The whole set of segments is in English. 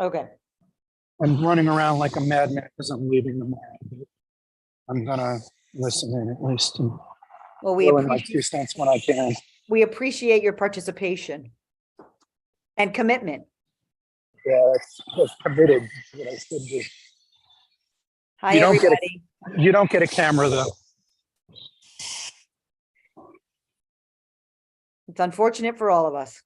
Okay. I'm running around like a madman because I'm leaving tomorrow. I'm gonna listen in at least and Well, we throw in my appreciate 2 cents when I can. your participation and commitment. Yeah, that's committed. That's what I should do. Hi, You don't get everybody. You don't get a camera though. It's unfortunate for all of us.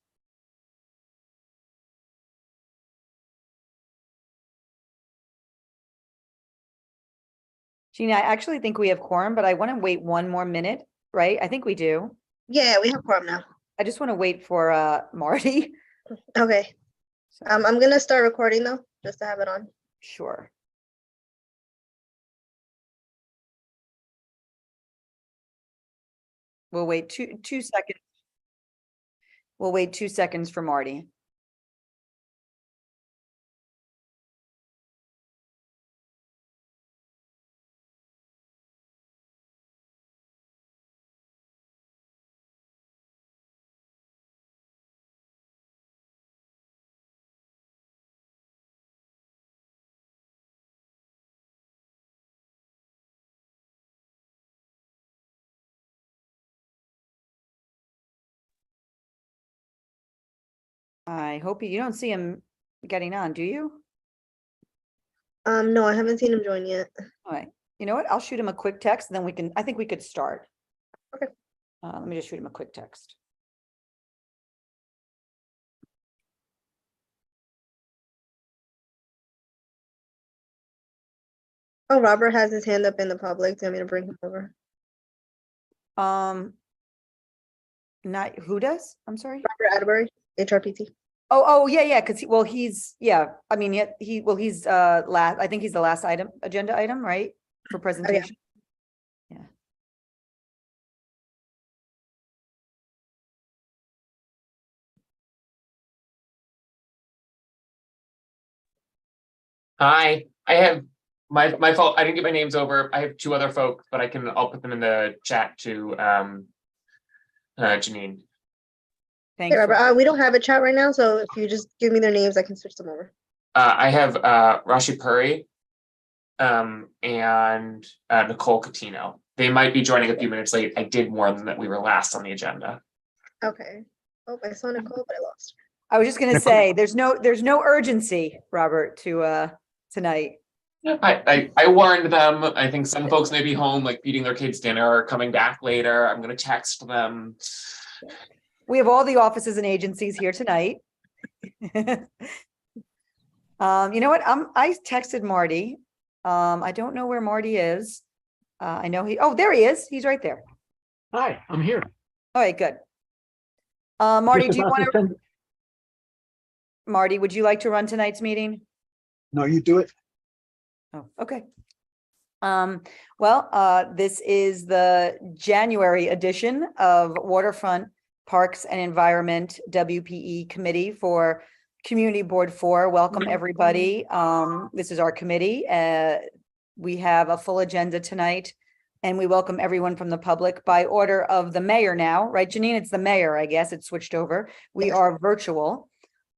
Gina, I actually think we have quorum, but I want to wait one more minute, right? I think we do. Yeah, we have quorum now. I just want to wait for Marty. Okay. So, I'm gonna start recording though, just to have it on. sure. We'll wait two seconds. We'll wait 2 seconds for Marty. I hope you don't see him getting on, do you? No, I haven't seen him join yet. All right. You know what? I'll shoot him a quick text and then I think we could start. Okay. Let me just shoot him a quick text. Oh, Robert has his hand up in the public. Do you want me to bring him over? Not who does? I'm sorry. Robert Atterbury, HRPT. Oh, yeah, because he's I mean, he's last. I think he's the last agenda item, right, for presentation. Yeah. Hi, I have my fault. I didn't get my names over. I have 2 other folks, but I'll put them in the chat to Janine. Thanks. Hey, Robert. We don't have a chat right now, so if you just give me their names, I can switch them over. I have Rashi Puri and Nicole Catino. They might be joining a few minutes late. I did warn them that we were last on the agenda. Okay. Oh, I saw Nicole, but I lost I was just gonna say, there's no urgency, Robert, to tonight. I warned them. I think some folks may be home, like feeding their kids dinner or coming back later. I'm gonna text them. We have all the offices and agencies here tonight. You know what? I texted Marty. I don't know where Marty is. I know there he is. He's right there. Hi, I'm here. All right, good. Marty, do you want to? Marty, would you like to run tonight's meeting? No, you do it. Oh, okay. This is the January edition of Waterfront Parks and Environment WPE Committee for Community Board 4. Welcome, everybody. This is our committee. We have a full agenda tonight, and we welcome everyone from the public by order of the mayor now, right, Janine? It's the mayor, I guess. It's switched over. We are virtual.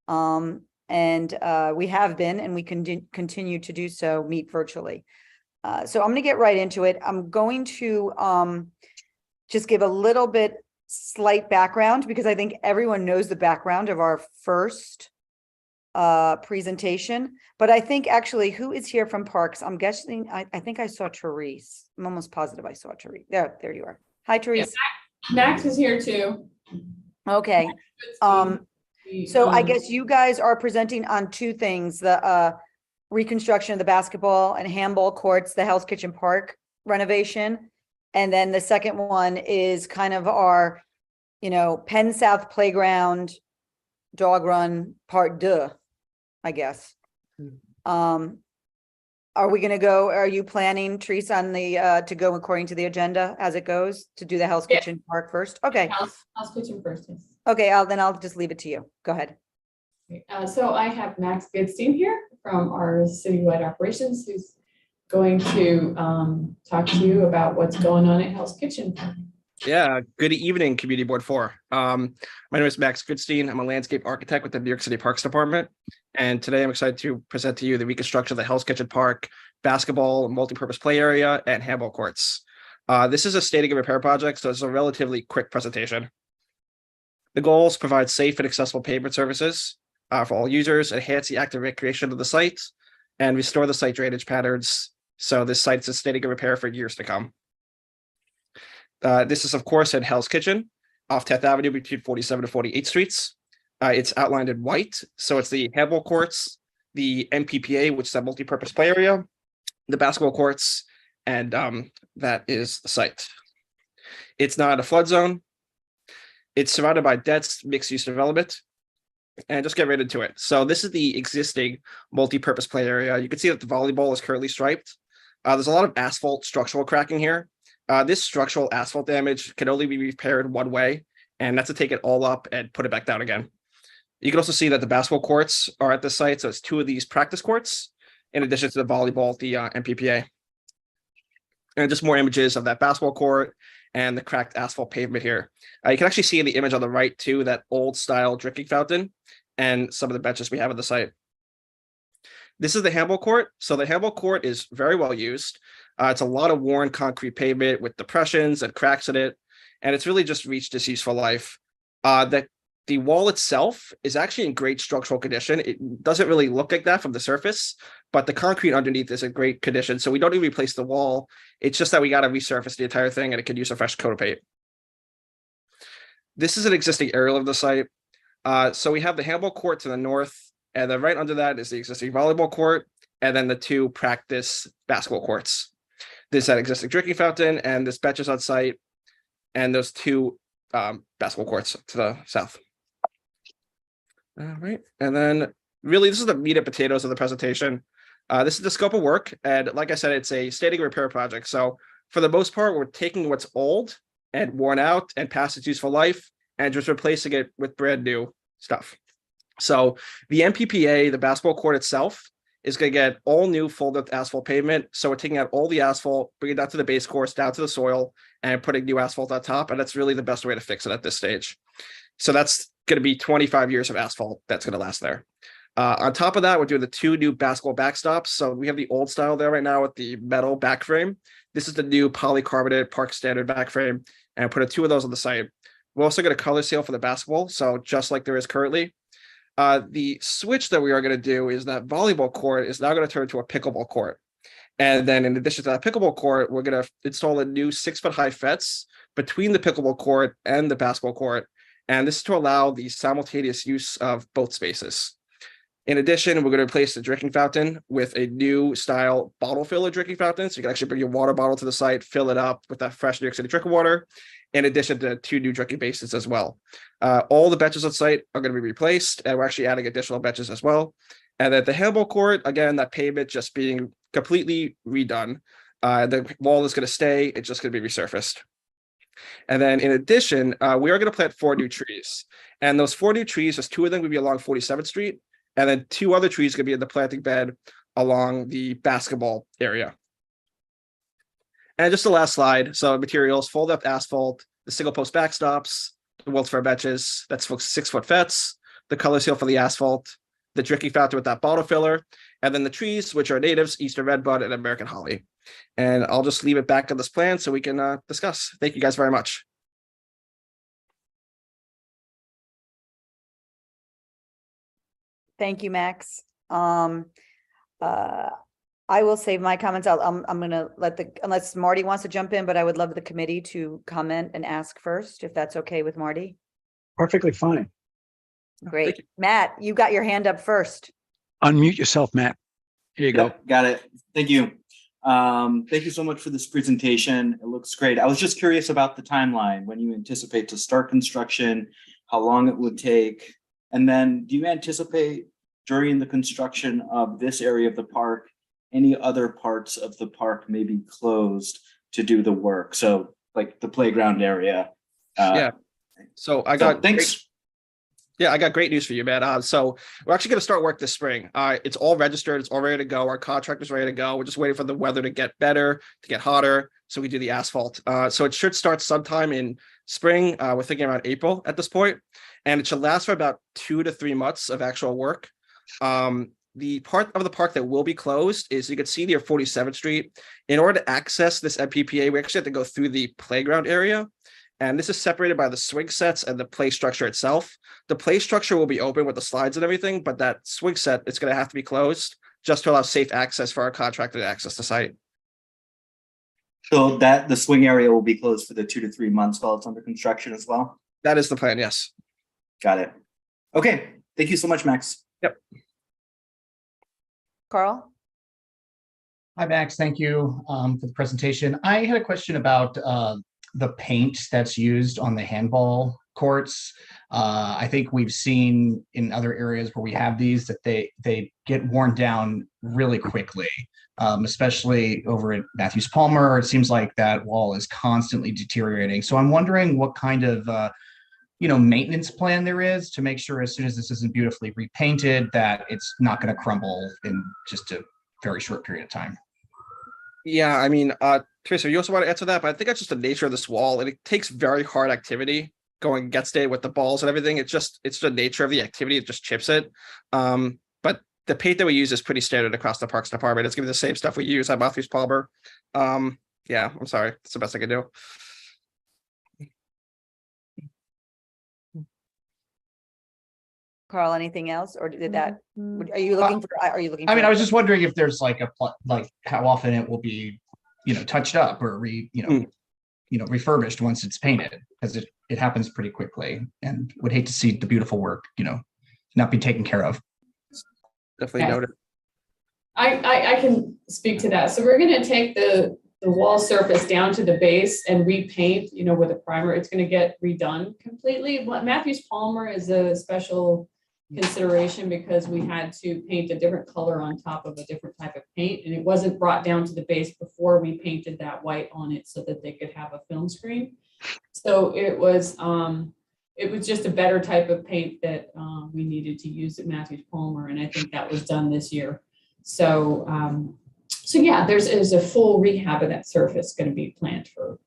And we have been, and we can continue to do so, meet virtually. So I'm going to get right into it. I'm going to just give a little bit slight background, because I think everyone knows the background of our first presentation. But I think actually, who is here from Parks? I'm guessing, I think I saw Therese. I'm almost positive I saw Therese. There you are. Hi, Therese. Yeah, Max is here too. Okay. So I guess you guys are presenting on 2 things, the reconstruction of the basketball and handball courts, the Hell's Kitchen Park renovation. And then the second one is kind of our, Penn South Playground Dog Run Part 2, I guess. Are we going to go, are you planning, Therese, on the, to go according to the agenda as it goes, to do the Hell's Kitchen Park first? Okay. Hell's Kitchen first, yes. Okay, then I'll just leave it to you. Go ahead. So I have Max Goodstein here from our citywide operations, who's going to talk to you about what's going on at Hell's Kitchen. Yeah, good evening, Community Board 4. My name is Max Goodstein. I'm a landscape architect with the New York City Parks Department. And today I'm excited to present to you the reconstruction of the Hell's Kitchen Park, basketball, multi-purpose play area, and handball courts. This is a staging and repair project, so it's a relatively quick presentation. The goals provide safe and accessible pavement services for all users, enhance the active recreation of the site, and restore the site drainage patterns. So this site's a staging and repair for years to come. This is, of course, in Hell's Kitchen off 10th Avenue between 47 to 48th Streets. It's outlined in white. So it's the handball courts, the MPPA, which is a multi-purpose play area, the basketball courts, and that is the site. It's not a flood zone. It's surrounded by dense mixed-use development. And just get right into it. So this is the existing multi-purpose play area. You can see that the volleyball is currently striped. There's a lot of asphalt structural cracking here. This structural asphalt damage can only be repaired one way, and that's to take it all up and put it back down again. You can also see that the basketball courts are at the site, so it's 2 of these practice courts, in addition to the volleyball, the MPPA. And just more images of that basketball court and the cracked asphalt pavement here. You can actually see in the image on the right, too, that old-style drinking fountain and some of the benches we have at the site. This is the handball court. So the handball court is very well used. It's a lot of worn concrete pavement with depressions and cracks in it, and it's really just reached its useful life. The wall itself is actually in great structural condition. It doesn't really look like that from the surface, but the concrete underneath is in great condition. So we don't need to replace the wall. It's just that we got to resurface the entire thing, and it could use a fresh coat of paint. This is an existing aerial of the site. So we have the handball court to the north, and then right under that is the existing volleyball court, and then the 2 practice basketball courts. There's that existing drinking fountain, and this benches on site, and those 2 basketball courts to the south. All right, and then really this is the meat and potatoes of the presentation. This is the scope of work, and like I said, it's a staging repair project. So for the most part, we're taking what's old and worn out and past its useful life and just replacing it with brand new stuff. So the MPPA, the basketball court itself, is going to get all new full-depth asphalt pavement. So we're taking out all the asphalt, bringing it down to the base course, down to the soil, and putting new asphalt on top. And that's really the best way to fix it at this stage. So that's going to be 25 years of asphalt that's going to last there. On top of that, we're doing the 2 new basketball backstops. So we have the old style there right now with the metal back frame. This is the new polycarbonate park standard back frame, and put 2 of those on the site. We're also going to color seal for the basketball. So just like there is currently. The switch that we are going to do is that volleyball court is now going to turn to a pickleball court. And then in addition to that pickleball court, we're going to install a new 6-foot-high fence between the pickleball court and the basketball court. And this is to allow the simultaneous use of both spaces. In addition, we're going to replace the drinking fountain with a new style bottle filler drinking fountain. So you can actually bring your water bottle to the site, fill it up with that fresh New York City drinking water, in addition to 2 new drinking basins as well. All the benches on site are going to be replaced, and we're actually adding additional benches as well. And then the handball court, again, that pavement just being completely redone. The wall is going to stay. It's just going to be resurfaced. And then in addition, we are going to plant 4 new trees. And those 4 new trees, there's 2 of them will be along 47th Street. And then 2 other trees going to be in the planting bed along the basketball area. And just the last slide. So materials, fold up asphalt, the single post backstops, the welfare benches, that's 6-foot fence, the color seal for the asphalt, the drinking fountain with that bottle filler, and then the trees, which are natives, Eastern redbud and American holly. And I'll just leave it back on this plan so we can discuss. Thank you guys very much. Thank you, Max. I will save my comments. I'm going to let unless Marty wants to jump in, but I would love the committee to comment and ask first, if that's okay with Marty. Perfectly fine. Great. Matt, you got your hand up first. Unmute yourself, Matt. Here you go. Got it. Thank you. Thank you so much for this presentation. It looks great. I was just curious about the timeline, when you anticipate to start construction, how long it would take, and then do you anticipate during the construction of this area of the park, any other parts of the park may be closed to do the work? So like the playground area. Yeah. So I got thanks. Yeah, I got great news for you, man. So we're actually going to start work this spring. It's all registered. It's all ready to go. Our contractor's ready to go. We're just waiting for the weather to get better, to get hotter, So we do the asphalt. So it should start sometime in spring. We're thinking about April at this point, and it should last for about 2 to 3 months of actual work. The part of the park that will be closed is, you can see near 47th Street. In order to access this MPPA, we actually have to go through the playground area. And this is separated by the swing sets and the play structure itself. The play structure will be open with the slides and everything, but that swing set, it's going to have to be closed just to allow safe access for our contractor to access the site. So that the swing area will be closed for the 2 to 3 months while it's under construction as well? That is the plan, yes. Got it. Okay, thank you so much, Max. Yep. Carl? Hi, Max. Thank you for the presentation. I had a question about the paint that's used on the handball courts. I think we've seen in other areas where we have these that they get worn down really quickly, especially over at Matthews Palmer. It seems like that wall is constantly deteriorating. So I'm wondering what kind of maintenance plan there is to make sure, as soon as this isn't beautifully repainted, that it's not going to crumble in just a very short period of time. Yeah, I mean, Teresa, you also want to answer that, but I think that's just the nature of this wall, and it takes very hard activity going against it with the balls and everything. It's the nature of the activity. It just chips it. But the paint that we use is pretty standard across the Parks Department. It's gonna be the same stuff we use at Matthews Palmer. Yeah, I'm sorry. It's the best I can do. Carl, anything else, or did that, are you looking for, I mean, I was just wondering if there's like how often it will be, touched up or refurbished once it's painted, because it happens pretty quickly, and would hate to see the beautiful work, not be taken care of. Definitely noted. I can speak to that. So we're going to take the wall surface down to the base and repaint, with a primer. It's going to get redone completely. Matthews Palmer is a special consideration because we had to paint a different color on top of a different type of paint, and it wasn't brought down to the base before we painted that white on it so that they could have a film screen. So it was just a better type of paint that we needed to use at Matthews Palmer, and I think that was done this year. So yeah, there's a full rehab of that surface going to be planned for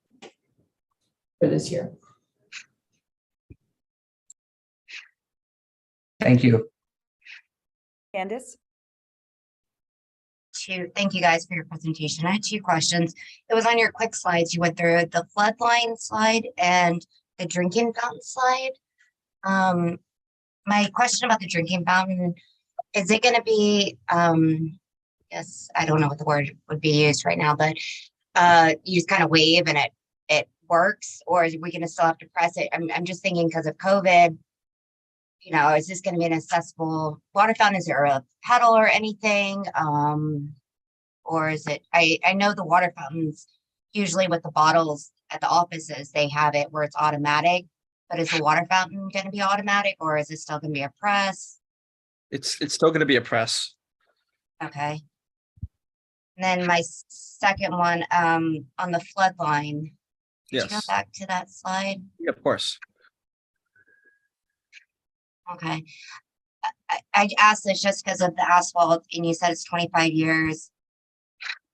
this year. Thank you. Candace? Thank you guys for your presentation. I had 2 questions. It was on your quick slides. You went through the floodline slide and the drinking fountain slide. My question about the drinking fountain, is it going to be, yes, I don't know what the word would be used right now, but you just kind of wave and it works, or are we going to still have to press it? I'm just thinking because of COVID, is this going to be an accessible water fountain? Is there a pedal or anything? Or is it, I know the water fountains, usually with the bottles at the offices, they have it where it's automatic, but is the water fountain going to be automatic, or is it still going to be a press? It's still going to be a press. Okay. And then my second one, on the flood line. Could you go Yes. back to that slide? Yeah, of course. Okay. I asked this just because of the asphalt, and you said it's 25 years.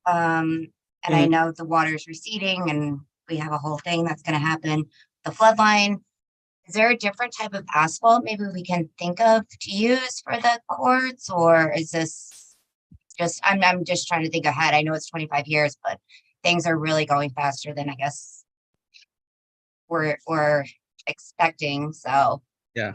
And I know the water is receding, and we have a whole thing that's going to happen. The flood line, is there a different type of asphalt maybe we can think of to use for the courts, or is this just, I'm just trying to think ahead. I know it's 25 years, but things are really going faster than I guess we're expecting. So Yeah.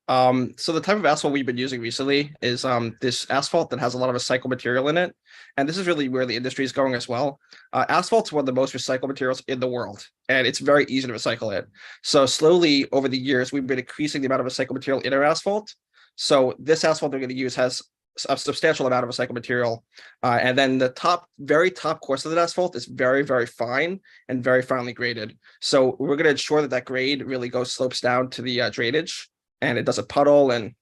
So the type of asphalt we've been using recently is this asphalt that has a lot of recycled material in it. And this is really where the industry is going as well. Asphalt's one of the most recycled materials in the world, and it's very easy to recycle it. So slowly over the years, we've been increasing the amount of recycled material in our asphalt. So this asphalt we're going to use has a substantial amount of recycled material. And then the very top course of the asphalt is very, very fine and very finely graded. So we're going to ensure that grade really slopes down to the drainage, and it doesn't puddle and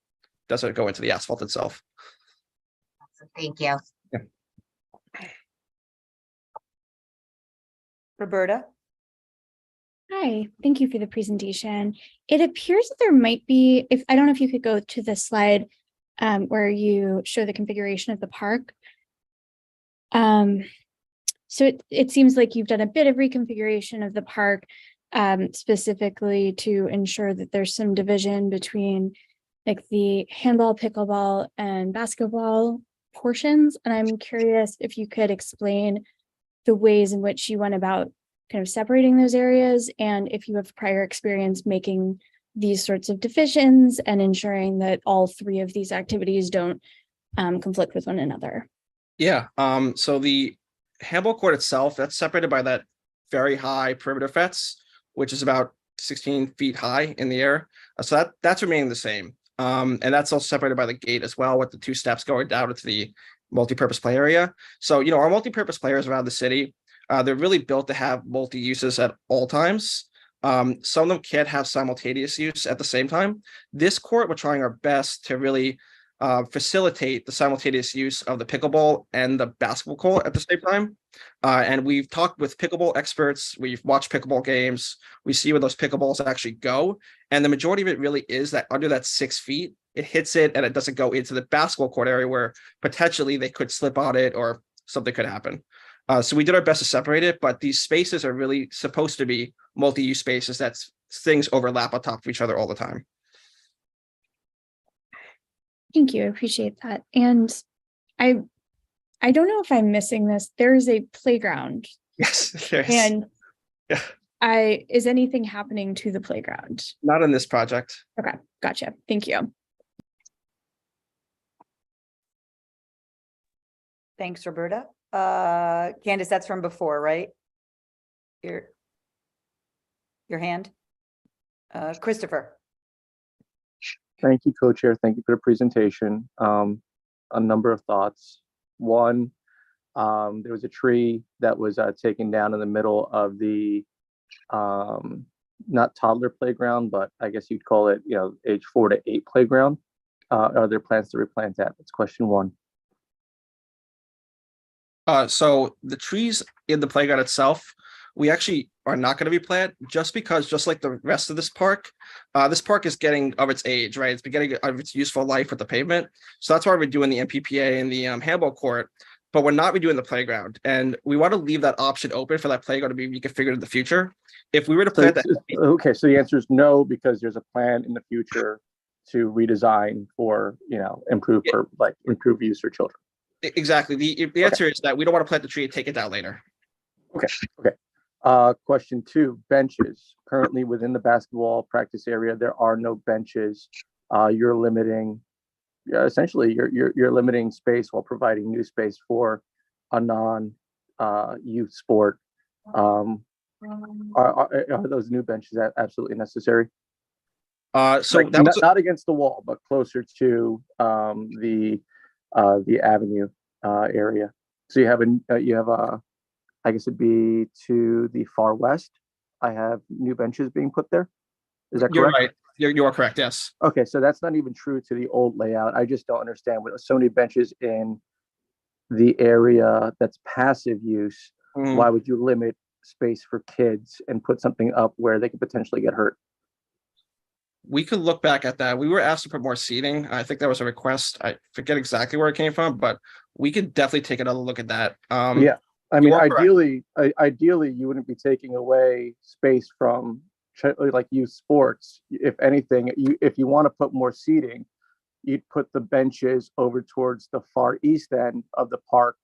doesn't go into the asphalt itself. thank you. Yeah. Roberta? Hi, thank you for the presentation. It appears that there might be, I don't know if you could go to the slide where you show the configuration of the park. So it seems like you've done a bit of reconfiguration of the park, specifically to ensure that there's some division between like the handball, pickleball, and basketball portions. And I'm curious if you could explain the ways in which you went about kind of separating those areas, and if you have prior experience making these sorts of divisions and ensuring that all three of these activities don't conflict with one another. Yeah, so the handball court itself, that's separated by that very high perimeter fence, which is about 16 feet high in the air. So that's remaining the same. And that's also separated by the gate as well, with the 2 steps going down into the multi-purpose play area. So, our multi-purpose players around the city, they're really built to have multi-uses at all times. Some of them can't have simultaneous use at the same time. This court, we're trying our best to really facilitate the simultaneous use of the pickleball and the basketball court at the same time. And we've talked with pickleball experts. We've watched pickleball games. We see where those pickleballs actually go. And the majority of it really is that under that 6 feet, it hits it and it doesn't go into the basketball court area where potentially they could slip on it or something could happen. So we did our best to separate it, but these spaces are really supposed to be multi-use spaces that things overlap on top of each other all the time. Thank you. I appreciate that. And I don't know if I'm missing this. There is a playground. Yes, there is. And yeah. Is anything happening to the playground? Not in this project. Okay, gotcha. Thank you. Thanks, Roberta. Candace, that's from before, right? Your hand. Christopher. Thank you, co-chair. Thank you for the presentation. A number of thoughts. One, there was a tree that was taken down in the middle of the not toddler playground, but I guess you'd call it, age 4 to 8 playground. Are there plans to replant that? That's question one. So the trees in the playground itself, we actually are not going to replant, just because, just like the rest of this park is getting of its age, right? It's beginning of its useful life with the pavement. So that's why we're doing the MPPA and the handball court, but we're not redoing the playground. And we want to leave that option open for that playground to be reconfigured in the future. If we were to plant that. Okay, so the answer is no, because there's a plan in the future to redesign for, improve use for children. Exactly. The answer is that we don't want to plant the tree and take it down later. Okay. Question 2, benches. Currently within the basketball practice area, there are no benches. You're limiting, essentially, you're limiting space while providing new space for a non-youth sport. Are those new benches absolutely necessary? So like, not against the wall, but closer to the avenue area. So you have a I guess it'd be to the far west. I have new benches being put there. Is that correct? You're right. You are correct. Yes. Okay, so that's not even true to the old layout. I just don't understand, with so many benches in the area that's passive use, why would you limit space for kids and put something up where they could potentially get hurt? We could look back at that. We were asked to put more seating. I think that was a request. I forget exactly where it came from, but we could definitely take another look at that. Yeah. I mean, ideally, you wouldn't be taking away space from like youth sports. If anything, if you want to put more seating, you'd put the benches over towards the far east end of the park,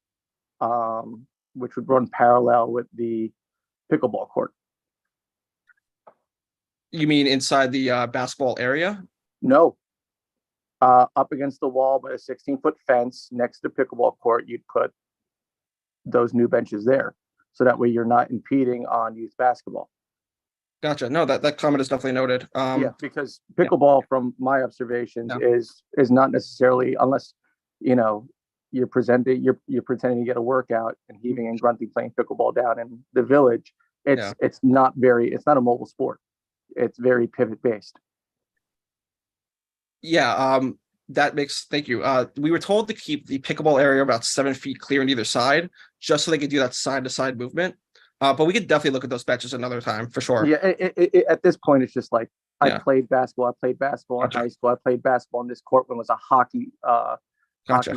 which would run parallel with the pickleball court. You mean inside the basketball area? No. Up against the wall by a 16-foot fence next to pickleball court, you'd put those new benches there, so that way you're not impeding on youth basketball. Gotcha. No, that comment is definitely noted. Yeah, because pickleball, from my observations, is not necessarily, unless you're pretending to get a workout and heaving and grunting playing pickleball down in the village. It's not a mobile sport. It's very pivot based. Yeah. Thank you. We were told to keep the pickleball area about 7 feet clear on either side, just so they could do that side to side movement. But we could definitely look at those benches another time for sure. Yeah. At this point, it's just like, I played basketball. I played basketball in high school. I played basketball in this court when it was a hockey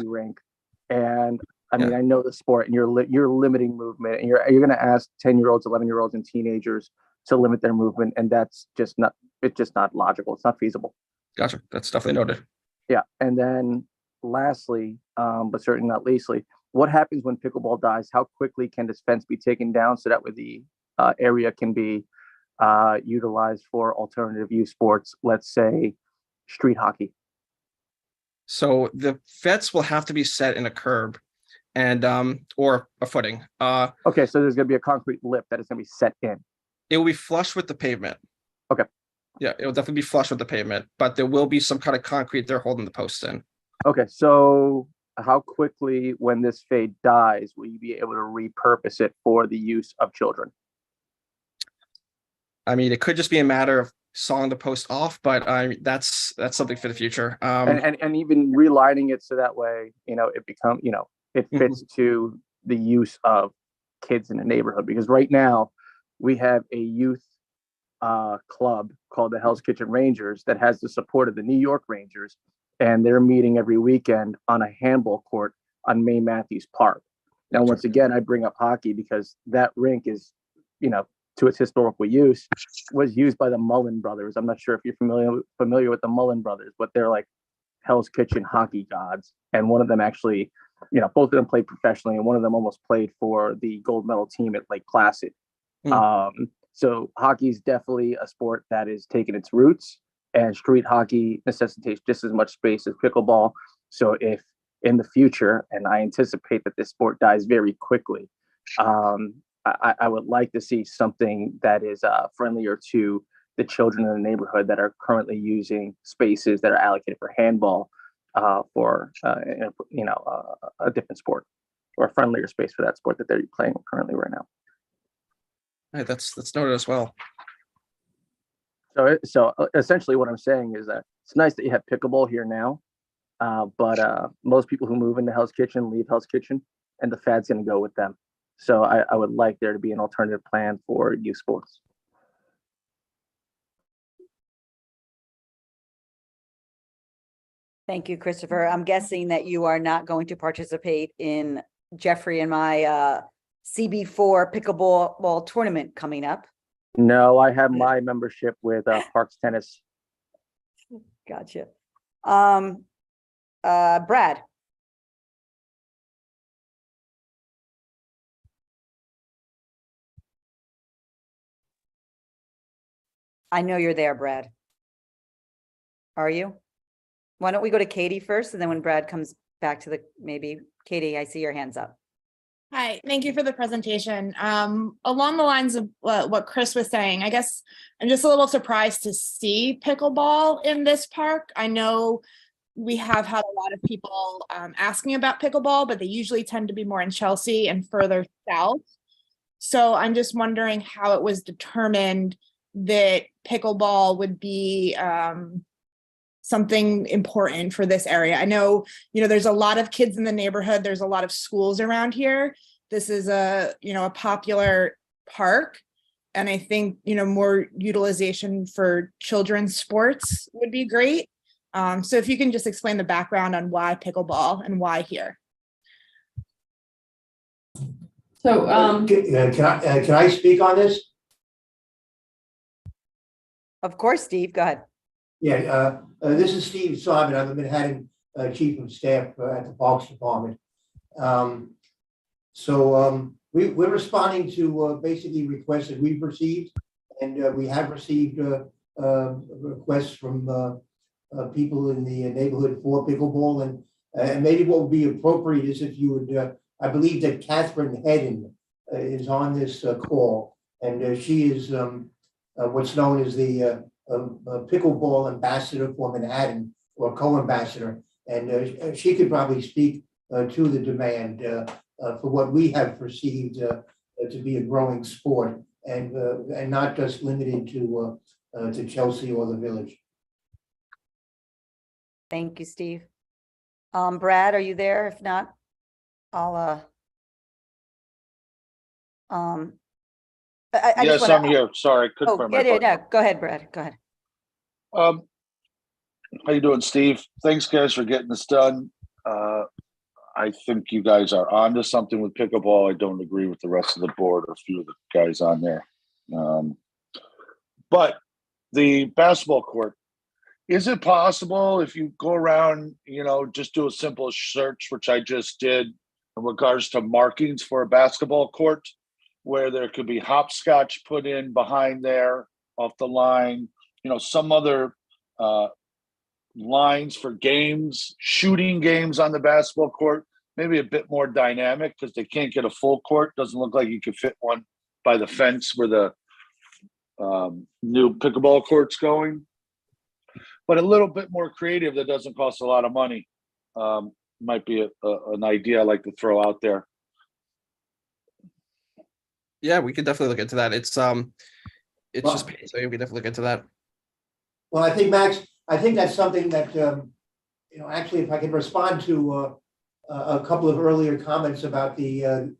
rink. And I mean, Yeah. I know the sport, and you're limiting movement, and you're going to ask 10-year-olds, 11-year-olds, and teenagers to limit their movement, and that's just not logical. It's not feasible. Gotcha. That's definitely noted. Yeah, and then lastly, but certainly not leastly, what happens when pickleball dies? How quickly can this fence be taken down so that way the area can be utilized for alternative youth sports, let's say street hockey? So the fence will have to be set in a curb and or a footing. Okay, so there's going to be a concrete lip that is going to be set in. It will be flush with the pavement. Okay. Yeah, it will definitely be flush with the pavement, but there will be some kind of concrete there holding the posts in. Okay, so how quickly, when this fade dies, will you be able to repurpose it for the use of children? I mean, it could just be a matter of sawing the post off, but that's something for the future. And even relining it so that way, it fits to the use of kids in the neighborhood. Because right now we have a youth club called the Hell's Kitchen Rangers that has the support of the New York Rangers, and they're meeting every weekend on a handball court on May Matthews Park. Now, once again, I bring up hockey because that rink is, to its historical use, was used by the Mullen brothers. I'm not sure if you're familiar with the Mullen brothers, but they're like Hell's Kitchen hockey gods. And one of them actually, both of them played professionally, and one of them almost played for the gold medal team at Lake Placid. So hockey is definitely a sport that is taking its roots, and street hockey necessitates just as much space as pickleball. So if in the future, and I anticipate that this sport dies very quickly, I would like to see something that is friendlier to the children in the neighborhood that are currently using spaces that are allocated for handball for a different sport, or a friendlier space for that sport that they're playing currently right now. All right, that's noted as well. So essentially what I'm saying is that it's nice that you have pickleball here now, but most people who move into Hell's Kitchen leave Hell's Kitchen, and the fad's going to go with them. So I would like there to be an alternative plan for youth sports. Thank you, Christopher. I'm guessing that you are not going to participate in Jeffrey and my CB4 pickleball tournament coming up. No, I have my membership with Parks Tennis. Gotcha. Brad. I know you're there, Brad. Are you? Why don't we go to Katie first, and then when Brad comes back to maybe Katie, I see your hands up. Hi, thank you for the presentation. Along the lines of what Chris was saying, I guess I'm just a little surprised to see pickleball in this park. I know we have had a lot of people asking about pickleball, but they usually tend to be more in Chelsea and further south. So I'm just wondering how it was determined that pickleball would be something important for this area. I know, there's a lot of kids in the neighborhood. There's a lot of schools around here. This is a popular park. And I think, more utilization for children's sports would be great. So if you can just explain the background on why pickleball and why here. So, can I speak on this? Of course, Steve, go ahead. Yeah, this is Steve Simon. I'm the Manhattan Chief of Staff at the Parks Department. We're responding to basically requests that we've received, and we have received requests from people in the neighborhood for pickleball, and maybe what would be appropriate is if you would, I believe that Catherine Hedden is on this call, and she is what's known as the pickleball ambassador for Manhattan, or co-ambassador, and she could probably speak to the demand for what we have perceived to be a growing sport, and not just limited to Chelsea or the Village. Thank you, Steve. Brad, are you there? If not, I'll Yes, I'm here. Sorry, couldn't Oh, find yeah, my button. no, go ahead, Brad. Go ahead. How you doing, Steve? Thanks, guys, for getting this done. I think you guys are onto something with pickleball. I don't agree with the rest of the board or a few of the guys on there. But the basketball court, is it possible if you go around, just do a simple search, which I just did in regards to markings for a basketball court, where there could be hopscotch put in behind there off the line, some other lines for games, shooting games on the basketball court, maybe a bit more dynamic because they can't get a full court. Doesn't look like you could fit one by the fence where the new pickleball court's going. But a little bit more creative that doesn't cost a lot of money might be an idea I like to throw out there. Yeah, we could definitely look into that. It's Well- just paid, so we could definitely look into that. Well, I think, Max, I think that's something that, actually, if I can respond to a couple of earlier comments about the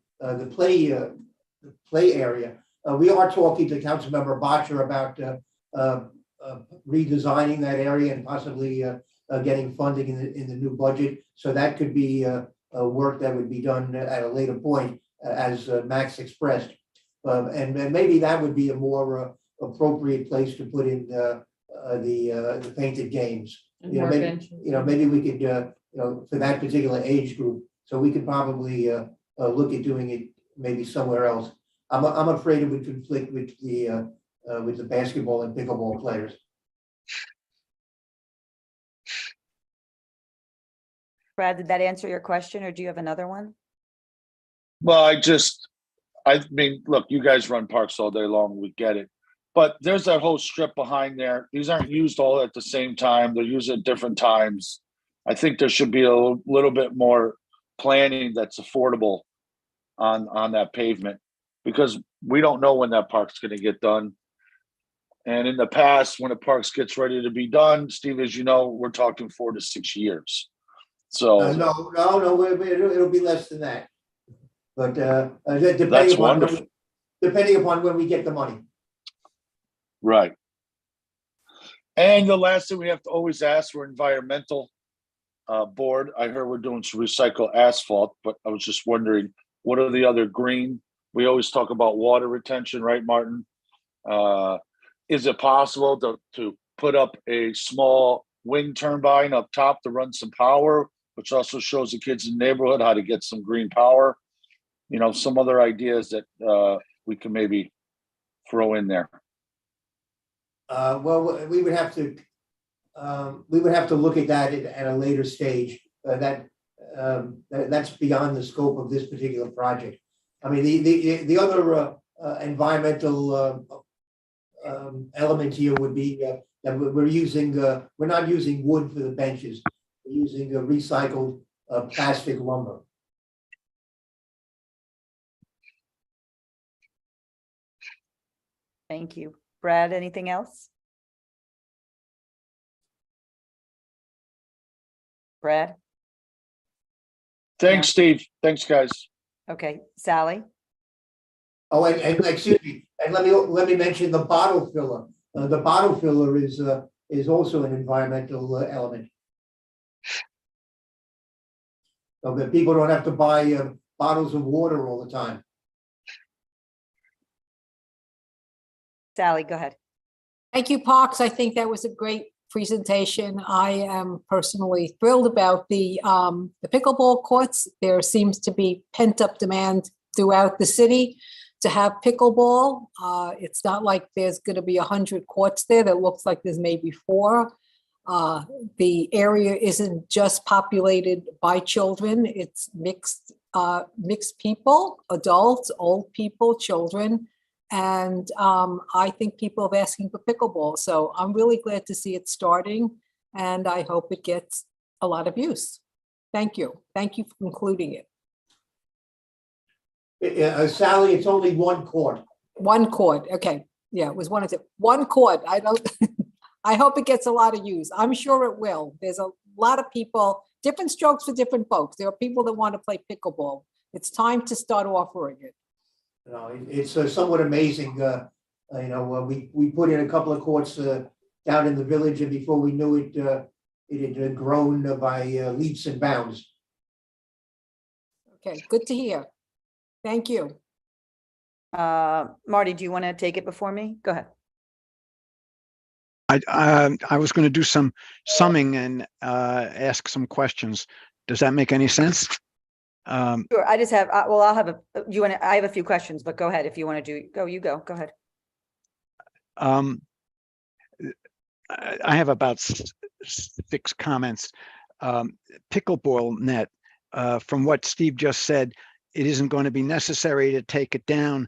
play area. We are talking to Councilmember Botcher about redesigning that area and possibly getting funding in the new budget. So that could be a work that would be done at a later point, as Max expressed. And maybe that would be a more appropriate place to put in the painted games. And more benches. Maybe we could, for that particular age group. So we could probably look at doing it maybe somewhere else. I'm afraid it would conflict with the basketball and pickleball players. Brad, did that answer your question, or do you have another one? Well, I mean, look, you guys run parks all day long, we get it. But there's that whole strip behind there. These aren't used all at the same time. They're used at different times. I think there should be a little bit more planning that's affordable on that pavement, because we don't know when that park's going to get done. And in the past, when a park gets ready to be done, Steve, as you know, we're talking 4 to 6 years. So No, it'll be less than that. But that's wonderful. Depending upon when we get the money. Right. And the last thing we have to always ask, we're environmental board. I heard we're doing some recycle asphalt, but I was just wondering, what are the other green? We always talk about water retention, right, Martin? Is it possible to put up a small wind turbine up top to run some power, which also shows the kids in the neighborhood how to get some green power? Some other ideas that we can maybe throw in there. Well, we would have to look at that at a later stage. That's beyond the scope of this particular project. I mean, the other environmental element here would be that we're not using wood for the benches. We're using recycled plastic lumber. Thank you. Brad, anything else? Brad? Thanks, Steve. Thanks, guys. Okay, Sally? Oh, and excuse me, and let me mention the bottle filler. The bottle filler is also an environmental element. So that people don't have to buy bottles of water all the time. Sally, go ahead. Thank you, Parks. I think that was a great presentation. I am personally thrilled about the pickleball courts. There seems to be pent-up demand throughout the city to have pickleball. It's not like there's going to be 100 courts there. That looks like there's maybe 4. The area isn't just populated by children. It's mixed people, adults, old people, children. And I think people are asking for pickleball. So I'm really glad to see it starting, and I hope it gets a lot of use. Thank you. Thank you for including it. Sally, it's only 1 court. 1 court. Okay. Yeah, it was 1 court. I don't, I hope it gets a lot of use. I'm sure it will. There's a lot of people, different strokes for different folks. There are people that want to play pickleball. It's time to start offering it. It's somewhat amazing. We put in a couple of courts down in the village, and before we knew it, it had grown by leaps and bounds. Okay, good to hear. Thank you. Marty, do you want to take it before me? Go ahead. I was going to do some summing and ask some questions. Does that make any sense? Sure, I just have, well, I'll have I have a few questions, but go ahead if you want to go ahead. I have about six comments. Pickleball net, from what Steve just said, it isn't going to be necessary to take it down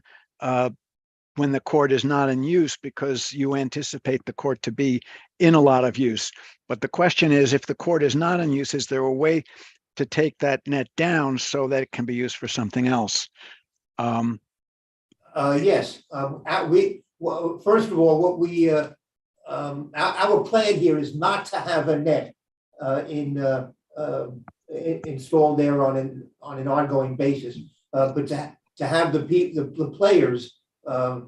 when the court is not in use because you anticipate the court to be in a lot of use. But the question is, if the court is not in use, is there a way to take that net down so that it can be used for something else? Yes, well, first of all, what we, our plan here is not to have a net installed there on an ongoing basis, but to have the players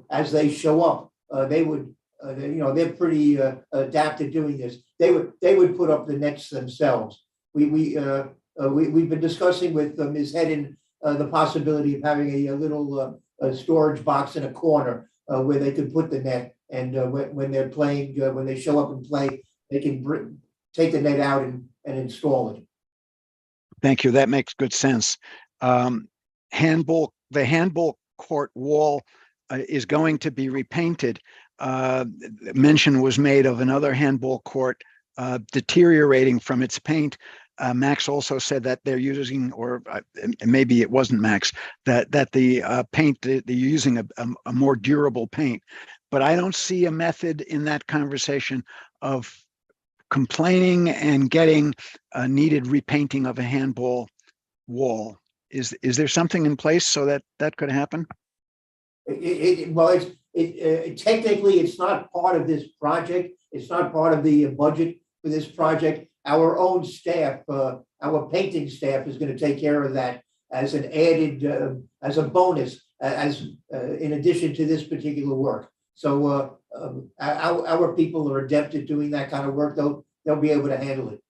as they show up, they would, they're pretty adept at doing this. They would put up the nets themselves. We've been discussing with Ms. Hedden the possibility of having a little storage box in a corner where they could put the net, and when they're playing, when they show up and play, they can take the net out and install it. Thank you. That makes good sense. The handball court wall is going to be repainted. Mention was made of another handball court deteriorating from its paint. Max also said that they're using, or maybe it wasn't Max, that the paint, they're using a more durable paint. But I don't see a method in that conversation of complaining and getting a needed repainting of a handball wall. Is there something in place so that could happen? Well, technically, it's not part of this project. It's not part of the budget for this project. Our own staff, our painting staff is going to take care of that as an added, as a bonus, in addition to this particular work. So our people are adept at doing that kind of work. They'll be able to handle it.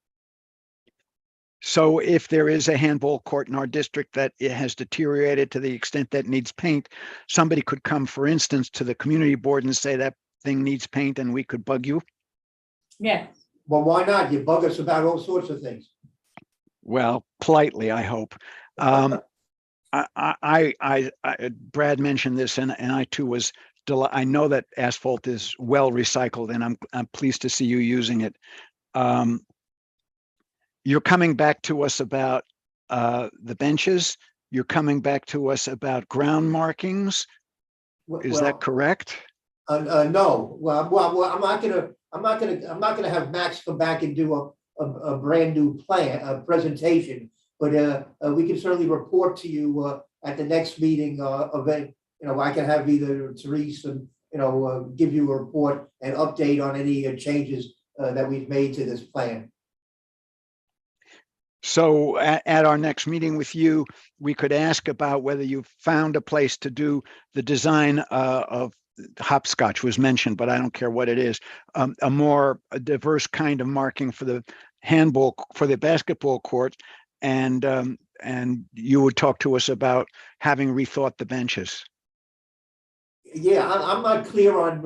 So if there is a handball court in our district that it has deteriorated to the extent that it needs paint, somebody could come, for instance, to the community board and say that thing needs paint, and we could bug you? Yeah. Well, why not? You bug us about all sorts of things. Well, politely, I hope. Brad mentioned this, and I too was I know that asphalt is well recycled, and I'm pleased to see you using it. You're coming back to us about the benches. You're coming back to us about ground markings. Is that correct? No. Well, I'm not gonna have Max come back and do a brand new presentation, but we can certainly report to you at the next meeting event. I can have either Therese and give you a report and update on any changes that we've made to this plan. So at our next meeting with you, we could ask about whether you found a place to do the design of hopscotch was mentioned, but I don't care what it is, a more diverse kind of marking for the basketball court, and you would talk to us about having rethought the benches. Yeah, I'm not clear on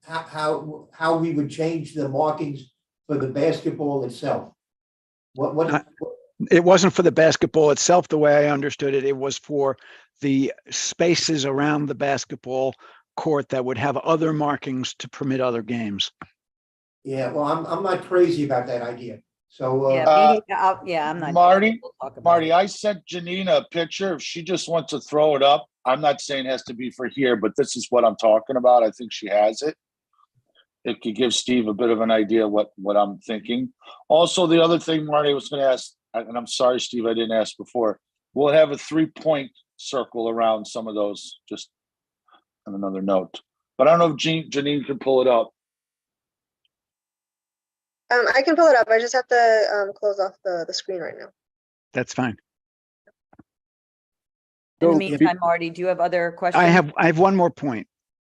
how we would change the markings for the basketball itself. It wasn't for the basketball itself, the way I understood it. It was for the spaces around the basketball court that would have other markings to permit other games. Yeah, well, I'm not crazy about that idea. So I'm not. Marty, I sent Janina a picture. If she just wants to throw it up, I'm not saying it has to be for here, but this is what I'm talking about. I think she has it. It could give Steve a bit of an idea what I'm thinking. Also, the other thing, Marty, I was going to ask, and I'm sorry, Steve, I didn't ask before. We'll have a 3-point circle around some of those, just on another note. But I don't know if Janine can pull it up. I can pull it up. I just have to close off the screen right now. That's fine. In the meantime, Marty, do you have other questions? I have one more point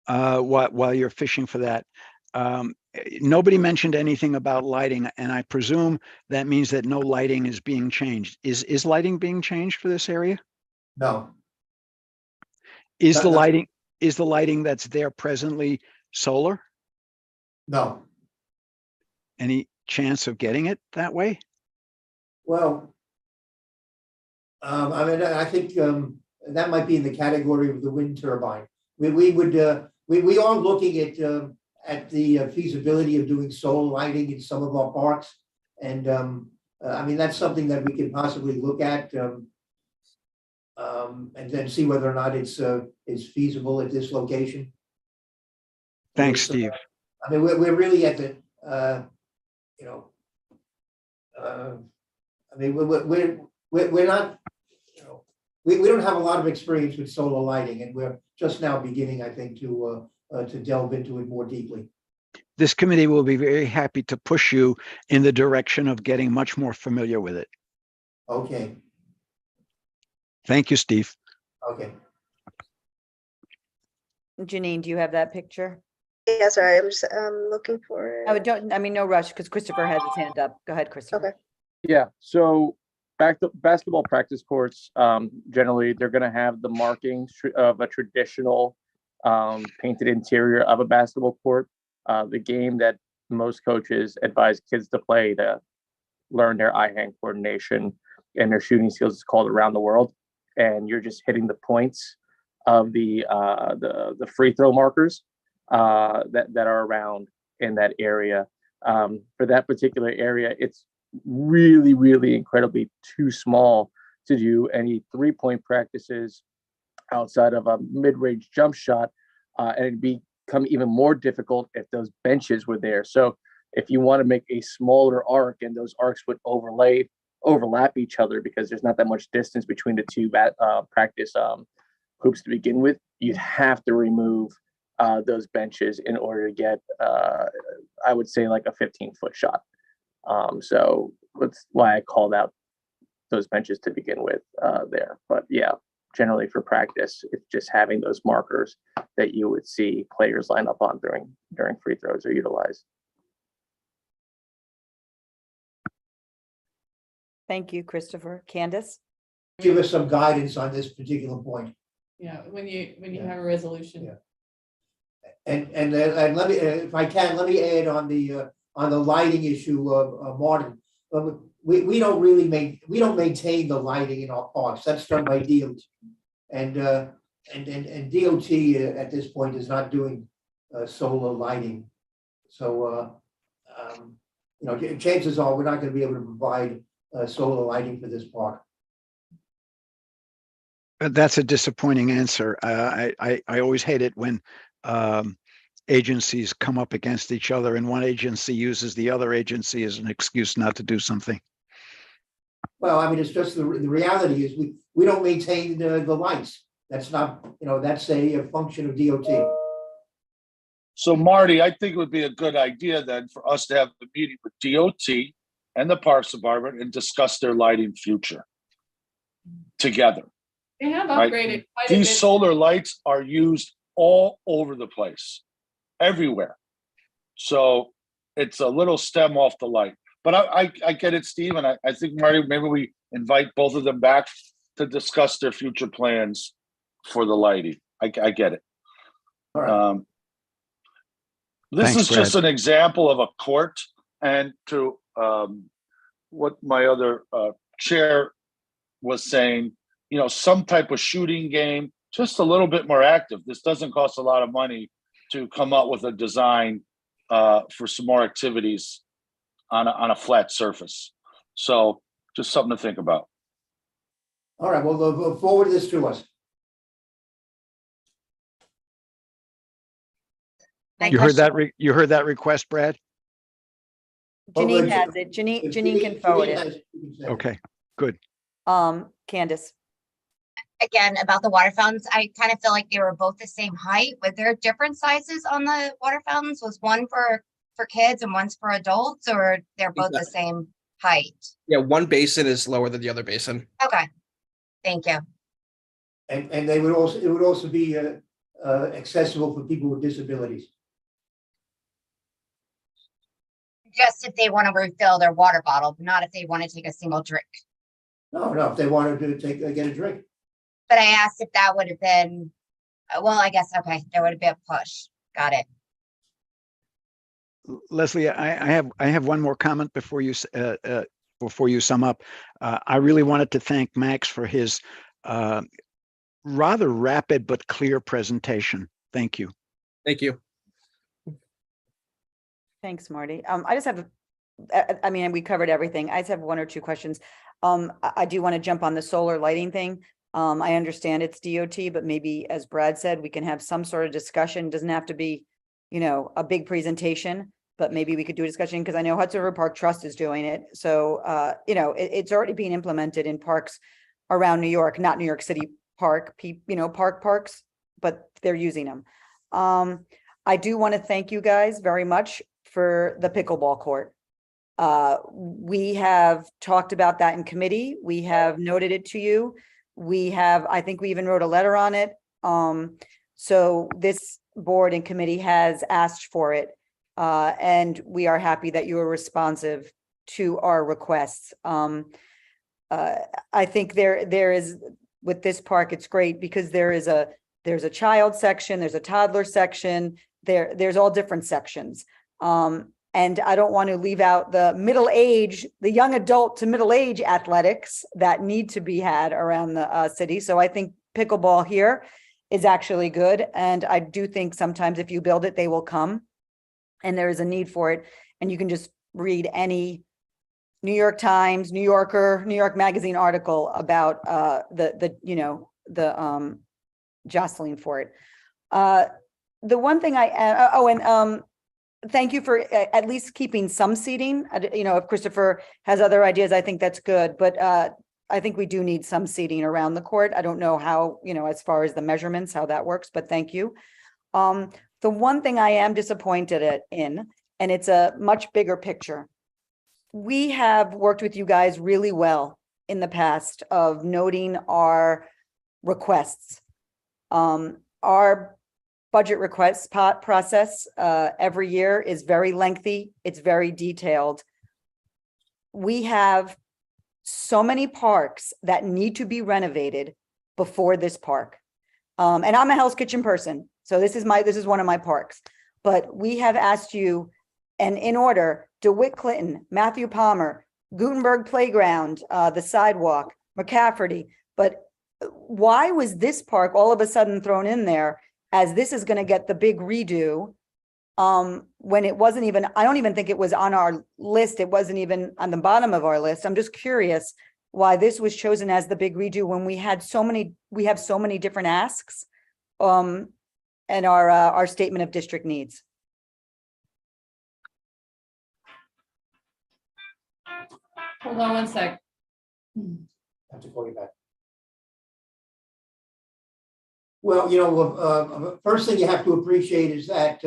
while you're fishing for that. nobody mentioned anything about lighting, and I presume that means that no lighting is being changed. Is lighting being changed for this area? No, Is That- the that's- lighting that's there presently solar? no. Any chance of getting it that way? Well, I mean, I think that might be in the category of the wind turbine. We would, we are looking at the feasibility of doing solar lighting in some of our parks. And I mean, that's something that we can possibly look at and then see whether or not it's feasible at this location. Thanks, It's, Steve. I mean, we're really at the, you know, I mean, we're not, you know, we don't have a lot of experience with solar lighting, and we're just now beginning, I think, to delve into it more deeply. This committee will be very happy to push you in the direction of getting much more familiar with it. Okay, Thank you, Steve. okay. Janine, do you have that picture? Yeah, sorry, I'm just looking for I it. don't, I mean, no rush, because Christopher has his hand up. Go ahead, Christopher. Okay. Yeah, so basketball practice courts, generally, they're gonna have the markings of a traditional painted interior of a basketball court. The game that most coaches advise kids to play to learn their eye-hand coordination and their shooting skills is called Around the World. And you're just hitting the points of the free throw markers that are around in that area. For that particular area, it's really, really incredibly too small to do any three-point practices outside of a mid-range jump shot, and it'd become even more difficult if those benches were there. So if you want to make a smaller arc and those arcs would overlap each other because there's not that much distance between the two practice hoops to begin with, you'd have to remove those benches in order to get, I would say, like a 15-foot shot. So that's why I called out those benches to begin with there. But yeah, generally for practice, it's just having those markers that you would see players line up on during free throws or utilize. Thank you, Christopher. Candace? Give us some guidance on this particular point. Yeah, when you Yeah. have a resolution. Yeah. And let me, if I can, let me add on the lighting issue of Martin. We don't really we don't maintain the lighting in our parks. That's done by DOT. And DOT at this point is not doing solar lighting. So you know, chances are we're not going to be able to provide solar lighting for this park. That's a disappointing answer. I always hate it when agencies come up against each other and one agency uses the other agency as an excuse not to do something. Well, I mean, it's just the reality is we don't maintain the lights. That's not, you know, that's a function of DOT. So Marty, I think it would be a good idea then for us to have a meeting with DOT and the Parks Department and discuss their lighting future together. They have Right. upgraded quite a These bit. solar lights are used all over the place, everywhere. So it's a little stem off the light. But I get it, Steve, and I think, Marty, maybe we invite both of them back to discuss their future plans for the lighting. I get it. All right. This Thanks, is just Brad. an example of a court, and to what my other chair was saying, you know, some type of shooting game, just a little bit more active. This doesn't cost a lot of money to come up with a design for some more activities on a flat surface. So just something to think about. All right, well, they'll forward this to us. You heard that? You heard that request, Brad? Janine Well, has it. Janine can forward Janine it. has you can send it. Okay, good. Candace? Again, about the water fountains, I kind of feel like they were both the same height. Were there different sizes on the water fountains? Was one for kids and one's for adults, or they're both the same height? Yeah, one basin is lower than the other basin. Okay, thank you. And they would also, it would also be accessible for people with disabilities. Just if they want to refill their water bottle, not if they want to take a single drink. No, if they wanted to get a drink. But I asked if that would have been, well, I guess, okay, there would have been a push. Got it. Leslie, I have one more comment before you sum up. I really wanted to thank Max for his rather rapid but clear presentation. Thank you. Thank you. Thanks, Marty. I just have, I mean, we covered everything. I just have one or two questions. I do want to jump on the solar lighting thing. I understand it's DOT, but maybe, as Brad said, we can have some sort of discussion. Doesn't have to be, you know, a big presentation, but maybe we could do a discussion, because I know Hudson River Park Trust is doing it. So, you know, it's already being implemented in parks around New York, not New York City Park, you know, parks, but they're using them. I do want to thank you guys very much for the pickleball court. We have talked about that in committee. We have noted it to you. I think we even wrote a letter on it. So this board and committee has asked for it. And we are happy that you are responsive to our requests. I think there is, with this park, it's great because there's a child section, there's a toddler section, there's all different sections. And I don't want to leave out the young adult to middle age athletics that need to be had around the city. So I think pickleball here is actually good. And I do think sometimes if you build it, they will come, and there is a need for it. And you can just read any New York Times, New Yorker, New York Magazine article about the jostling for it. The one thing thank you for at least keeping some seating. You know, if Christopher has other ideas, I think that's good, but I think we do need some seating around the court. I don't know how, you know, as far as the measurements, how that works, but thank you. The one thing I am disappointed in, and it's a much bigger picture. We have worked with you guys really well in the past of noting our requests. Our budget request process every year is very lengthy. It's very detailed. We have so many parks that need to be renovated before this park. And I'm a Hell's Kitchen person, so this is one of my parks. But we have asked you, and in order, DeWitt Clinton, Matthew Palmer, Gutenberg Playground, the sidewalk, McCafferty. But why was this park all of a sudden thrown in there, as this is going to get the big redo, when it wasn't even, I don't even think it was on our list. It wasn't even on the bottom of our list. I'm just curious why this was chosen as the big redo when we have so many different asks, and our statement of district needs. Hold on one sec. I have to call you back. Well, you know, first thing you have to appreciate is that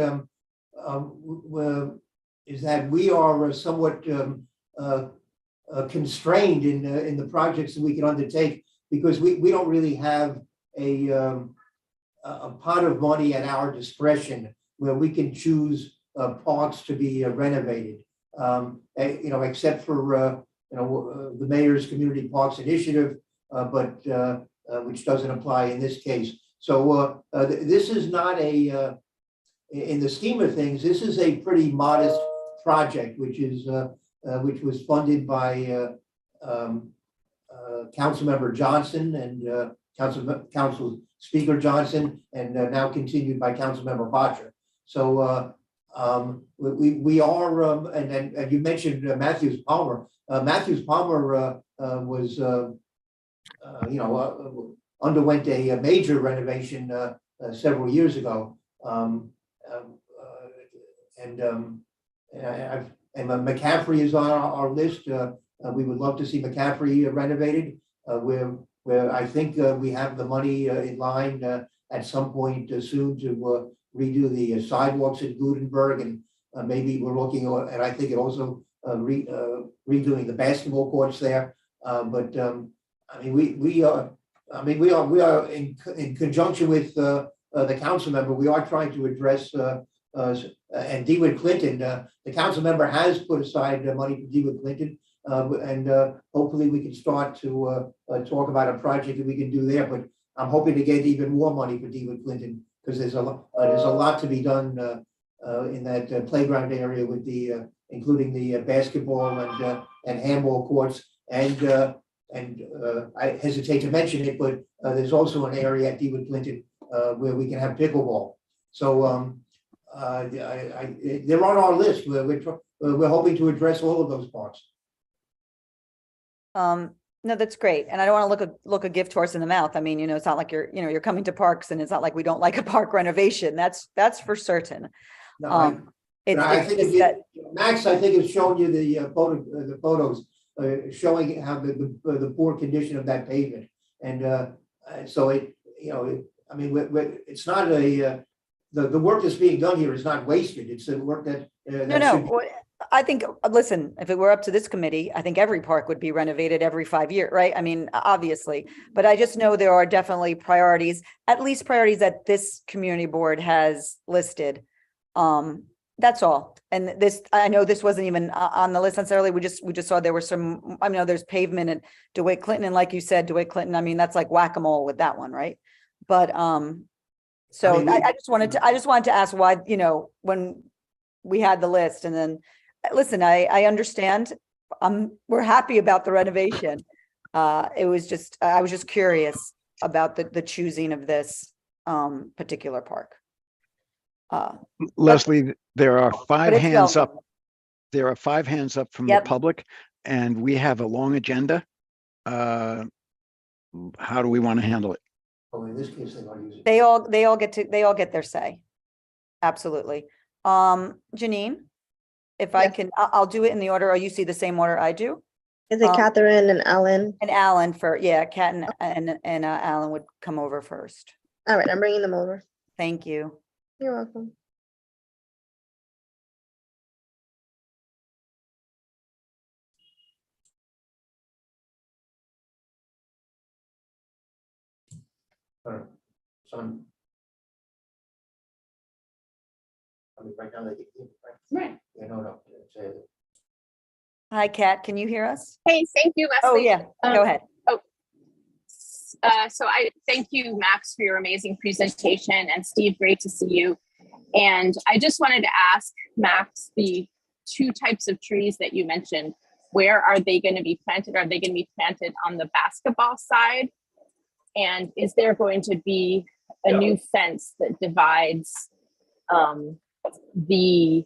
we are somewhat constrained in the projects that we can undertake, because we don't really have a pot of money at our discretion where we can choose parks to be renovated. You know, except for the mayor's community parks initiative, but which doesn't apply in this case. So this is not in the scheme of things, this is a pretty modest project, which was funded by Councilmember Johnson and Council Speaker Johnson, and now continued by Councilmember Botcher. So we are, and you mentioned Matthews Palmer. Matthews Palmer was, underwent a major renovation several years ago, and McCaffrey is on our list. We would love to see McCaffrey renovated. Where I think we have the money in line at some point soon to redo the sidewalks at Gutenberg, and maybe we're looking at, and I think it also redoing the basketball courts there. But I mean, we are in conjunction with the council member. We are trying to address and DeWitt Clinton, the council member has put aside money for DeWitt Clinton. And hopefully we can start to talk about a project that we can do there, but I'm hoping to get even more money for DeWitt Clinton, because there's a lot to be done in that playground area with the including the basketball and handball courts, and I hesitate to mention it, but there's also an area at DeWitt Clinton where we can have pickleball. So they're on our list. We're hoping to address all of those parts. No, that's great. And I don't want to look a gift horse in the mouth. I mean, you know, it's not like you're coming to parks, and it's not like we don't like a park renovation. That's for certain. No, I think Max, I think, has shown you the photos showing how the poor condition of that pavement. And so I mean, it's not the work that's being done here is not wasted. It's the work that. No. I think, listen, if it were up to this committee, I think every park would be renovated every 5 years, right? I mean, obviously, but I just know there are definitely priorities, at least priorities that this community board has listed. That's all. And this, I know this wasn't even on the list necessarily. We just saw there were some, I know there's pavement at DeWitt Clinton. And like you said, DeWitt Clinton, I mean, that's like whack-a-mole with that one, right? But, so I just wanted to ask why, when we had the list, and then, listen, I understand. We're happy about the renovation. I was just curious about the choosing of this particular park. Leslie, there are 5 hands up. welcome. There are 5 hands up from Yep. the public, and we have a long agenda. How do we want to handle it? Oh, in this case, they want to use it. They all get their say. Absolutely. Janine, if I can, I'll do it in the order, or you see the same order I do? Is it Catherine and Alan? And Alan Kat and Alan would come over first. All right, I'm bringing them over. Thank you. You're welcome. Son. I mean, right now they get. Right. Yeah, no. Hi, Kat, can you hear us? Hey, thank you, Leslie. Oh, yeah, go ahead. So I thank you, Max, for your amazing presentation, and Steve, great to see you. And I just wanted to ask Max, the 2 types of trees that you mentioned, where are they going to be planted? Are they going to be planted on the basketball side? And is there going to be a new fence that divides the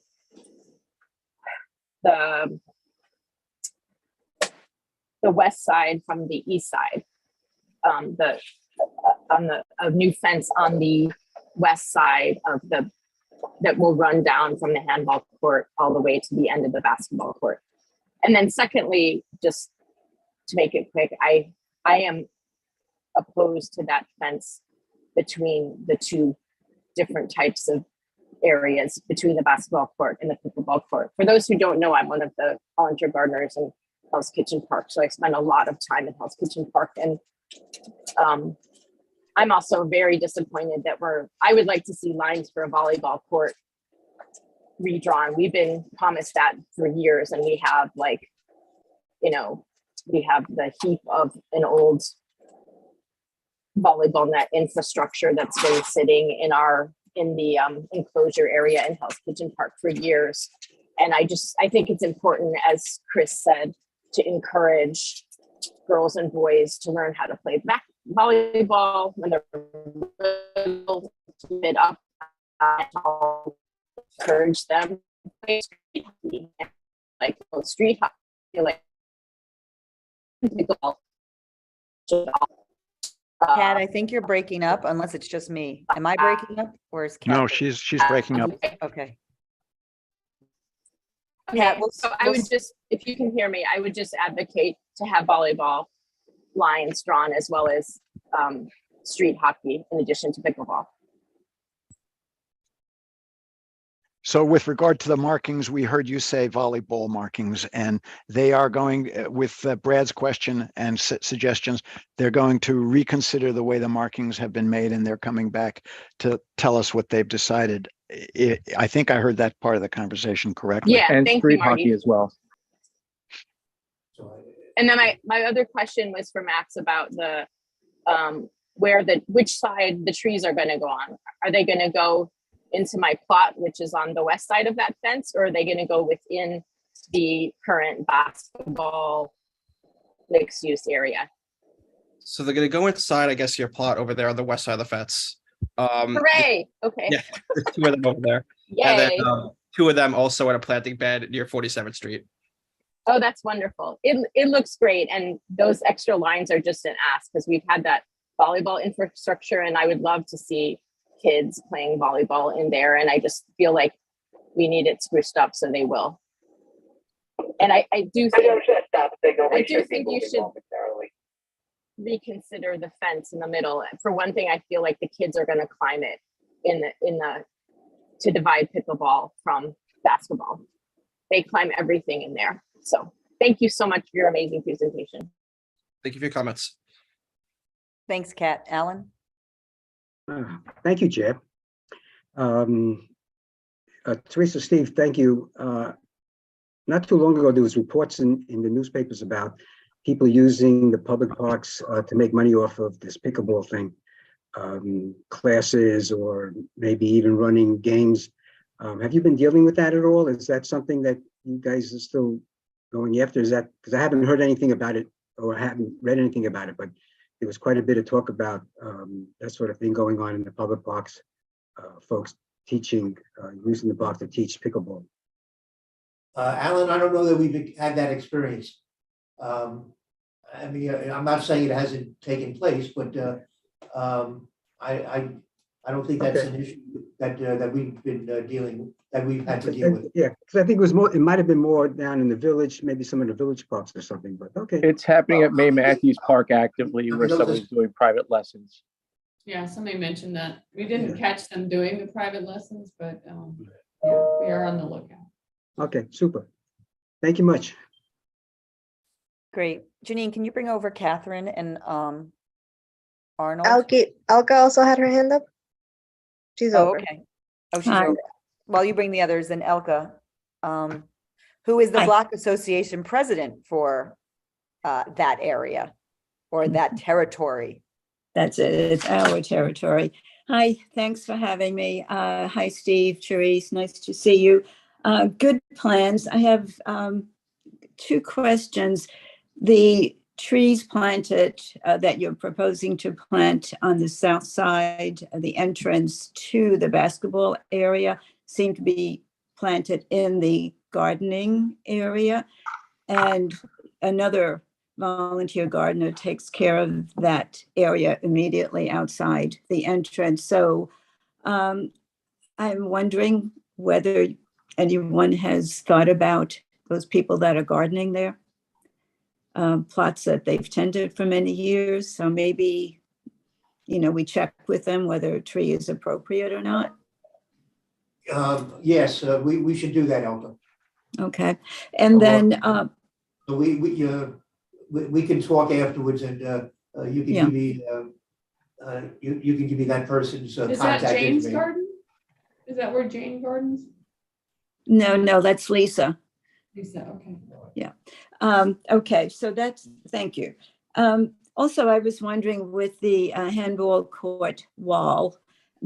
west side from the east side? A new fence on the west side of that will run down from the handball court all the way to the end of the basketball court. And then secondly, just to make it quick, I am opposed to that fence between the 2 different types of areas, between the basketball court and the pickleball court. For those who don't know, I'm one of the volunteer gardeners in Hell's Kitchen Park, so I spend a lot of time in Hell's Kitchen Park, and I'm also very disappointed that I would like to see lines for a volleyball court redrawn. We've been promised that for years, and we have we have the heap of an old volleyball net infrastructure that's been sitting in the enclosure area in Hell's Kitchen Park for years. And I think it's important, as Chris said, to encourage girls and boys to learn how to play volleyball when they're little bit up. I'll encourage them to play street hockey, like street hockey, like pickleball. Kat, I think you're breaking up, unless it's just me. Am I breaking up, or is Kat? No, she's breaking up. Okay. Okay, so I would just, if you can hear me, I would just advocate to have volleyball lines drawn, as well as street hockey, in addition to pickleball. So with regard to the markings, we heard you say volleyball markings, and they are going with Brad's question and suggestions. They're going to reconsider the way the markings have been made, and they're coming back to tell us what they've decided. I think I heard that part of the conversation correctly. Yeah, And thank you, street hockey Marty. as well. And then my other question was for Max about the which side the trees are going to go on. Are they going to go into my plot, which is on the west side of that fence, or are they going to go within the current basketball mixed use area? So they're gonna go inside, I guess, your plot over there on the west side of the fence. Hooray! Okay. Yeah, there's two of them over there. And then Yay. two of them also at a planting bed near 47th Street. Oh, that's wonderful. It looks great. And those extra lines are just an ask because we've had that volleyball infrastructure and I would love to see kids playing volleyball in there. And I just feel like we need it spruced up, so they will. And I do think you should reconsider the fence in the middle. For one thing, I feel like the kids are going to climb it to divide pickleball from basketball. They climb everything in there. So thank you so much for your amazing presentation. Thank you for your comments. Thanks, Kat. Alan? Thank you, Chair. Teresa, Steve, thank you. Not too long ago, there was reports in the newspapers about people using the public parks to make money off of this pickleball thing, classes or maybe even running games. Have you been dealing with that at all? Is that something that you guys are still going after? Is that, because I haven't heard anything about it or haven't read anything about it, but there was quite a bit of talk about that sort of thing going on in the public parks, folks teaching, using the park to teach pickleball. Alan, I don't know that we've had that experience. I mean, I'm not saying it hasn't taken place, but I don't think that's an issue that we've been that we've had to deal with. Yeah, because I think it was more. It might have been more down in the village, maybe some of the village parks or something. But okay, It's happening at May Matthews Park actively, where somebody's doing private lessons. Yeah, somebody mentioned that. We didn't catch them doing the private lessons, but yeah, we are on the lookout. okay, super. Thank you much. Great. Janine, can you bring over Catherine and Arnold? Elka also had her hand up. She's over. Okay. Oh, she's over. While you bring the others, then Elka, who is the Block Association president for that area or that territory? That's it. It's our territory. Hi, thanks for having me. Hi, Steve, Therese, nice to see you. Good plans. I have two questions. The trees planted that you're proposing to plant on the south side of the entrance to the basketball area seem to be planted in the gardening area. And another volunteer gardener takes care of that area immediately outside the entrance. So I'm wondering whether anyone has thought about those people that are gardening there, plots that they've tended for many years. So maybe, we check with them whether a tree is appropriate or not. Yes, we should do that, Elka. Okay. And then we can talk afterwards, and you can give me you can give me that person's Is contact that Jane's information. garden? Is that where Jane gardens? no, that's Lisa. Lisa, okay. Yeah. Okay, so thank you. Also, I was wondering with the handball court wall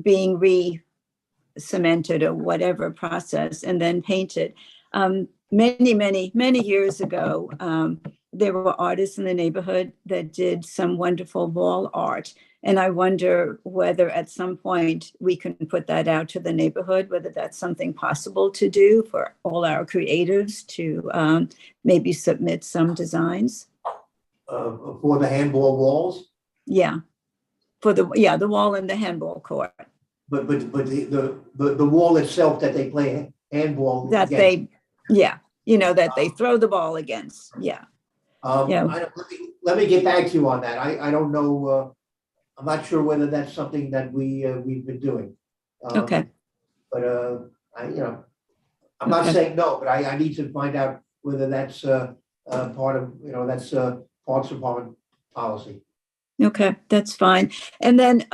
being re-cemented or whatever process and then painted, many years ago, there were artists in the neighborhood that did some wonderful wall art. And I wonder whether at some point we can put that out to the neighborhood, whether that's something possible to do for all our creatives to maybe submit some designs. For the handball walls? Yeah, for the wall in the handball court. But the wall itself that they play handball That against. that they throw the ball against. Yeah. Let me get back to you on that. I don't know. I'm not sure whether that's something that we've been doing. Okay. But I'm not saying no, but I need to find out whether that's part of that's Parks Department policy. Okay, that's fine. And then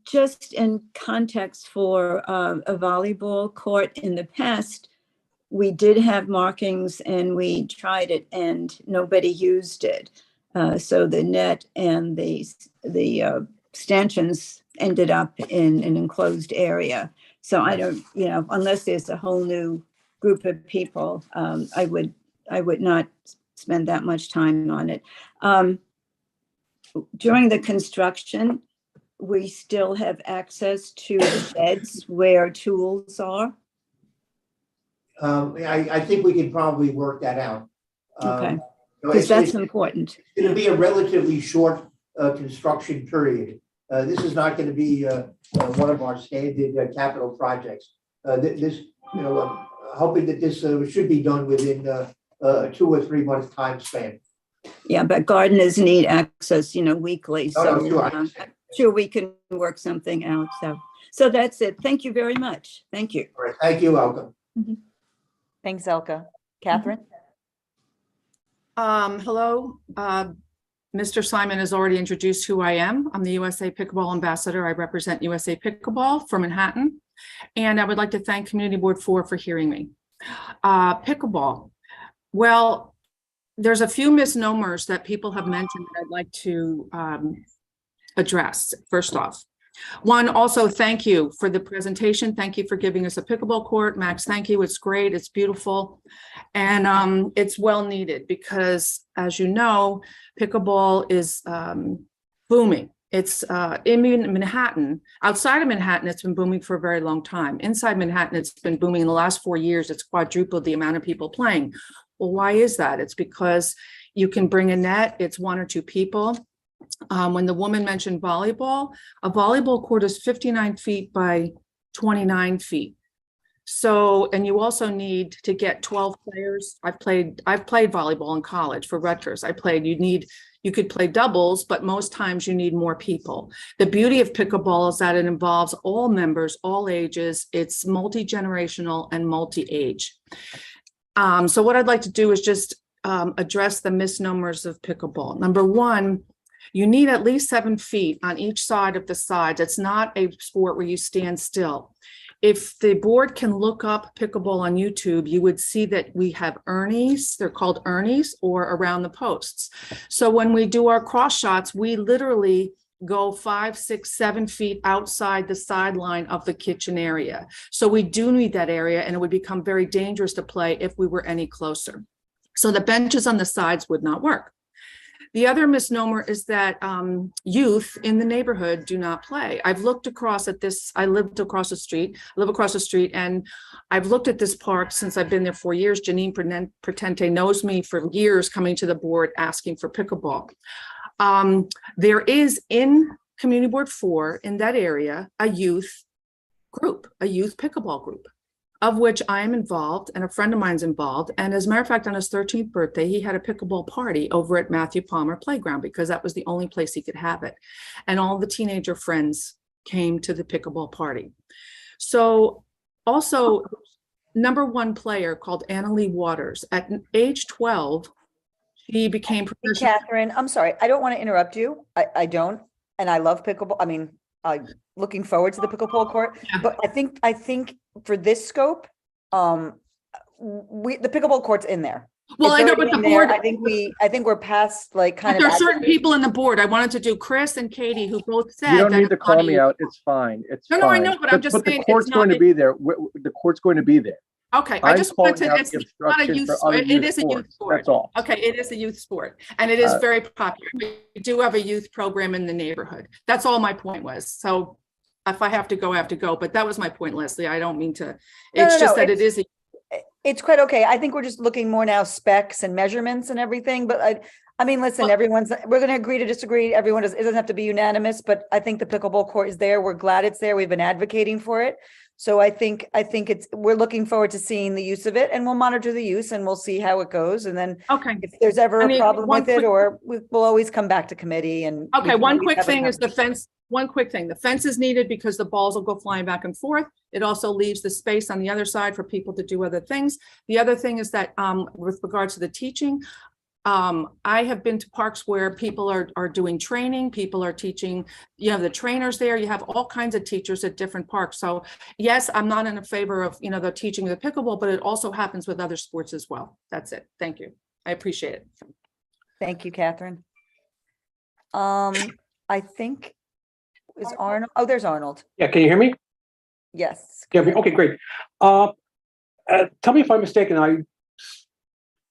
just in context for a volleyball court in the past, we did have markings and we tried it and nobody used it. So the net and the stanchions ended up in an enclosed area. So I don't, unless there's a whole new group of people, I would not spend that much time on it. During the construction, we still have access to the sheds where tools are. I think we can probably work that out. Okay, so because that's important. It's going to be a relatively short construction period. This is not going to be one of our standard capital projects. This, hoping that this should be done within a 2 or 3 month time span. Yeah, but gardeners need access, weekly. Oh, So no, sure, I I'm sure we can work something out. So that's it. Thank you very much. Thank you. All right, thank you, Elka. Thanks, Elka. Catherine? Hello. Mr. Simon has already introduced who I am. I'm the USA Pickleball Ambassador. I represent USA Pickleball for Manhattan. And I would like to thank Community Board 4 for hearing me. Pickleball. Well, there's a few misnomers that people have mentioned that I'd like to address. First off, one, also thank you for the presentation. Thank you for giving us a pickleball court. Max, thank you. It's great. It's beautiful. And it's well needed because, as you know, pickleball is booming. It's in Manhattan. Outside of Manhattan, it's been booming for a very long time. Inside Manhattan, it's been booming in the last 4 years. It's quadrupled the amount of people playing. Well, why is that? It's because you can bring a net. It's 1 or 2 people. When the woman mentioned volleyball, a volleyball court is 59 feet by 29 feet. So, and you also need to get 12 players. I've played volleyball in college for Rutgers. You could play doubles, but most times you need more people. The beauty of pickleball is that it involves all members, all ages. It's multi-generational and multi-age. So what I'd like to do is just address the misnomers of pickleball. Number one, you need at least 7 feet on each side of the sides. It's not a sport where you stand still. If the board can look up pickleball on YouTube, you would see that we have ernies. They're called ernies, or around the posts. So when we do our cross shots, we literally go 5, 6, 7 feet outside the sideline of the kitchen area. So we do need that area, and it would become very dangerous to play if we were any closer. So the benches on the sides would not work. The other misnomer is that youth in the neighborhood do not play. I've looked across at this. I live across the street, and I've looked at this park since I've been there 4 years. Janine Pretente knows me for years, coming to the board asking for pickleball. There is in Community Board 4 in that area a youth group, a youth pickleball group, of which I am involved and a friend of mine's involved. And as a matter of fact, on his 13th birthday, he had a pickleball party over at Matthew Palmer Playground because that was the only place he could have it. And all the teenager friends came to the pickleball party. So also, number 1 player called Annalie Waters, at age 12, she became professional. Catherine, I'm sorry. I don't want to interrupt you. I don't. And I love pickleball. I mean, looking forward to the pickleball court. Yeah. But I think for this scope, the pickleball court's in there. Well, I know, but the board, I think we're past like kind of. There are certain people in the board. I wanted to do Chris and Katie, who both said. You don't need to call me out. It's fine. It's fine. No, I know, but I'm just saying. But the court's going to be there. The court's going to be be there. Okay, I just wanted to, it's not a youth sport. It is a youth sport. That's all. Okay, it is a youth sport, and it is very popular. We do have a youth program in the neighborhood. That's all my point was. So if I have to go, I have to go. But that was my point, Leslie. I don't mean to. It's just that it is. It's quite okay. I think we're just looking more now specs and measurements and everything. But I mean, listen, we're going to agree to disagree. It doesn't have to be unanimous. But I think the pickleball court is there. We're glad it's there. We've been advocating for it. So I think we're looking forward to seeing the use of it, and we'll monitor the use and we'll see how it goes. And then if there's ever a problem with it, or we'll always come back to committee. And okay, one quick thing is the fence. One quick thing, the fence is needed because the balls will go flying back and forth. It also leaves the space on the other side for people to do other things. The other thing is that with regards to the teaching, I have been to parks where people are doing training, people are teaching, you have the trainers there, you have all kinds of teachers at different parks. So yes, I'm not in favor of, the teaching of the pickleball, but it also happens with other sports as well. That's it. Thank you. I appreciate it. Thank you, Catherine. I think is Arnold. Oh, there's Arnold. Yeah, can you hear me? Yes. Yeah, okay, great. Tell me if I'm mistaken.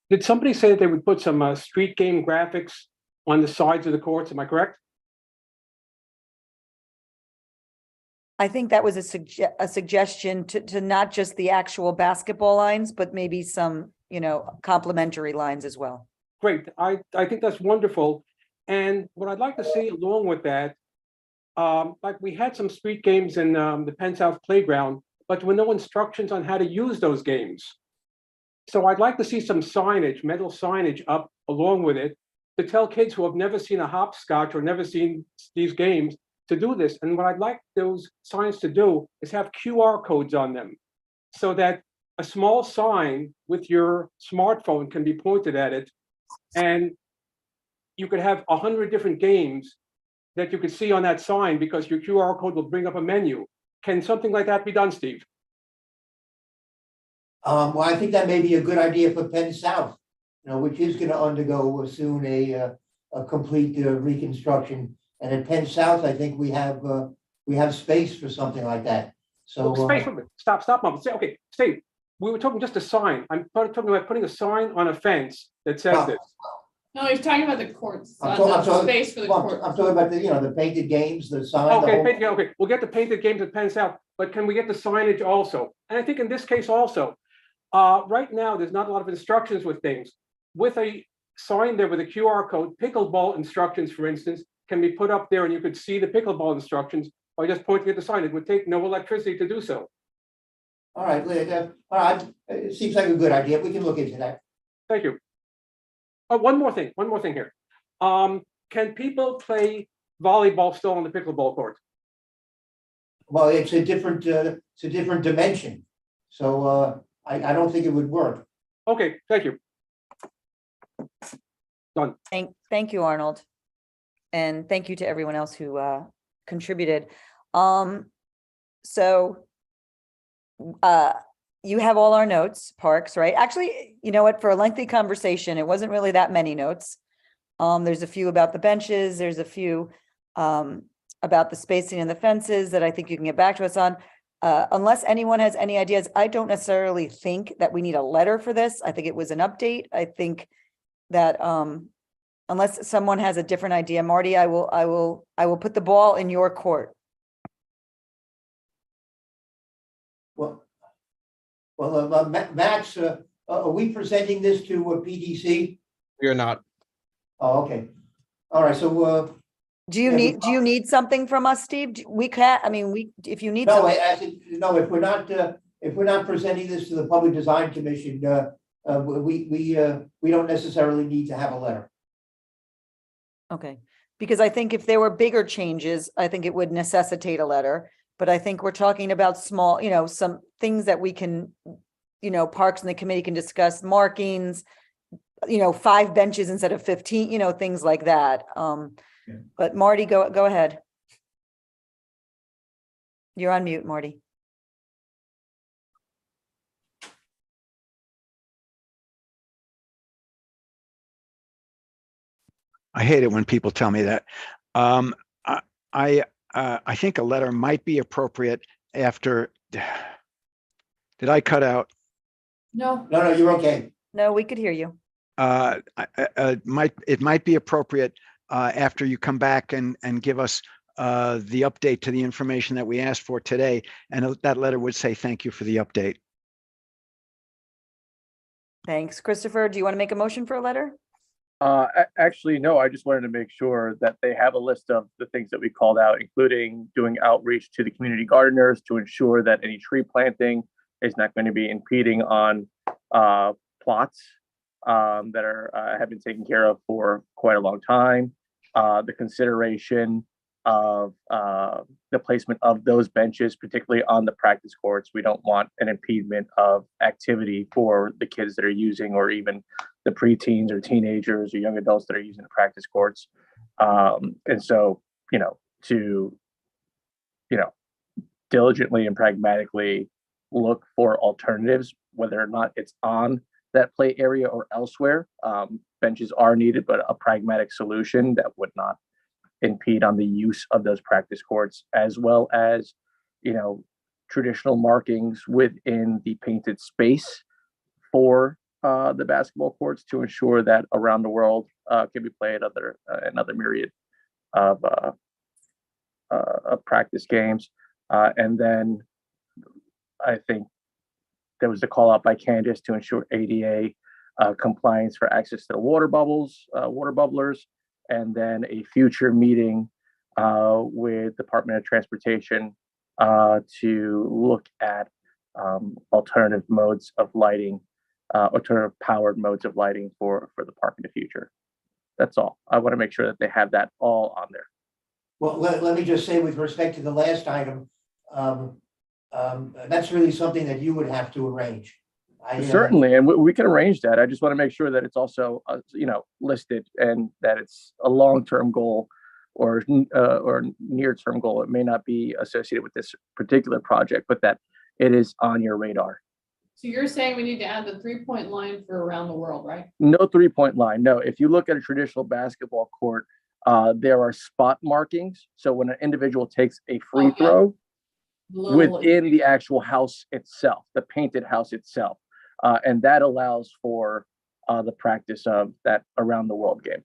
Did somebody say that they would put some street game graphics on the sides of the courts? Am I correct? I think that was a suggestion to not just the actual basketball lines, but maybe some, complementary lines as well. Great. I think that's wonderful. And what I'd like to see along with that, like we had some street games in the Penn South playground, but there were no instructions on how to use those games. So I'd like to see some signage, metal signage up along with it to tell kids who have never seen a hopscotch or never seen these games to do this. And what I'd like those signs to do is have QR codes on them so that a small sign with your smartphone can be pointed at it. And you could have 100 different games that you could see on that sign because your QR code will bring up a menu. Can something like that be done, Steve? Well, I think that may be a good idea for Penn South, which is going to undergo soon a complete reconstruction. And at Penn South, I think we have space for something like that. So Stop, Mom. Okay, Steve. We were talking just a sign. I'm talking about putting a sign on a fence that says this. No, he's talking about the courts, I'm the talking- space for the well, courts. I'm talking about the painted games, the sign. Okay, okay. We'll get the painted games at Penn South, but can we get the signage also? And I think in this case also, right now, there's not a lot of instructions with things. With a sign there with a QR code, pickleball instructions, for instance, can be put up there and you could see the pickleball instructions by just pointing at the sign. It would take no electricity to do so. All right, all right. It seems like a good idea. We can look into that. Thank you. One more thing here. Can people play volleyball still on the pickleball court? Well, it's a different dimension. So I don't think it would work. Okay, thank you. Done. Thank you, Arnold. And thank you to everyone else who contributed. So you have all our notes, Parks, right? Actually, you know what, for a lengthy conversation, it wasn't really that many notes. There's a few about the benches, there's a few about the spacing and the fences that I think you can get back to us on. Unless anyone has any ideas, I don't necessarily think that we need a letter for this. I think it was an update. I think that unless someone has a different idea, Marty, I will put the ball in your court. Well, Max, are we presenting this to PDC? We are not. Oh, okay. All right. So do you need something from us, Steve? We can't. I mean, if you need. No, if we're not presenting this to the Public Design Commission, we don't necessarily need to have a letter. Okay, because I think if there were bigger changes, I think it would necessitate a letter. But I think we're talking about small, some things that we can, Parks and the committee can discuss, markings, 5 benches instead of 15, things like that. But Marty, go ahead. You're on mute, Marty. I hate it when people tell me that. I think a letter might be appropriate after. Did I cut out? No, you're okay. No, we could hear you. It might be appropriate after you come back and give us the update to the information that we asked for today, and that letter would say thank you for the update. Thanks, Christopher. Do you want to make a motion for a letter? Actually, no, I just wanted to make sure that they have a list of the things that we called out, including doing outreach to the community gardeners to ensure that any tree planting is not going to be impeding on plots that have been taken care of for quite a long time. The consideration of the placement of those benches, particularly on the practice courts. We don't want an impediment of activity for the kids that are using, or even the preteens or teenagers or young adults that are using the practice courts. And so, to, diligently and pragmatically look for alternatives, whether or not it's on that play area or elsewhere. Benches are needed, but a pragmatic solution that would not impede on the use of those practice courts, as well as, traditional markings within the painted space for the basketball courts to ensure that around the world can be played another myriad of practice games. And then I think there was a call out by Candace to ensure ADA compliance for access to the water bubblers, and then a future meeting with Department of Transportation to look at alternative modes of lighting, alternative powered modes of lighting for the park in the future. That's all. I want to make sure that they have that all on there. Well, let me just say, with respect to the last item, that's really something that you would have to arrange. Certainly, and we can arrange that. I just want to make sure that it's also, listed, and that it's a long-term goal or near-term goal. It may not be associated with this particular project, but that it is on your radar. So you're saying we need to add the 3-point line for around the world, right? No 3-point line. No, if you look at a traditional basketball court, there are spot markings. So when an individual takes a free throw within the actual house itself, the painted house itself, and that allows for the practice of that around the world game.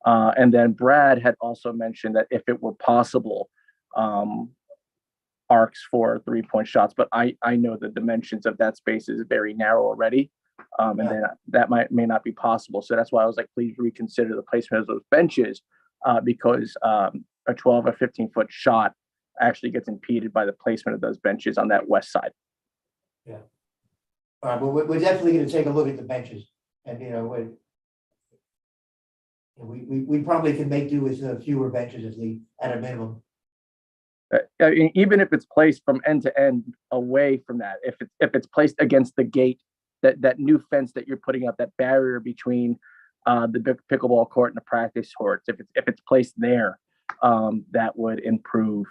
And then Brad had also mentioned that if it were possible, arcs for 3-point shots, but I know the dimensions of that space is very narrow already. And then that may not be possible. So that's why I was like, please reconsider the placement of those benches, because a 12 or 15-foot shot actually gets impeded by the placement of those benches on that west side. Yeah. All right, well, we're definitely going to take a look at the benches, and we probably can make do with fewer benches at a minimum. Even if it's placed from end to end away from that, if it's placed against the gate, that new fence that you're putting up, that barrier between the pickleball court and the practice courts, if it's placed there, that would improve.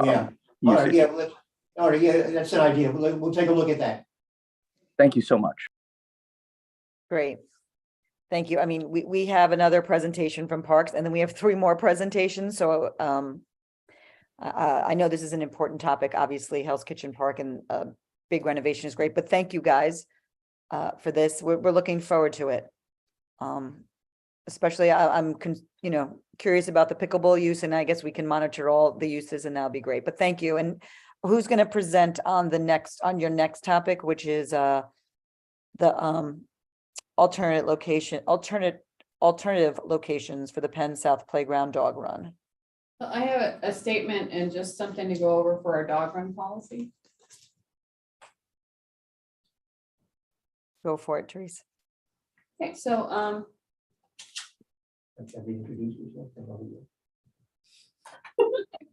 Yeah. All right. Yeah. All right. Yeah, that's an idea. We'll take a look at that. Thank you so much. Great. Thank you. I mean, we have another presentation from Parks, and then we have 3 more presentations. So I know this is an important topic. Obviously, Hell's Kitchen Park and big renovation is great, but thank you guys for this. We're looking forward to it. Especially I'm curious about the pickleball use, and I guess we can monitor all the uses, and that'll be great. But thank you. And who's going to present on your next topic, which is the alternative locations for the Penn South Playground Dog Run? I have a statement and just something to go over for our dog run policy. Go for it, Therese. Okay, so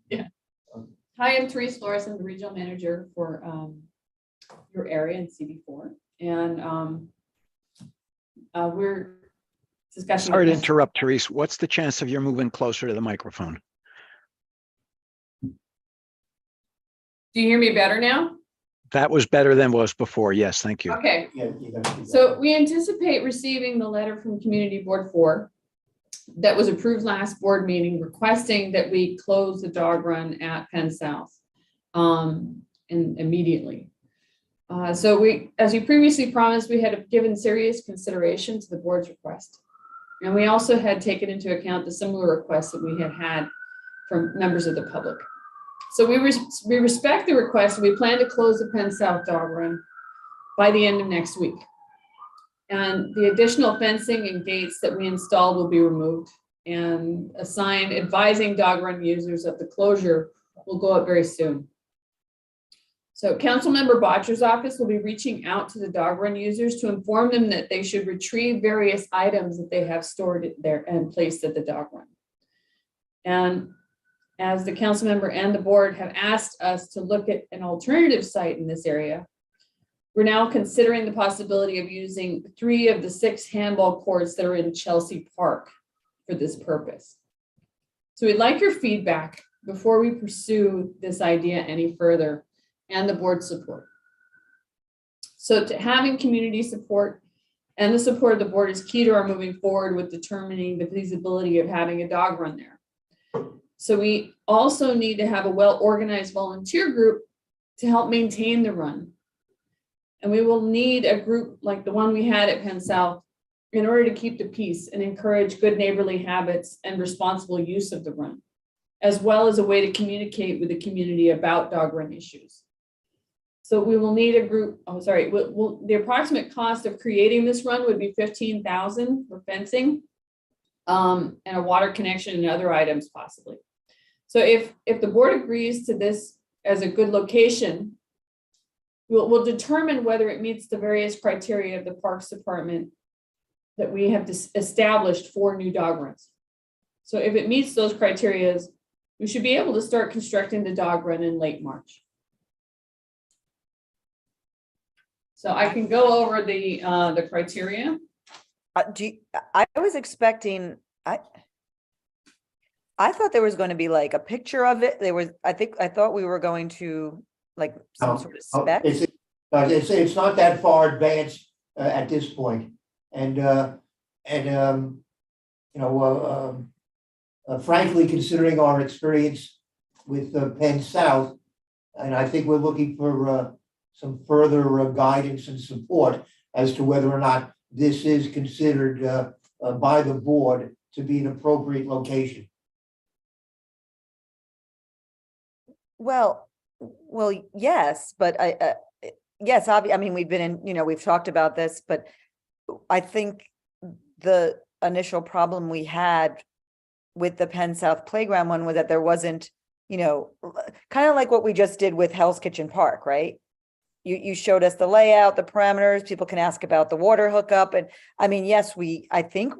yeah. Hi, I'm Therese Flores. I'm the regional manager for your area in CB4, and we're discussing. Sorry to interrupt, Therese. What's the chance of you moving closer to the microphone? Do you hear me better now? That was better than was before. Yes, thank you. Okay. So we anticipate receiving the letter from Community Board 4 that was approved last board meeting, requesting that we close the dog run at Penn South and immediately. So as you previously promised, we had given serious consideration to the board's request. And we also had taken into account the similar requests that we had from members of the public. So we respect the request, and we plan to close the Penn South Dog Run by the end of next week. And the additional fencing and gates that we installed will be removed, and a sign advising dog run users of the closure will go up very soon. So Councilmember Botcher's office will be reaching out to the dog run users to inform them that they should retrieve various items that they have stored there and placed at the dog run. And as the council member and the board have asked us to look at an alternative site in this area, we're now considering the possibility of using 3 of the 6 handball courts that are in Chelsea Park for this purpose. So we'd like your feedback before we pursue this idea any further and the board's support. So to having community support and the support of the board is key to our moving forward with determining the feasibility of having a dog run there. So we also need to have a well-organized volunteer group to help maintain the run. And we will need a group like the one we had at Penn South in order to keep the peace and encourage good neighborly habits and responsible use of the run, as well as a way to communicate with the community about dog run issues. So we will need a group, the approximate cost of creating this run would be $15,000 for fencing and a water connection and other items possibly. So if the board agrees to this as a good location, we'll determine whether it meets the various criteria of the Parks Department that we have established for new dog runs. So if it meets those criteria, we should be able to start constructing the dog run in late March. So I can go over the criteria. I was expecting, I thought there was going to be like a picture of it. I thought we were going to like some sort of spec. It's not that far advanced at this point. And frankly, considering our experience with Penn South, and I think we're looking for some further guidance and support as to whether or not this is considered by the board to be an appropriate location. Well, yes, but yes, I mean, we've been in, we've talked about this, but I think the initial problem we had with the Penn South playground one was that there wasn't, kind of like what we just did with Hell's Kitchen Park, right? You showed us the layout, the parameters, people can ask about the water hookup. And I mean, yes, I think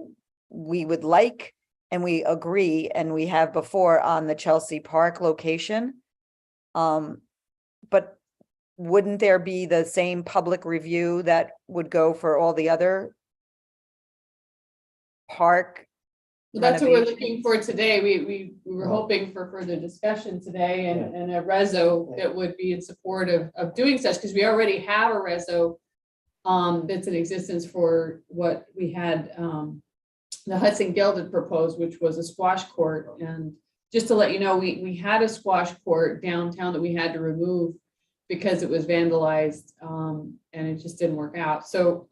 we would like, and we agree, and we have before on the Chelsea Park location. But wouldn't there be the same public review that would go for all the other park? That's what we're looking for today. We were hoping for further discussion today and a reso that would be in support of doing such, because we already have a reso that's in existence for what we had the Hudson Guild had proposed, which was a squash court. And just to let you know, we had a squash court downtown that we had to remove because it was vandalized and it just didn't work out. So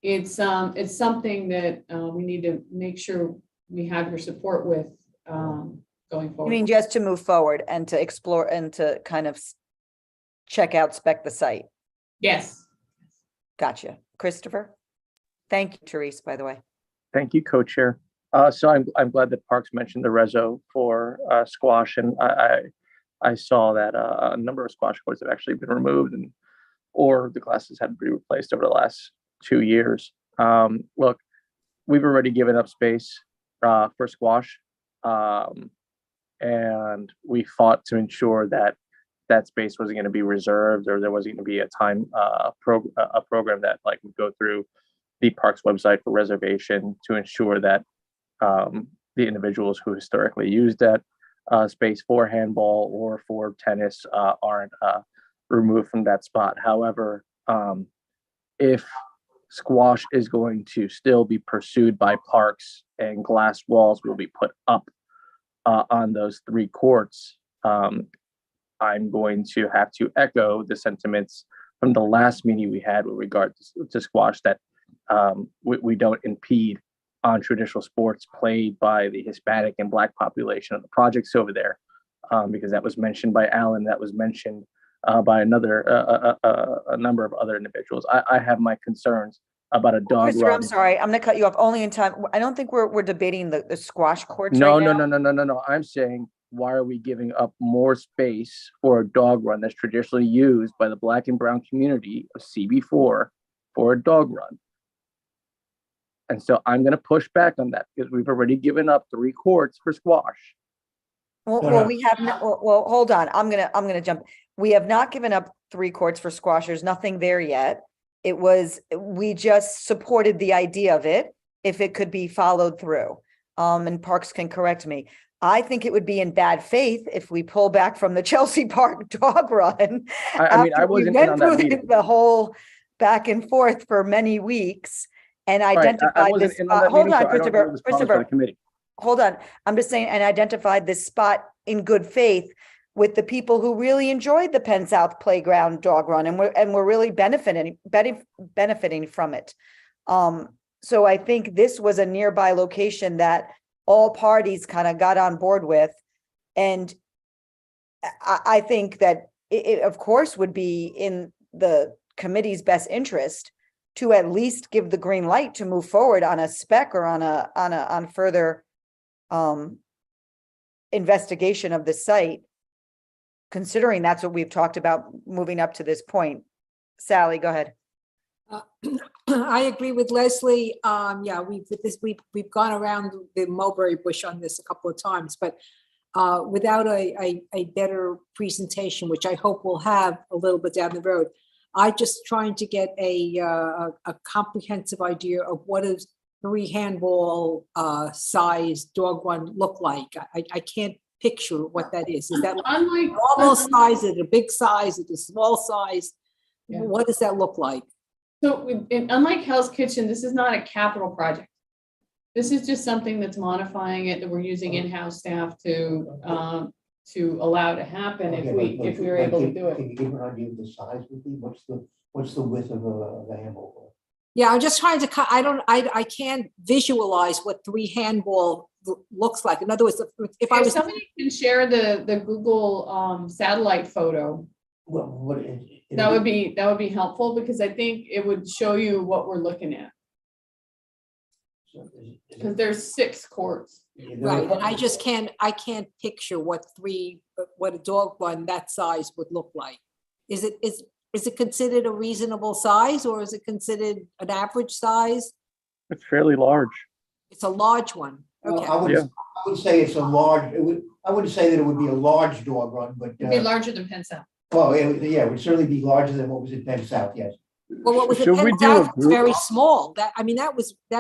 it's something that we need to make sure we have your support with going forward. I mean, just to move forward and to explore and to kind of check out, spec the site. Yes. Gotcha. Christopher? Thank you, Therese, by the way. Thank you, co-chair. So I'm glad that Parks mentioned the reso for squash, and I saw that a number of squash courts have actually been removed, or the classes had to be replaced over the last 2 years. Look, we've already given up space for squash, and we fought to ensure that that space wasn't going to be reserved, or there wasn't going to be a program that like would go through the parks website for reservation to ensure that the individuals who historically used that space for handball or for tennis aren't removed from that spot. However, if squash is going to still be pursued by parks and glass walls will be put up on those 3 courts, I'm going to have to echo the sentiments from the last meeting we had with regard to squash, that we don't impede on traditional sports played by the Hispanic and Black population of the projects over there, because that was mentioned by Alan, that was mentioned by a number of other individuals. I have my concerns about a dog Christopher, run. I'm sorry, I'm gonna cut you off only in time. I don't think we're debating the squash courts No, right now. no. I'm saying, why are we giving up more space for a dog run that's traditionally used by the Black and brown community of CB4 for a dog run? And so I'm going to push back on that, because we've already given up 3 courts for squash. Well, No, well, no. we have, well, hold on, I'm gonna jump. We have not given up 3 courts for squash. There's nothing there yet. We just supported the idea of it, if it could be followed through. And Parks can correct me. I think it would be in bad faith if we pull back from the Chelsea Park Dog Run. I mean, I after we wasn't in went on that through meeting. the whole back and forth for many weeks and Right, I identified wasn't this in on spot. that Hold meeting, on, so I don't know Christopher, this policy for the committee. hold on. I'm just saying, and identified this spot in good faith with the people who really enjoyed the Penn South Playground Dog Run, and we're really benefiting from it. So I think this was a nearby location that all parties kind of got on board with. And I think that it of course would be in the committee's best interest to at least give the green light to move forward on a spec or on further investigation of the site, considering that's what we've talked about moving up to this point. Sally, go ahead. I agree with Leslie. Yeah, we've gone around the mulberry bush on this a couple of times, but without a better presentation, which I hope we'll have a little bit down the road, I just trying to get a comprehensive idea of what does 3 handball size dog run look like. I can't picture what that is. Is that Unlike normal size? Is it a big size? Is it a small size? Yeah. What does that look like? So unlike Hell's Kitchen, this is not a capital project. This is just something that's modifying it, that we're using in-house staff to allow to happen if we were able to do it. Can you give an idea of the size would be? What's the width of the handball? Yeah, I'm just trying to, I can't visualize what 3 handball looks like. In other words, if I If was. somebody can share the Google satellite photo, Well, what is? that would be helpful, because I think it would show you what we're looking at. Because there's 6 courts. Right, and I can't picture what a dog run that size would look like. Is it considered a reasonable size, or is it considered an average size? It's fairly large. It's a large one. Okay. I would say it's a large, I wouldn't say that it would be a large dog run, but. It'd be larger than Penn South. Well, it would certainly be larger than what was in Penn South, yes. Well, what was Should at we Penn do a South was group? very small. That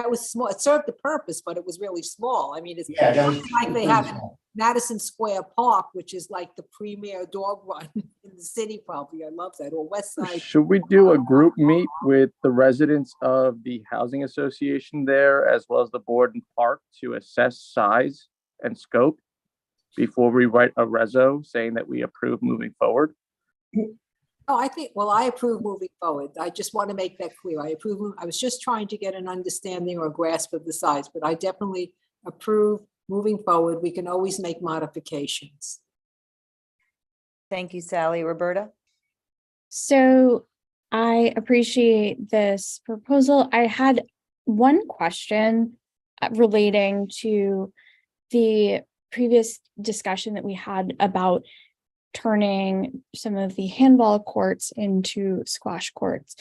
was small. It served the purpose, but it was really small. I mean, it's Yeah, that was like they have in Madison Square Park, which is like the premier dog run in the city, probably. I love that. Or West Side. Should we do a group meet with the residents of the housing association there, as well as the board and park, to assess size and scope before we write a reso saying that we approve moving forward? Oh, I approve moving forward. I just want to make that clear. I approve. I was just trying to get an understanding or grasp of the size, but I definitely approve moving forward. We can always make modifications. Thank you, Sally. Roberta? So I appreciate this proposal. I had one question relating to the previous discussion that we had about turning some of the handball courts into squash courts.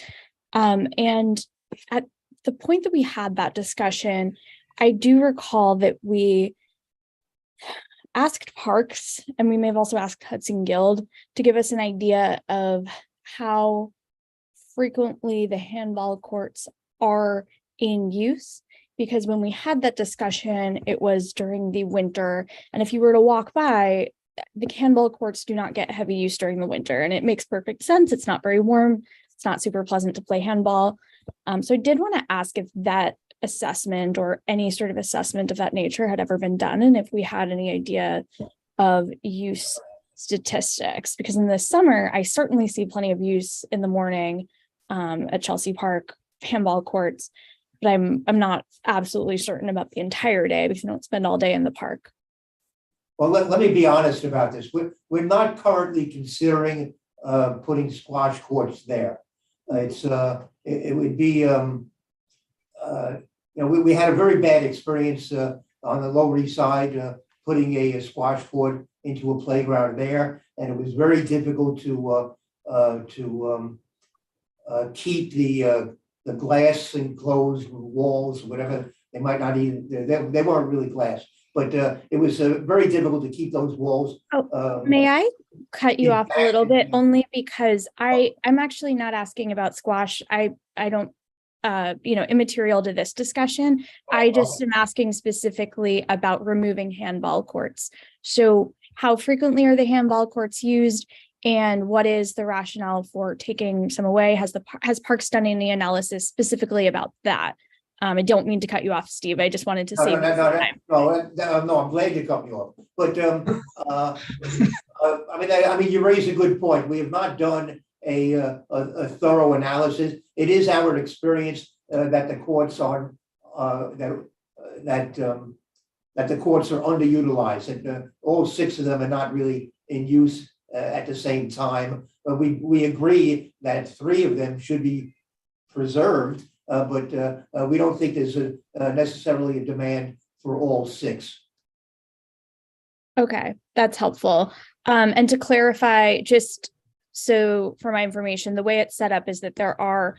And at the point that we had that discussion, I do recall that we asked Parks, and we may have also asked Hudson Guild, to give us an idea of how frequently the handball courts are in use. Because when we had that discussion, it was during the winter. And if you were to walk by, the handball courts do not get heavy use during the winter, and it makes perfect sense. It's not very warm. It's not super pleasant to play handball. So I did want to ask if that assessment or any sort of assessment of that nature had ever been done, and if we had any idea of use statistics, because in the summer, I certainly see plenty of use in the morning at Chelsea Park handball courts, but I'm not absolutely certain about the entire day because I don't spend all day in the park. Well, let me be honest about this. We're not currently considering putting squash courts there. It would be, we had a very bad experience on the Lower East Side putting a squash court into a playground there, and it was very difficult to keep the glass enclosed walls, whatever. They might not even, they weren't really glass. but it was very difficult to keep those walls. May I cut you off a little bit, intact. only because I'm actually not asking about squash. I don't, immaterial to this discussion. I just am asking specifically about removing handball courts. So how frequently are the handball courts used? And what is the rationale for taking some away? Has Parks done any analysis specifically about that? I don't mean to cut you off, Steve. I just wanted to say. No, I'm glad you cut me off. But I mean, you raise a good point. We have not done a thorough analysis. It is our experience that the courts are that the courts are underutilized, and all 6 of them are not really in use at the same time. But we agree that 3 of them should be preserved, but we don't think there's necessarily a demand for all 6. Okay, that's helpful. And to clarify, just so for my information, the way it's set up is that there are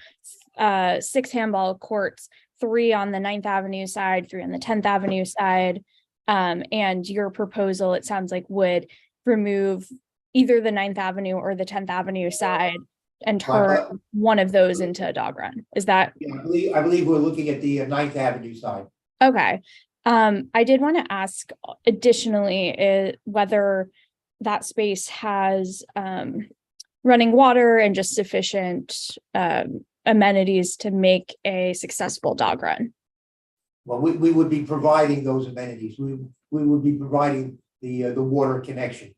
6 handball courts, 3 on the 9th Avenue side, 3 on the 10th Avenue side. And your proposal, it sounds like, would remove either the 9th Avenue or the 10th Avenue side and turn one of those into a dog run. Is that? Yeah, I believe we're looking at the 9th Avenue side. Okay. I did want to ask additionally whether that space has running water and just sufficient amenities to make a successful dog run. Well, we would be providing those amenities. We would be providing the water connection.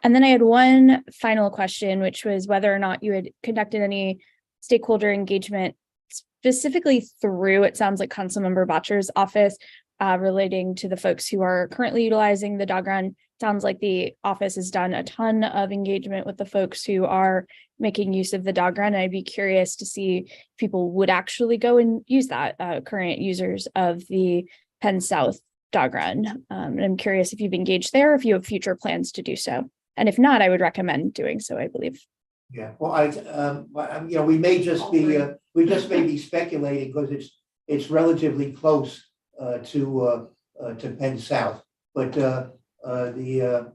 And then I had one final question, which was whether or not you had conducted any stakeholder engagement specifically through, it sounds like, Councilmember Botcher's office relating to the folks who are currently utilizing the dog run. Sounds like the office has done a ton of engagement with the folks who are making use of the dog run. I'd be curious to see if people would actually go and use that, current users of the Penn South Dog Run. And I'm curious if you've engaged there, if you have future plans to do so. And if not, I would recommend doing so, I believe. Yeah, well, we may just be speculating because it's relatively close to Penn South, but the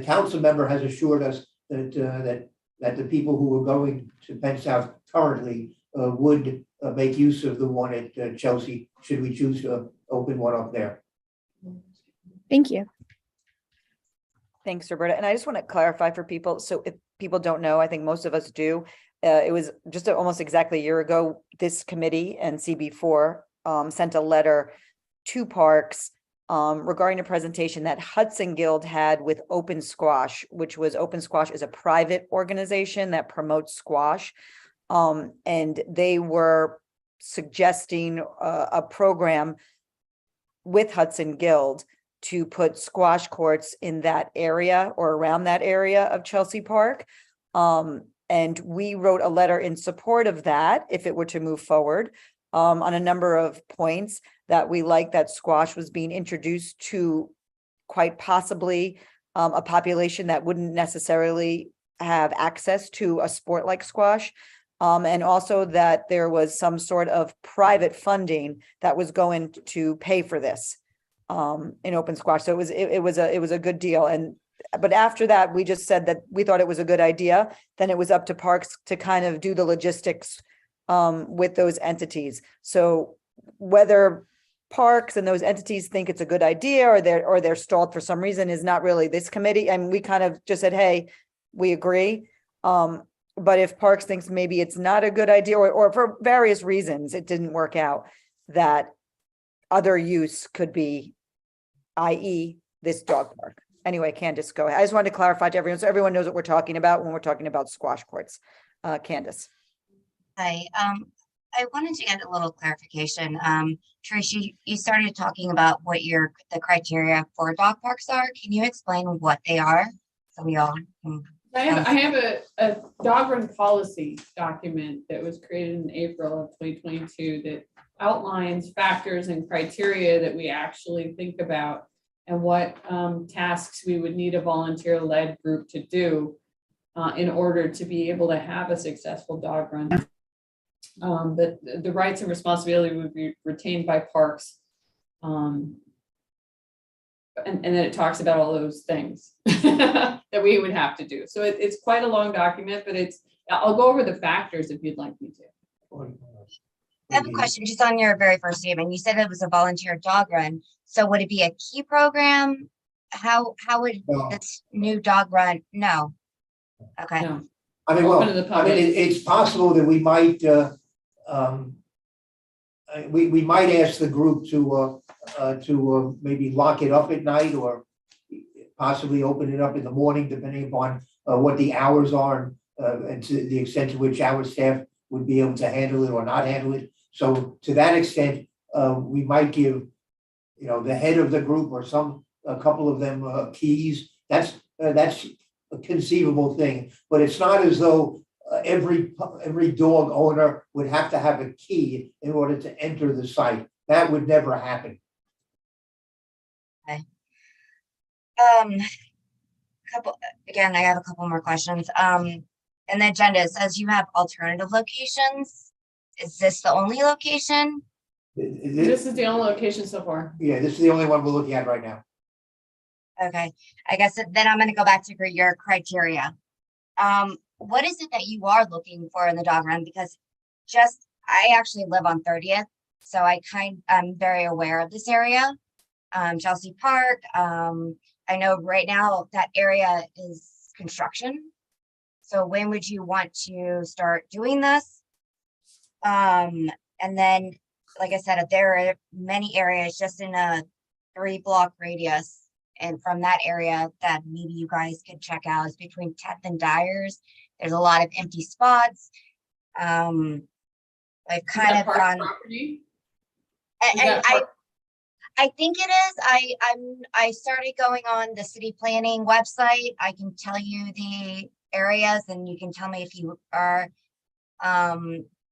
council member has assured us that the people who are going to Penn South currently would make use of the one at Chelsea, should we choose to open one up there. Thank you. Thanks, Roberta. And I just want to clarify for people. So if people don't know, I think most of us do. It was just almost exactly a year ago, this committee and MCB4 sent a letter to Parks regarding a presentation that Hudson Guild had with Open Squash, which was Open Squash is a private organization that promotes squash. And they were suggesting a program with Hudson Guild to put squash courts in that area or around that area of Chelsea Park. And we wrote a letter in support of that, if it were to move forward, on a number of points that we like that squash was being introduced to quite possibly a population that wouldn't necessarily have access to a sport like squash. And also that there was some sort of private funding that was going to pay for this in Open Squash. So it was a good deal. But after that, we just said that we thought it was a good idea. Then it was up to Parks to kind of do the logistics with those entities. So whether Parks and those entities think it's a good idea or they're stalled for some reason is not really this committee. And we kind of just said, hey, we agree. But if Parks thinks maybe it's not a good idea or for various reasons it didn't work out, that other use could be, i.e. this dog park. Anyway, Candace, go ahead. I just wanted to clarify to everyone so everyone knows what we're talking about when we're talking about squash courts. Candace. Hi, I wanted to get a little clarification. Trish, you started talking about what the criteria for dog parks are. Can you explain what they are? So we all can. I have a dog run policy document that was created in April of 2022 that outlines factors and criteria that we actually think about and what tasks we would need a volunteer-led group to do in order to be able to have a successful dog run. But the rights and responsibility would be retained by Parks. and then it talks about all those things that we would have to do. So it's quite a long document, but I'll go over the factors if you'd like me to. I have a question just on your very first statement. You said it was a volunteer dog run. So would it be a key program? How would this new dog run? No. Okay. No. I mean, well, I mean, it's possible that we might, we might ask the group to maybe lock it up at night or possibly open it up in the morning, depending upon what the hours are and to the extent to which our staff would be able to handle it or not handle it. So to that extent, we might give, the head of the group or a couple of them keys. That's a conceivable thing, but it's not as though every dog owner would have to have a key in order to enter the site. That would never happen. Okay. Again, I have a couple more questions. And the agenda says you have alternative locations. Is this the only location? This is the only location so far. Yeah, this is the only one we're looking at right now. Okay, I guess then I'm going to go back to your criteria. What is it that you are looking for in the dog run? Because I actually live on 30th, so I'm very aware of this area. Chelsea Park. I know right now that area is construction. So when would you want to start doing this? And then, like I said, there are many areas just in a 3-block radius. And from that area that maybe you guys could check out is between 10th and Dyers. There's a lot of empty spots. I've kind of gone. Property? And I think it is. I started going on the city planning website. I can tell you the areas, and you can tell me if you are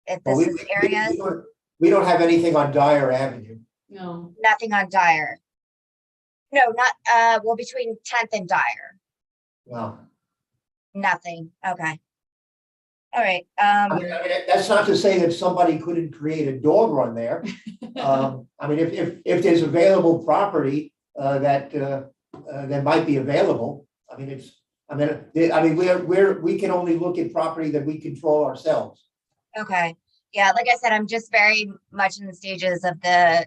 if this is areas. We don't have anything on Dyer Avenue. No. Nothing on Dyer. No, not well, between 10th and Dyer. No. Nothing. Okay. All right. I mean, that's not to say that somebody couldn't create a dog run there. I mean, if there's available property that might be available, I mean, we can only look at property that we control ourselves. Okay. Yeah, like I said, I'm just very much in the stages of the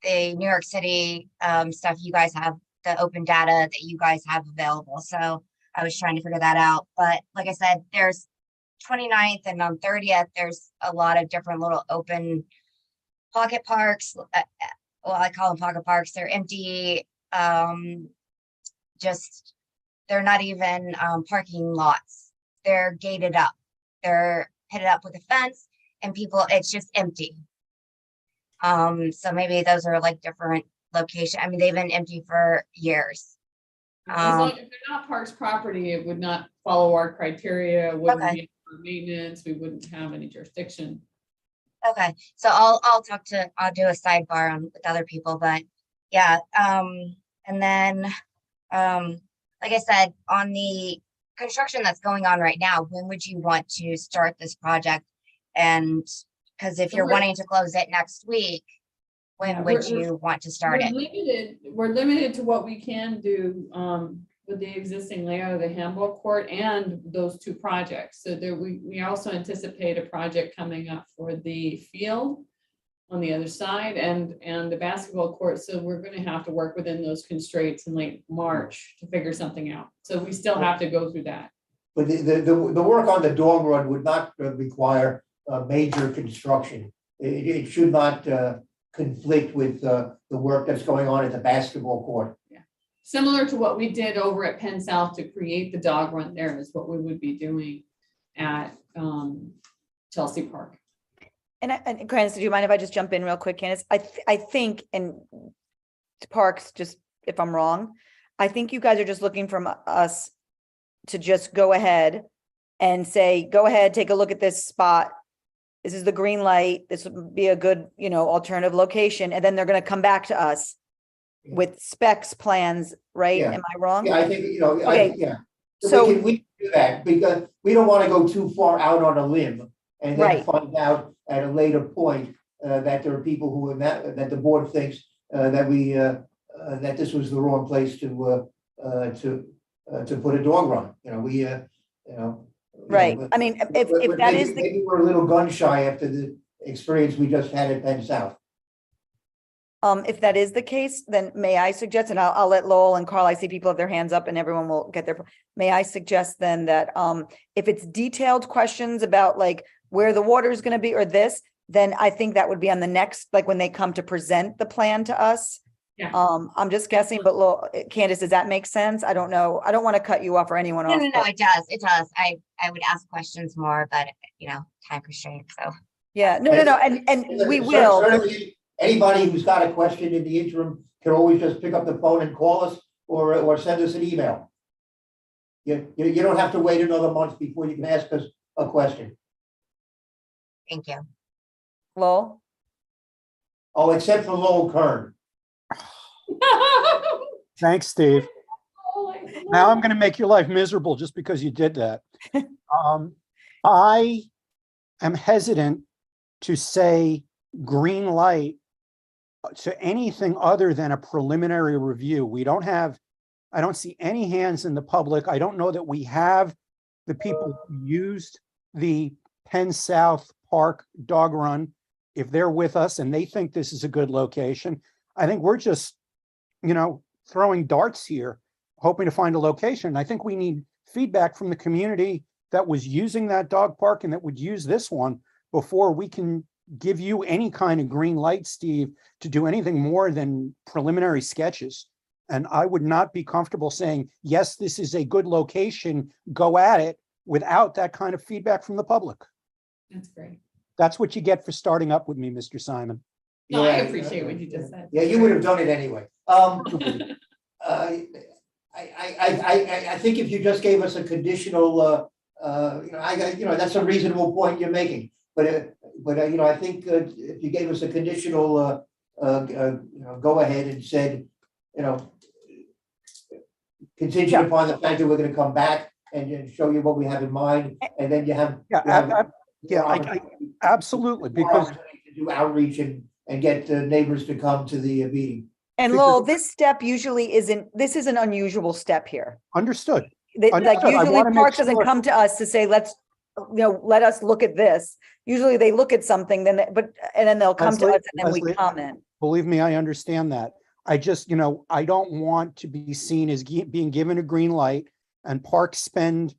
New York City stuff you guys have, the open data that you guys have available. So I was trying to figure that out. But like I said, there's 29th and on 30th, there's a lot of different little open pocket parks. Well, I call them pocket parks. They're empty. They're not even parking lots. They're gated up. They're pitted up with a fence and it's just empty. So maybe those are like different locations. I mean, they've been empty for years. As long as they're not Parks property, it would not follow our criteria, wouldn't be for maintenance, we wouldn't have any jurisdiction. Okay, so I'll do a sidebar with other people, but yeah. And then, like I said, on the construction that's going on right now, when would you want to start this project? And because if you're wanting to close it next week, when would you want to start it? We're limited to what we can do with the existing layout of the handball court and those 2 projects. So there, we also anticipate a project coming up for the field on the other side and the basketball court. So we're going to have to work within those constraints in late March to figure something out. So we still have to go through that. But the work on the dog run would not require major construction. It should not conflict with the work that's going on at the basketball court. Yeah. Similar to what we did over at Penn South to create the dog run there is what we would be doing at Chelsea Park. And Candace, do you mind if I just jump in real quick, Candace? I think, and Parks, just if I'm wrong, I think you guys are just looking from us to just go ahead and say, go ahead, take a look at this spot. This is the green light. This would be a good, alternative location. And then they're going to come back to us with specs plans, right? Yeah. Am I wrong? Yeah, I think, Okay. yeah. So we can do that because we don't want to go too far out on a limb and then find out at a later point that there are people who that the board thinks that we that this was the wrong place to put a dog run. Right. I mean, if that is the, maybe we're a little gun shy after the experience we just had at Penn South. if that is the case, then may I suggest, and I'll let Lowell and Carl, I see people have their hands up and everyone will get their, may I suggest then that, if it's detailed questions about like where the water is going to be or this, then I think that would be on the next, like when they come to present the plan to us. Yeah. I'm just guessing, but Candace, does that make sense? I don't know. I don't want to cut you off or anyone No, off. no, no, it does. It does. I would ask questions more, but time constraints. So Yeah, no, and we will. Certainly, anybody who's got a question in the interim can always just pick up the phone and call us or send us an email. You don't have to wait another month before you can ask us a question. thank you. Lowell? Oh, except for Lowell Kern. Thanks, Steve. Now I'm going to make your life miserable just because you did that. I am hesitant to say green light to anything other than a preliminary review. I don't see any hands in the public. I don't know that we have the people who used the Penn South Park Dog Run. If they're with us and they think this is a good location, I think we're just, throwing darts here, hoping to find a location. I think we need feedback from the community that was using that dog park and that would use this one before we can give you any kind of green light, Steve, to do anything more than preliminary sketches. And I would not be comfortable saying, yes, this is a good location, go at it, without that kind of feedback from the public. That's great. That's what you get for starting up with me, Mr. Simon. No, I appreciate what you just said. Yeah, you would have done it anyway. I think if you just gave us a conditional, that's a reasonable point you're making. But I think if you gave us a conditional, go ahead and said, contingent upon the fact that we're going to come back and show you what we have in mind, and then you have absolutely, because to do outreach and get neighbors to come to the meeting. And Lowell, this step usually this is an unusual step here. Understood. Like usually Parks doesn't come to us to say, let us look at this. Usually they look at something, and then they'll come to us and then we comment. Believe me, I understand that. I just, I don't want to be seen as being given a green light and Parks spend,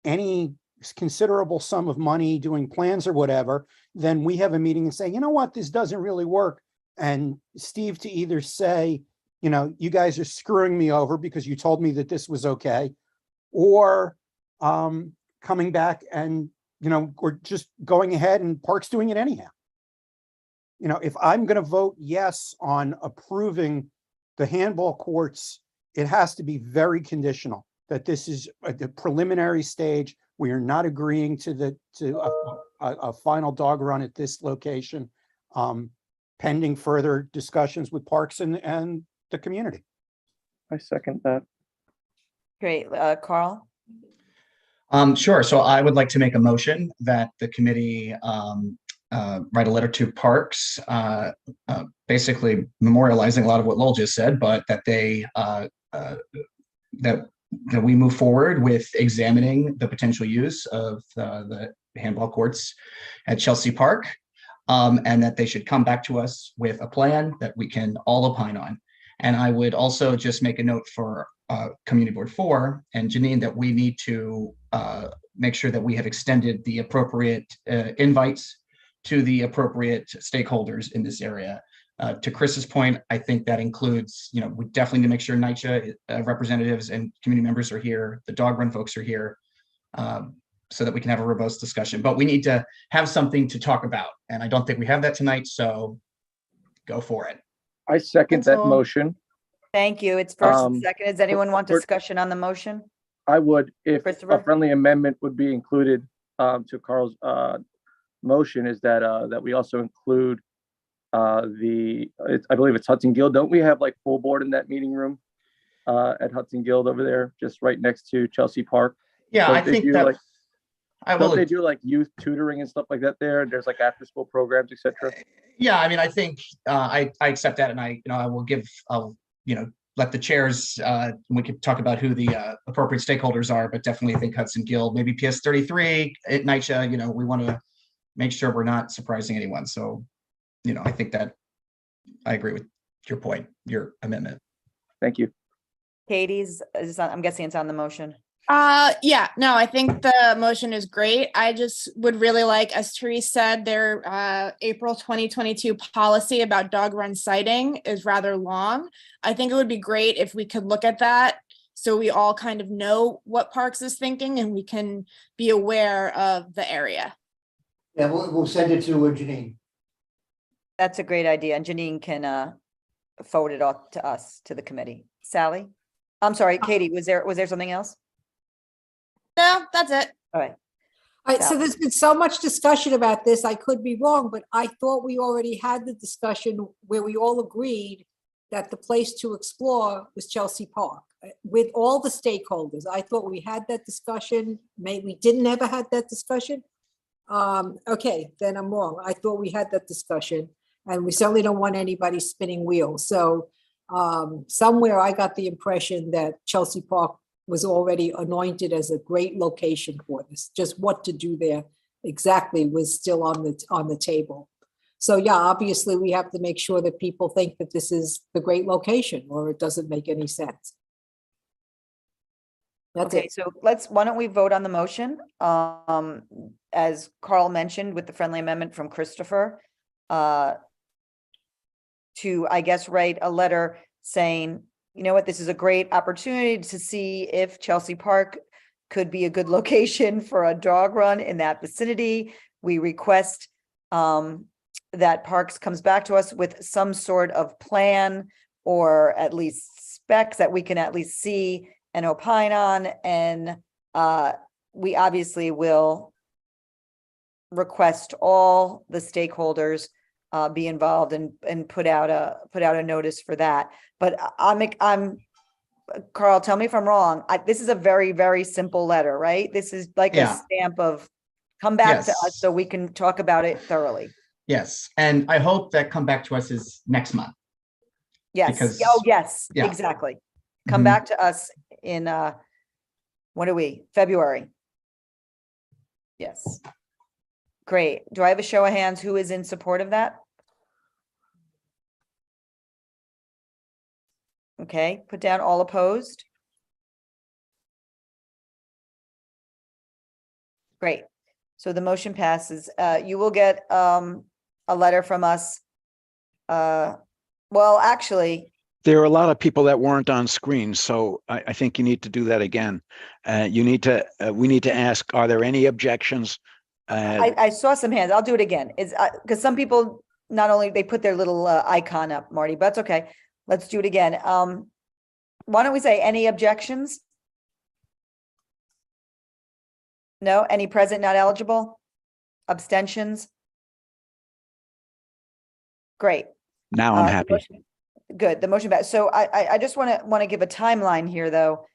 any considerable sum of money doing plans or whatever. Then we have a meeting and say, you know what, this doesn't really work. And Steve to either say, you guys are screwing me over because you told me that this was okay, or coming back and, we're just going ahead and Parks doing it anyhow. If I'm going to vote yes on approving the handball courts, it has to be very conditional that this is at the preliminary stage. We are not agreeing to a final dog run at this location, pending further discussions with Parks and the community. I second that. Great. Carl? Sure. So I would like to make a motion that the committee write a letter to Parks, basically memorializing a lot of what Lowell just said, but that they that we move forward with examining the potential use of the handball courts at Chelsea Park, and that they should come back to us with a plan that we can all opine on. And I would also just make a note for Community Board 4 and Janine that we need to make sure that we have extended the appropriate invites to the appropriate stakeholders in this area. To Chris's point, I think that includes, we definitely need to make sure NYCHA representatives and community members are here, the dog run folks are here, so that we can have a robust discussion. But we need to have something to talk about. And I don't think we have that tonight, so go for it. I second that motion. Thank you. It's first and second. Does anyone want discussion on the motion? I would, if a friendly amendment would be included to Carl's motion, is that we also include I believe it's Hudson Guild. Don't we have like full board in that meeting room at Hudson Guild over there, just right next to Chelsea Park? Yeah, I think that I Don't will. they do like youth tutoring and stuff like that there? There's like after school programs, etc. Yeah, I mean, I think I accept that, and I will give, I'll, let the chairs, we could talk about who the appropriate stakeholders are, but definitely I think Hudson Guild, maybe PS 33 at NYCHA, we want to make sure we're not surprising anyone. So, I think that I agree with your point, your amendment. Thank you. Katie's, I'm guessing it's on the motion. Yeah, no, I think the motion is great. I just would really like, as Therese said, their April 2022 policy about dog run sighting is rather long. I think it would be great if we could look at that so we all kind of know what Parks is thinking and we can be aware of the area. Yeah, we'll send it to Janine. That's a great idea. And Janine can forward it off to us, to the committee. Sally? I'm sorry, Katie, was there something else? No, that's it. All right. All right, so there's been so much discussion about this, I could be wrong, but I thought we already had the discussion where we all agreed that the place to explore was Chelsea Park with all the stakeholders. I thought we had that discussion. Maybe we didn't ever had that discussion. Okay, then I'm wrong. I thought we had that discussion, and we certainly don't want anybody spinning wheels. So somewhere I got the impression that Chelsea Park was already anointed as a great location for this. Just what to do there exactly was still on the table. So yeah, obviously we have to make sure that people think that this is the great location, or it doesn't make any sense. That's Okay, it. so why don't we vote on the motion? As Carl mentioned, with the friendly amendment from Christopher, to, I guess, write a letter saying, you know what, this is a great opportunity to see if Chelsea Park could be a good location for a dog run in that vicinity. We request that Parks comes back to us with some sort of plan or at least specs that we can at least see and opine on. And we obviously will request all the stakeholders be involved and put out a notice for that. But I'm Carl, tell me if I'm wrong. This is a very, very simple letter, right? This is like a stamp of come back to us so we can talk about it thoroughly. Yes, and I hope that come back to us is next month. Yes. Because, yes, yeah. exactly. Come back to us in what are we? February. Yes. Great. Do I have a show of hands who is in support of that? Okay, put down all opposed. Great. So the motion passes. You will get a letter from us. Well, actually, There are a lot of people that weren't on screen, so I think you need to do that again. We need to ask, are there any objections? I saw some hands. I'll do it again. It's because some people not only they put their little icon up, Marty, but that's okay. Let's do it again. Why don't we say any objections? No, any present not eligible? Abstentions? Great. Now I'm happy. Good. The motion back. So I just want to give a timeline here, though.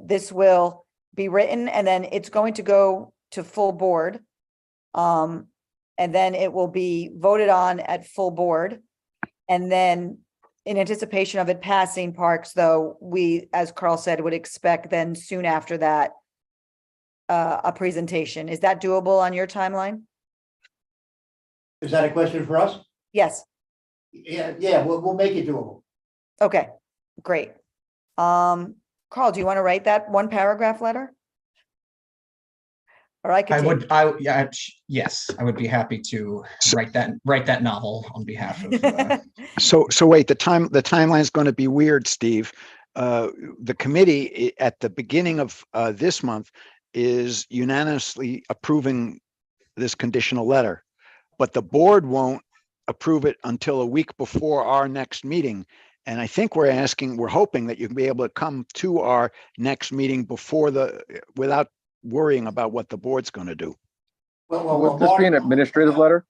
This will be written and then it's going to go to full board. And then it will be voted on at full board. And then in anticipation of it passing Parks, though, we, as Carl said, would expect then soon after that a presentation. Is that doable on your timeline? Is that a question for us? Yes. Yeah, we'll make it doable. Okay, great. Carl, do you want to write that one paragraph letter? Or I could. Yes, I would be happy to write that novel on behalf of. So wait, the timeline is going to be weird, Steve. The committee at the beginning of this month is unanimously approving this conditional letter, but the board won't approve it until a week before our next meeting. And I think we're hoping that you can be able to come to our next meeting without worrying about what the board's going to do. Would this be an administrative letter?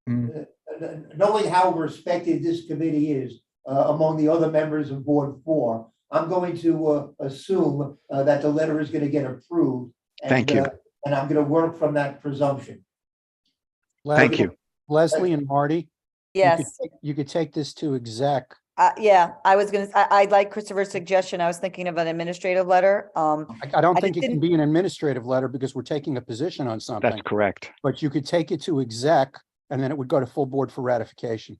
Knowing how respected this committee is among the other members of Board 4, I'm going to assume that the letter is going to get approved Thank you. And I'm gonna work from that presumption. Thank you. Leslie and Marty. Yes. You could take this to exec. Yeah, I like Christopher's suggestion. I was thinking of an administrative letter. I don't think it can be an administrative letter because we're taking a position on something. That's correct. But you could take it to exec and then it would go to full board for ratification.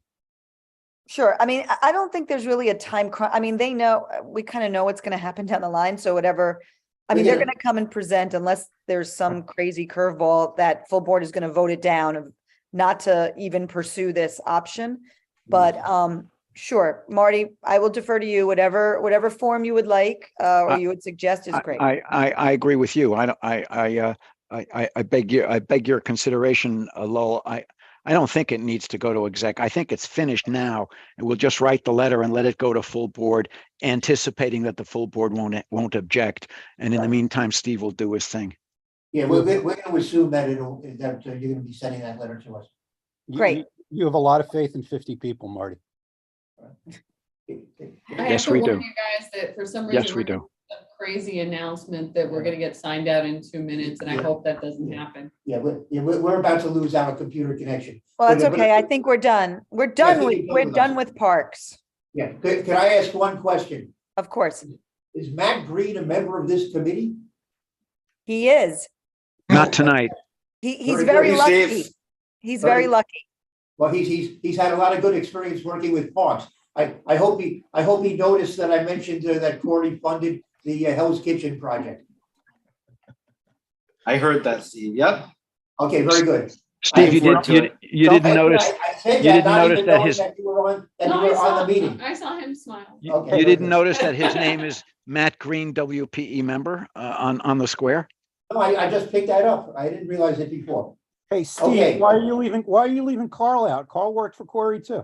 Sure. I mean, I don't think there's really a time crunch. I mean, they know, we kind of know what's going to happen down the line. So whatever, I mean, they're going to come and present unless there's some crazy curveball that full board is going to vote it down of not to even pursue this option. But sure, Marty, I will defer to you, whatever form you would like or you would suggest is great. I agree with you. I beg your consideration, Lowell. I don't think it needs to go to exec. I think it's finished now, and we'll just write the letter and let it go to full board, anticipating that the full board won't object. And in the meantime, Steve will do his thing. Yeah, we're going to assume that you're going to be sending that letter to us. Great. You have a lot of faith in 50 people, Marty. Yes, we do. You guys that for some reason. Yes, we do. A crazy announcement that we're going to get signed out in 2 minutes, and I hope that doesn't happen. Yeah, we're about to lose our computer connection. Well, that's okay. I think we're done. We're done with parks. Yeah. Could I ask one question? Of course. Is Matt Green a member of this committee? He is. Not tonight. He's very lucky. He's very lucky. Well, he's had a lot of good experience working with parks. I hope he noticed that I mentioned that Corey funded the Hell's Kitchen project. I heard that, Steve. Yep. Okay, very good. Steve, you didn't notice. You didn't notice that his. You were on the meeting. I saw him smile. Okay, You didn't notice that his name is Matt Green, WPE member on the square. No, I just picked that up. I didn't realize it before. Hey, Steve, why are you leaving Carl out? Carl worked for Corey too.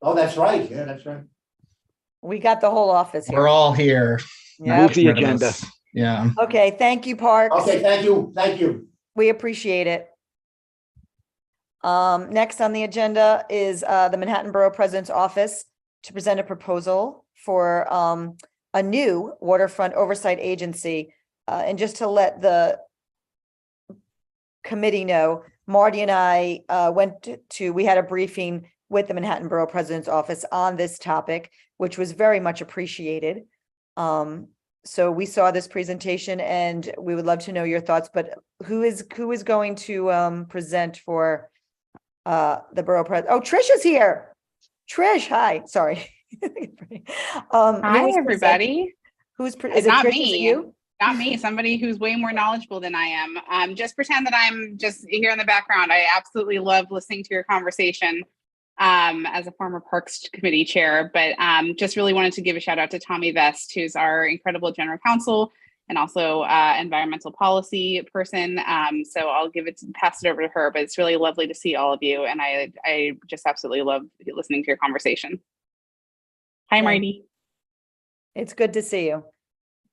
Oh, that's right. Yeah, that's right. We got the whole office here. We're all here. Yeah. Move the agenda. Yeah. Okay, thank you, Parks. Okay, thank you. We appreciate it. Next on the agenda is the Manhattan Borough President's Office to present a proposal for a new Waterfront Oversight Agency. And just to let the committee know, Marty and I we had a briefing with the Manhattan Borough President's Office on this topic, which was very much appreciated. So we saw this presentation and we would love to know your thoughts, but who is going to present for the borough president? Oh, Trish is here. Trish, hi, sorry. Hi, everybody. Is It's it not Trish? me. Is it you? Not me, somebody who's way more knowledgeable than I am. Just pretend that I'm just here in the background. I absolutely love listening to your conversation as a former Parks Committee chair, but just really wanted to give a shout out to Tommy Vest, who's our incredible general counsel and also environmental policy person. So I'll pass it over to her, but it's really lovely to see all of you. And I just absolutely love listening to your conversation. Hi, Marty. It's good to see you.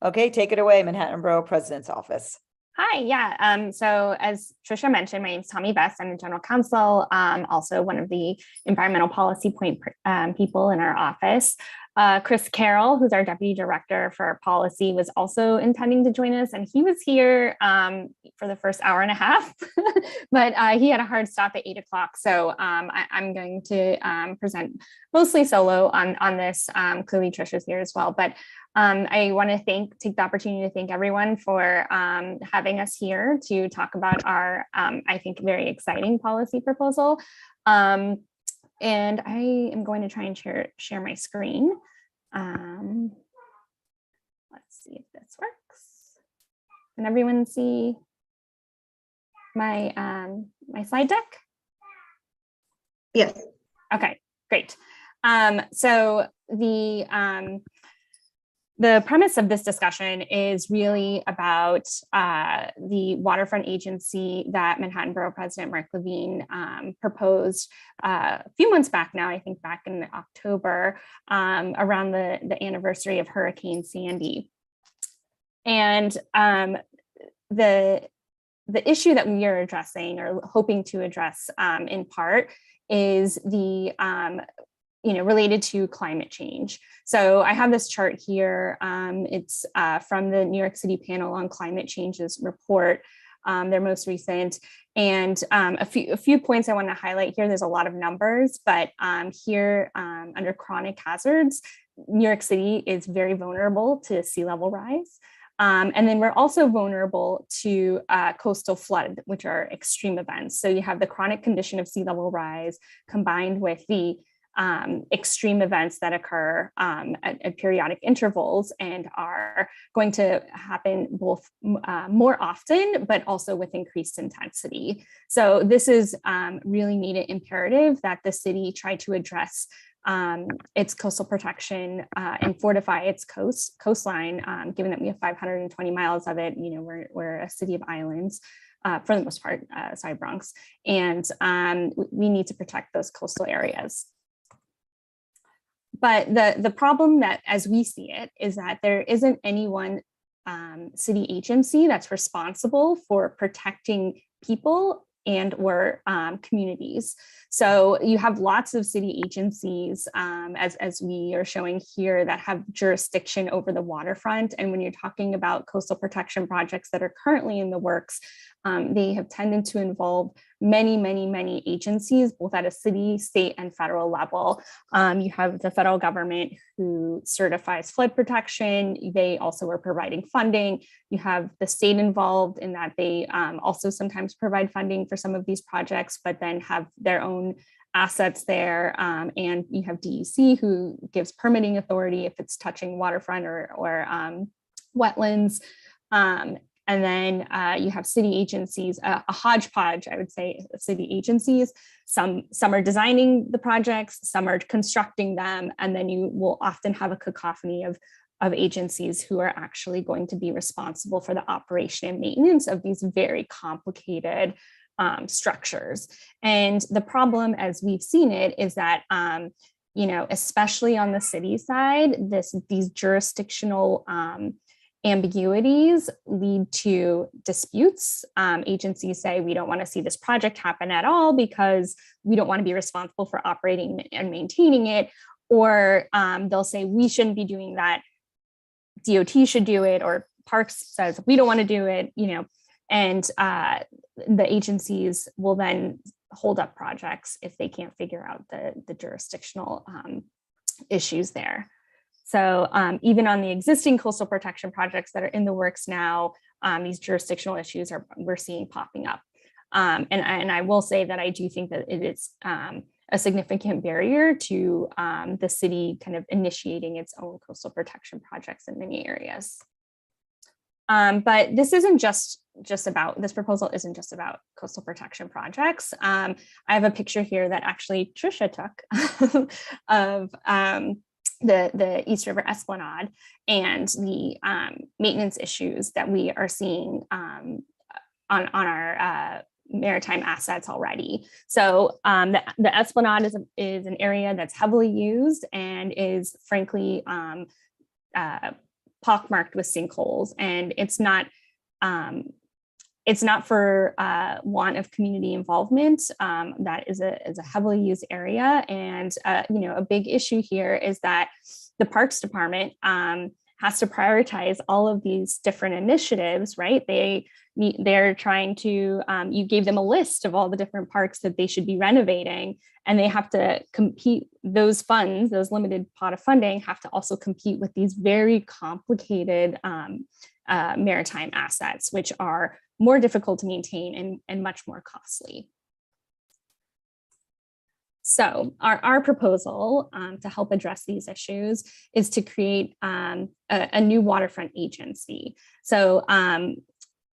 Okay, take it away, Manhattan Borough President's Office. Hi, yeah. So as Trisha mentioned, my name is Tommy Vest. I'm the general counsel, also one of the environmental policy point people in our office. Chris Carroll, who's our deputy director for policy, was also intending to join us, and he was here for the first hour and a half, but he had a hard stop at 8 o'clock. So I'm going to present mostly solo on this. Clearly Trisha's here as well, but I want to take the opportunity to thank everyone for having us here to talk about our, I think, very exciting policy proposal. And I am going to try and share my screen. Let's see if this works. Can everyone see my my slide deck? Yes. Okay, great. So the premise of this discussion is really about the Waterfront Agency that Manhattan Borough President Mark Levine proposed a few months back now, I think back in October, around the anniversary of Hurricane Sandy. And the issue that we are addressing or hoping to address in part is the related to climate change. So I have this chart here. It's from the New York City Panel on Climate Change's report, their most recent. And a few points I want to highlight here. There's a lot of numbers, but here under chronic hazards, New York City is very vulnerable to sea level rise. And then we're also vulnerable to coastal flood, which are extreme events. So you have the chronic condition of sea level rise combined with the extreme events that occur at periodic intervals and are going to happen both more often, but also with increased intensity. So this is really made it imperative that the city try to address its coastal protection and fortify its coastline, given that we have 520 miles of it. We're a city of islands for the most part, aside Bronx, and we need to protect those coastal areas. But the problem that, as we see it, is that there isn't any one city agency that's responsible for protecting people and or communities. So you have lots of city agencies, as we are showing here, that have jurisdiction over the waterfront. And when you're talking about coastal protection projects that are currently in the works, they have tended to involve many agencies, both at a city, state, and federal level. You have the federal government who certifies flood protection. They also are providing funding. You have the state involved in that they also sometimes provide funding for some of these projects, but then have their own assets there. And you have DEC who gives permitting authority if it's touching waterfront or wetlands. And then you have city agencies, a hodgepodge, I would say, of city agencies. Some are designing the projects, some are constructing them, and then you will often have a cacophony of agencies who are actually going to be responsible for the operation and maintenance of these very complicated structures. And the problem, as we've seen it, is that especially on the city side, these jurisdictional ambiguities lead to disputes. Agencies say, we don't want to see this project happen at all because we don't want to be responsible for operating and maintaining it. Or they'll say, we shouldn't be doing that. DOT should do it, or Parks says, we don't want to do it, and the agencies will then hold up projects if they can't figure out the jurisdictional issues there. So even on the existing coastal protection projects that are in the works now, these jurisdictional issues we're seeing popping up. And I will say that I do think that it is a significant barrier to the city kind of initiating its own coastal protection projects in many areas. But this isn't just about, this proposal isn't just about coastal protection projects. I have a picture here that actually Trisha took of the East River Esplanade and the maintenance issues that we are seeing on our maritime assets already. So the Esplanade is an area that's heavily used and is frankly pockmarked with sinkholes, and it's not for want of community involvement. That is a heavily used area, and a big issue here is that the Parks Department has to prioritize all of these different initiatives, right? They're trying to, you gave them a list of all the different parks that they should be renovating, and they have to compete, those funds, those limited pot of funding have to also compete with these very complicated maritime assets, which are more difficult to maintain and much more costly. So our proposal to help address these issues is to create a new waterfront agency. So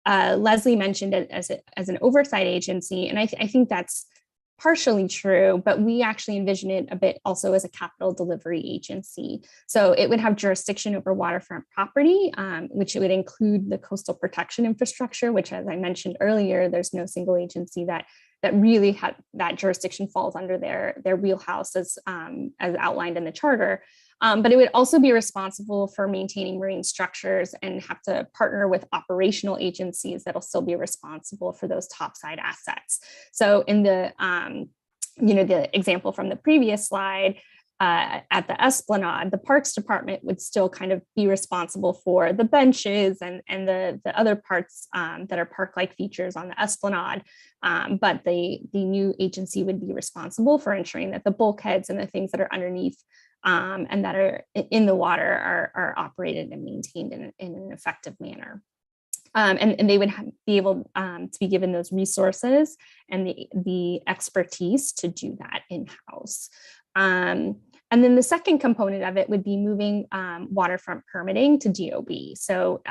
Leslie mentioned it as an oversight agency, and I think that's partially true, but we actually envision it a bit also as a capital delivery agency. So it would have jurisdiction over waterfront property, which would include the coastal protection infrastructure, which, as I mentioned earlier, there's no single agency that really had that jurisdiction falls under their wheelhouse as outlined in the charter. But it would also be responsible for maintaining marine structures and have to partner with operational agencies that'll still be responsible for those topside assets. So in the, the example from the previous slide, at the Esplanade, the Parks Department would still kind of be responsible for the benches and the other parts that are park-like features on the Esplanade. But the new agency would be responsible for ensuring that the bulkheads and the things that are underneath and that are in the water are operated and maintained in an effective manner. And they would be able to be given those resources and the expertise to do that in-house. And then the second component of it would be moving waterfront permitting to DOB. So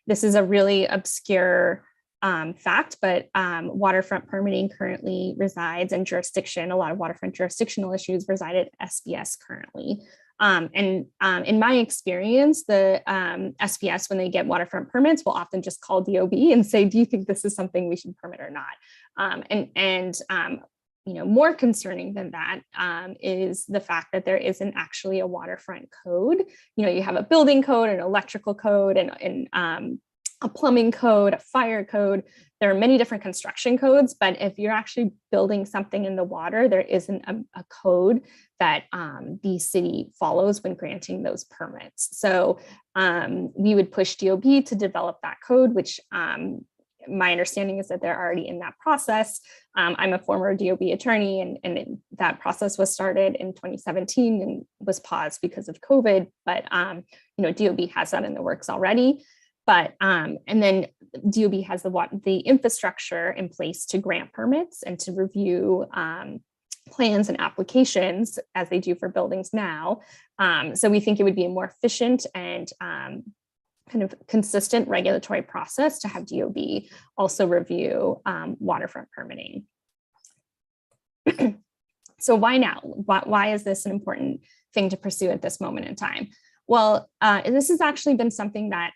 this is a really obscure fact, but waterfront permitting currently resides in jurisdiction. A lot of waterfront jurisdictional issues reside at SBS currently. And in my experience, the SBS, when they get waterfront permits, will often just call DOB and say, do you think this is something we should permit or not? You know, more concerning than that is the fact that there isn't actually a waterfront code. You know, you have a building code, an electrical code, and a plumbing code, a fire code. There are many different construction codes, but if you're actually building something in the water, there isn't a code that the city follows when granting those permits. So we would push DOB to develop that code, which my understanding is that they're already in that process. I'm a former DOB attorney, and that process was started in 2017 and was paused because of COVID. But you know, DOB has that in the works already. But and then DOB has the infrastructure in place to grant permits and to review plans and applications as they do for buildings now. So we think it would be a more efficient and kind of consistent regulatory process to have DOB also review waterfront permitting. So why now? Why is this an important thing to pursue at this moment in time? Well, this has actually been something that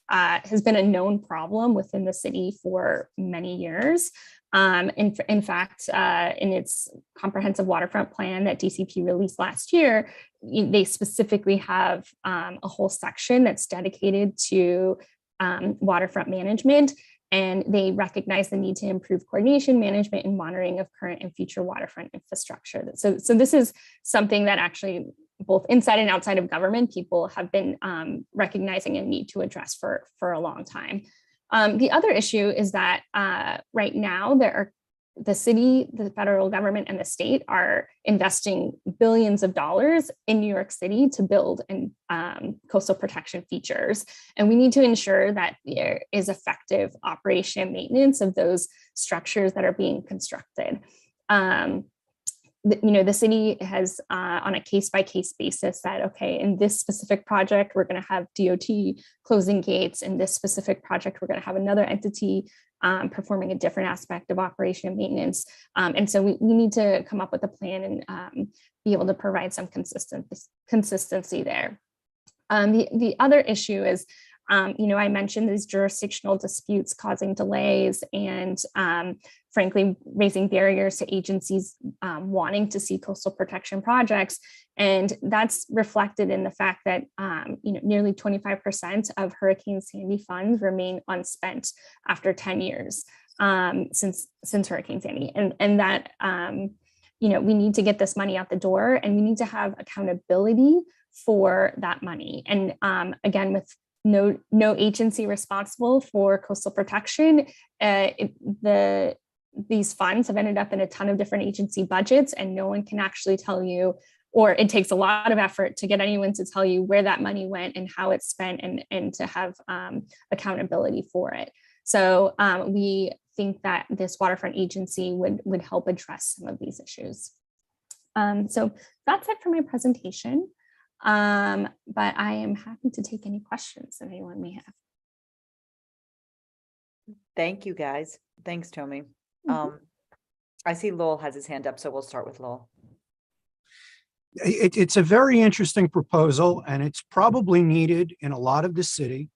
has been a known problem within the city for many years. In fact, in its comprehensive waterfront plan that DCP released last year, they specifically have a whole section that's dedicated to waterfront management, and they recognize the need to improve coordination, management, and monitoring of current and future waterfront infrastructure. So this is something that actually both inside and outside of government, people have been recognizing a need to address for a long time. The other issue is that right now the city, the federal government, and the state are investing billions of dollars in New York City to build coastal protection features. And we need to ensure that there is effective operation and maintenance of those structures that are being constructed. You know, the city has on a case-by-case basis said, okay, in this specific project, we're going to have DOT closing gates. In this specific project, we're going to have another entity performing a different aspect of operation and maintenance. And so we need to come up with a plan and be able to provide some consistency there. The other issue is, you know, I mentioned these jurisdictional disputes causing delays and frankly, raising barriers to agencies wanting to see coastal protection projects. And that's reflected in the fact that, you know, nearly 25% of Hurricane Sandy funds remain unspent after 10 years since Hurricane Sandy. And that, you know, we need to get this money out the door, and we need to have accountability for that money. And again, with no agency responsible for coastal protection, these funds have ended up in a ton of different agency budgets, and no one can actually tell you, or it takes a lot of effort to get anyone to tell you where that money went and how it's spent, and to have accountability for it. So we think that this waterfront agency would help address some of these issues. So that's it for my presentation. But I am happy to take any questions that anyone may have. Thank you, guys. Thanks, Tomi. I see Lowell has his hand up, so we'll start with Lowell. It's a very interesting proposal, and it's probably needed in a lot of the city,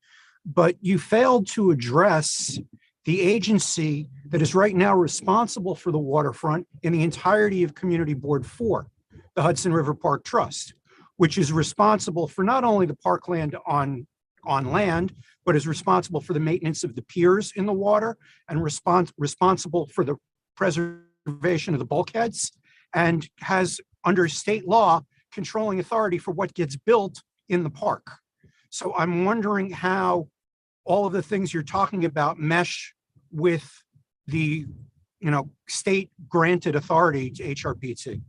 but you failed to address the agency that is right now responsible for the waterfront in the entirety of Community Board 4, the Hudson River Park Trust, which is responsible for not only the parkland on land, but is responsible for the maintenance of the piers in the water, and responsible for the preservation of the bulkheads, and has, under state law, controlling authority for what gets built in the park. So I'm wondering how all of the things you're talking about mesh with the, state granted authority to HRPT.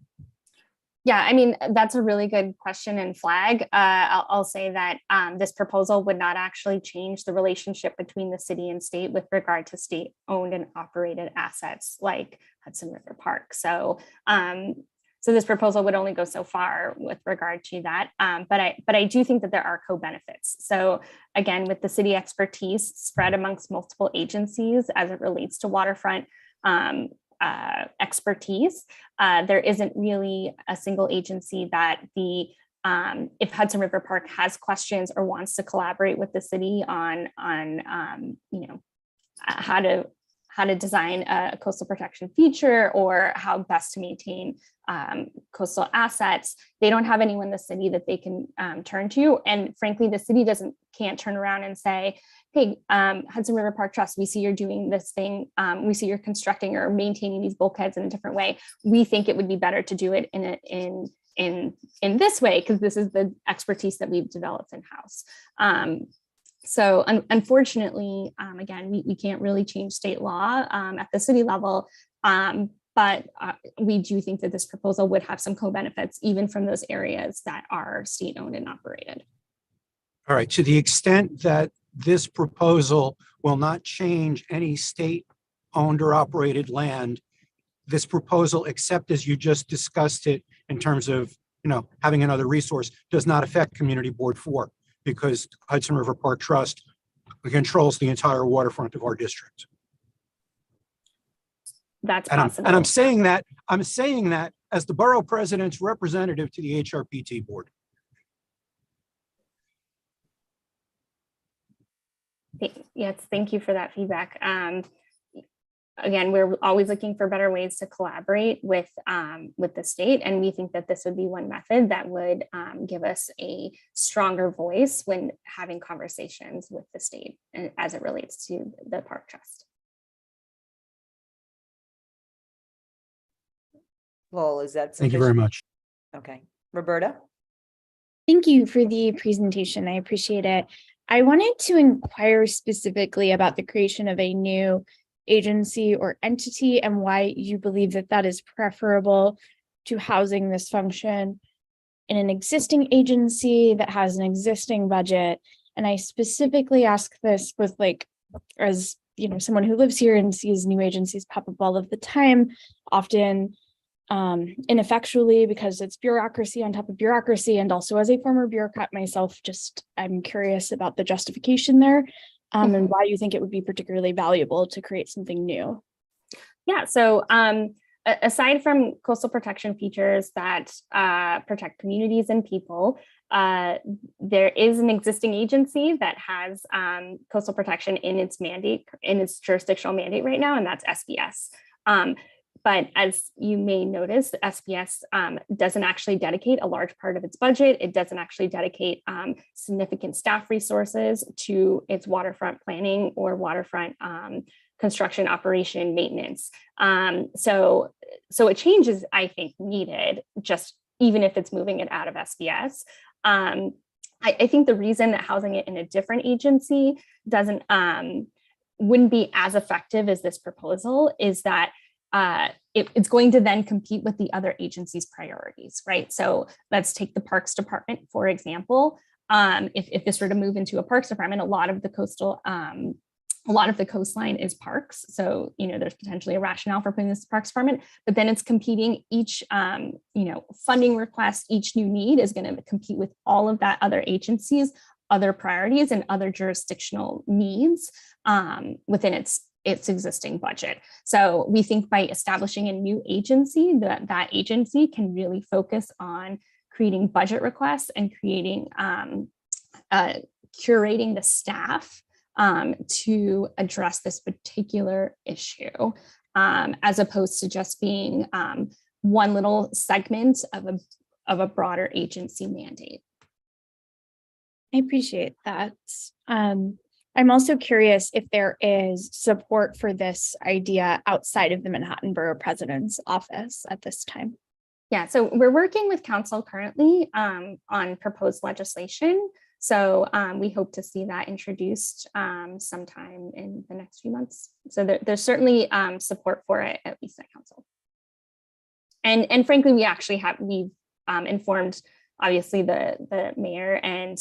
Yeah, I mean, that's a really good question and flag. I'll say that this proposal would not actually change the relationship between the city and state with regard to state-owned and operated assets like Hudson River Park. So, so this proposal would only go so far with regard to that. But I do think that there are co-benefits. So again, with the city expertise spread amongst multiple agencies as it relates to waterfront expertise, there isn't really a single agency that if Hudson River Park has questions or wants to collaborate with the city on how to design a coastal protection feature or how best to maintain coastal assets, they don't have anyone in the city that they can turn to. And frankly, the city can't turn around and say, hey, Hudson River Park Trust, we see you're doing this thing. We see you're constructing or maintaining these bulkheads in a different way. We think it would be better to do it in this way, because this is the expertise that we've developed in-house. So unfortunately, again, we can't really change state law at the city level, but we do think that this proposal would have some co-benefits even from those areas that are state-owned and operated. All right, to the extent that this proposal will not change any state-owned or operated land, this proposal, except as you just discussed it in terms of, having another resource, does not affect Community Board 4, because Hudson River Park Trust controls the entire waterfront of our district. That's and possible. I'm saying that as the borough president's representative to the HRPT board. Yes, thank you for that feedback. Again, we're always looking for better ways to collaborate with the state, and we think that this would be one method that would give us a stronger voice when having conversations with the state as it relates to the Park Trust. Lowell, is that Thank you very sufficient? much. Okay, Roberta? Thank you for the presentation. I appreciate it. I wanted to inquire specifically about the creation of a new agency or entity and why you believe that that is preferable to housing this function in an existing agency that has an existing budget. And I specifically ask this with as someone who lives here and sees new agencies pop up all of the time, often ineffectually because it's bureaucracy on top of bureaucracy. And also as a former bureaucrat myself, I'm curious about the justification there. And why you think it would be particularly valuable to create something new. Yeah, so aside from coastal protection features that protect communities and people, there is an existing agency that has coastal protection in its mandate, in its jurisdictional mandate right now, and that's SBS. But as you may notice, the SBS doesn't actually dedicate a large part of its budget. It doesn't actually dedicate significant staff resources to its waterfront planning or waterfront construction, operation, maintenance. So a change is, I think, needed, just even if it's moving it out of SBS. I think the reason that housing it in a different agency wouldn't be as effective as this proposal is that it's going to then compete with the other agency's priorities, right? So let's take the Parks Department, for example. If this were to move into a Parks Department, a lot of the coastline is parks. So, there's potentially a rationale for putting this Parks Department, but then it's competing each, funding request, each new need is going to compete with all of that other agencies, other priorities and other jurisdictional needs within its existing budget. So we think by establishing a new agency, that agency can really focus on creating budget requests and creating curating the staff to address this particular issue, as opposed to just being one little segment of a broader agency mandate. I appreciate that. I'm also curious if there is support for this idea outside of the Manhattan Borough President's office at this time. Yeah, so we're working with council currently on proposed legislation. So we hope to see that introduced sometime in the next few months. So there's certainly support for it, at least at council. And frankly, we've informed obviously the mayor and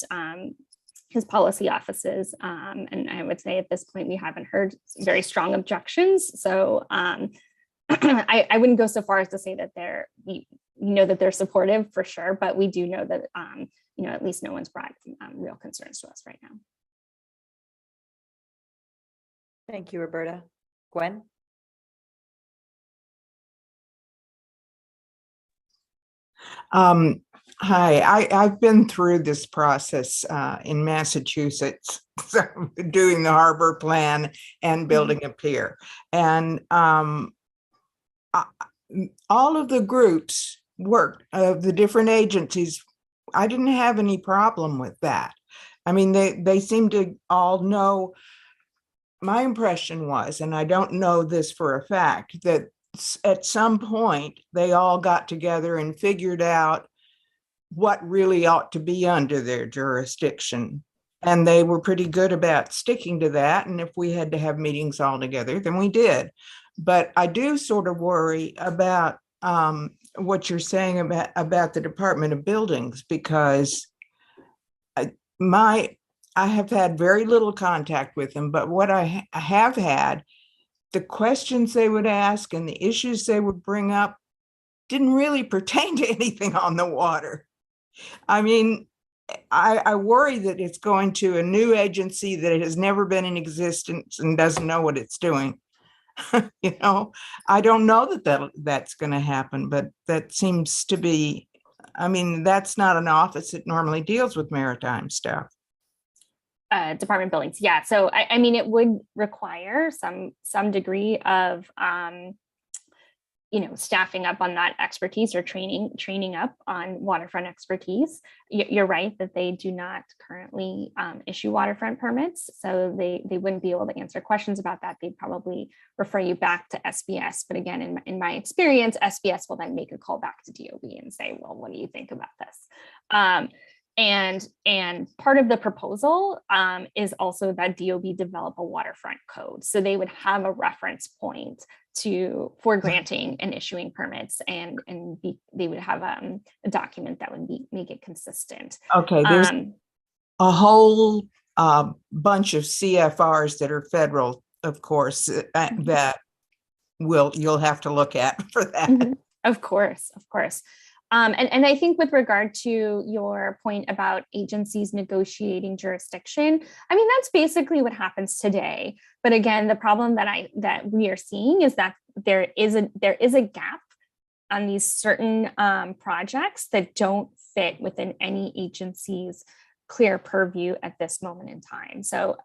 his policy offices. And I would say at this point, we haven't heard very strong objections. So I wouldn't go so far as to say that we know that they're supportive for sure, but we do know that, at least no one's brought real concerns to us right now. Thank you, Roberta. Gwen? Hi, I've been through this process in Massachusetts, so doing the harbor plan and building a pier. And all of the groups worked, the different agencies, I didn't have any problem with that. I mean, they seem to all know. My impression was, and I don't know this for a fact, that at some point they all got together and figured out what really ought to be under their jurisdiction. And they were pretty good about sticking to that. And if we had to have meetings all together, then we did. But I do sort of worry about what you're saying about the Department of Buildings, because I have had very little contact with them, but what I have had, the questions they would ask and the issues they would bring up didn't really pertain to anything on the water. I mean, I worry that it's going to a new agency that has never been in existence and doesn't know what it's doing. I don't know that's going to happen, but that seems to be, I mean, that's not an office that normally deals with maritime stuff. Department of Buildings, yeah. So I mean, it would require some degree of staffing up on that expertise or training up on waterfront expertise. You're right that they do not currently issue waterfront permits, so they wouldn't be able to answer questions about that. They'd probably refer you back to SBS. But again, in my experience, SBS will then make a call back to DOB and say, well, what do you think about this? And part of the proposal is also that DOB develop a waterfront code. So they would have a reference point for granting and issuing permits, and they would have a document that would make it consistent. Okay, there's a whole bunch of CFRs that are federal, of course, that you'll have to look at for that. Mm-hmm. Of course. And I think with regard to your point about agencies negotiating jurisdiction, I mean, that's basically what happens today. But again, the problem that we are seeing is that there is a gap on these certain projects that don't fit within any agency's clear purview at this moment in time. So,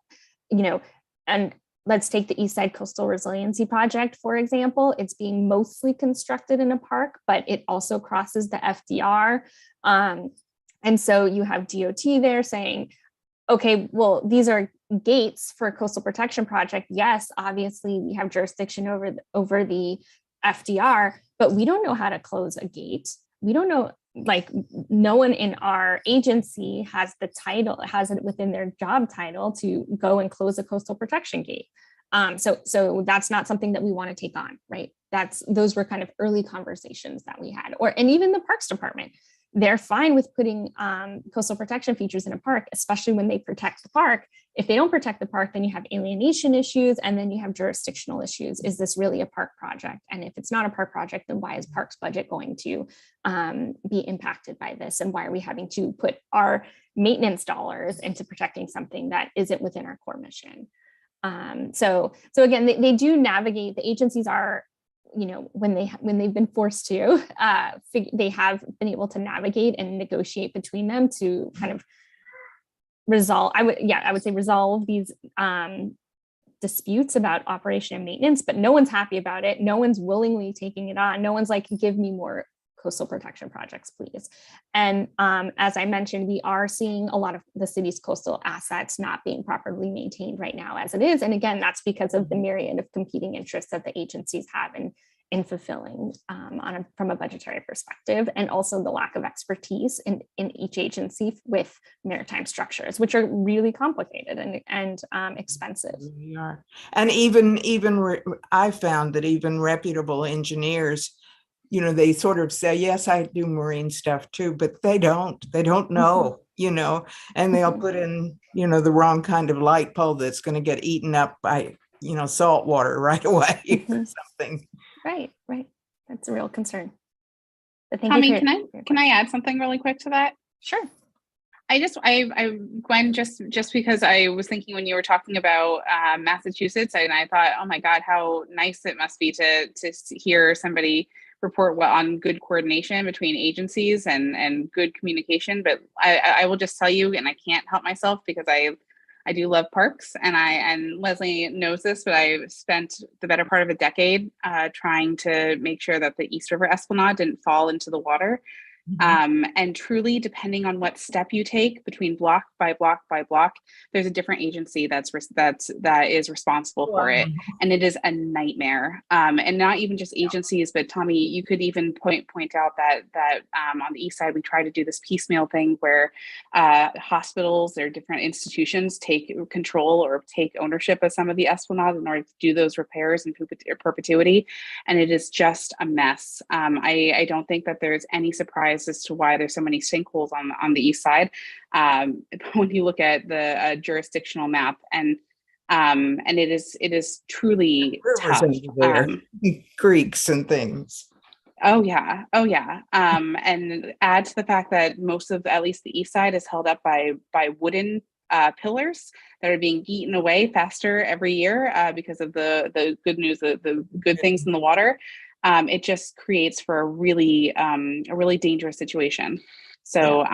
and let's take the East Side Coastal Resiliency Project, for example. It's being mostly constructed in a park, but it also crosses the FDR. And so you have DOT there saying, okay, well, these are gates for a coastal protection project. Yes, obviously we have jurisdiction over the FDR, but we don't know how to close a gate. We don't know, no one in our agency has it within their job title to go and close a coastal protection gate. So that's not something that we want to take on, right? Those were kind of early conversations that we had, and even the Parks Department, they're fine with putting coastal protection features in a park, especially when they protect the park. If they don't protect the park, then you have alienation issues, and then you have jurisdictional issues. Is this really a park project? And if it's not a park project, then why is Parks budget going to be impacted by this? And why are we having to put our maintenance dollars into protecting something that isn't within our core mission? So again, they do navigate. The agencies are, when they've been forced to, they have been able to navigate and negotiate between them to kind of resolve. I would say resolve these disputes about operation and maintenance, but no one's happy about it. No one's willingly taking it on. No one's like, give me more coastal protection projects, please. And as I mentioned, we are seeing a lot of the city's coastal assets not being properly maintained right now as it is. And again, that's because of the myriad of competing interests that the agencies have in fulfilling from a budgetary perspective, and also the lack of expertise in each agency with maritime structures, which are really complicated and expensive. We are. And I found that even reputable engineers, you know, they sort of say, yes, I do marine stuff too, but they don't know, you know, and they'll put in, you know, the wrong kind of light pole that's going to get eaten up by, you know, salt water right away or something. Right. That's a real concern. But thank Tommy, you for can I add something really quick to that? Sure. Gwen, just because I was thinking when you were talking about Massachusetts, and I thought, oh my God, how nice it must be to hear somebody report on good coordination between agencies and good communication. But I will just tell you, and I can't help myself because I do love parks, and Leslie knows this, but I spent the better part of a decade trying to make sure that the East River Esplanade didn't fall into the water. And truly, depending on what step you take between block by block by block, there's a different agency that is responsible for it, and it is a nightmare. And not even just agencies, but Tommy, you could even point out that on the east side we try to do this piecemeal thing where hospitals or different institutions take control or take ownership of some of the esplanade in order to do those repairs in perpetuity, and it is just a mess. I don't think that there's any surprise as to why there's so many sinkholes on the east side. When you look at the jurisdictional map, and it is truly tough. Creeks and things. Oh yeah. And add to the fact that most of at least the east side is held up by wooden pillars that are being eaten away faster every year because of the good news, the good things in the water. It just creates for a really dangerous situation. So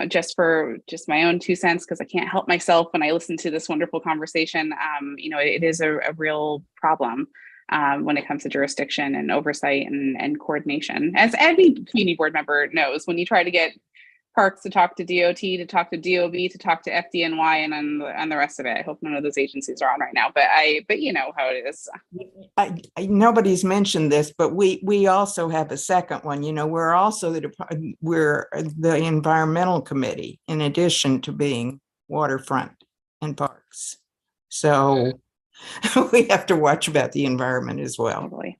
just my own 2 cents, because I can't help myself when I listen to this wonderful conversation, you know, it is a real problem when it comes to jurisdiction and oversight and coordination. As any community board member knows, when you try to get Parks to talk to DOT, to talk to DOB, to talk to FDNY, and the rest of it. I hope none of those agencies are on right now, but you know how it is. Nobody's mentioned this, but we also have a second one. You know, we're also we're the environmental committee in addition to being waterfront and parks. So we have to watch about the environment as well. Totally.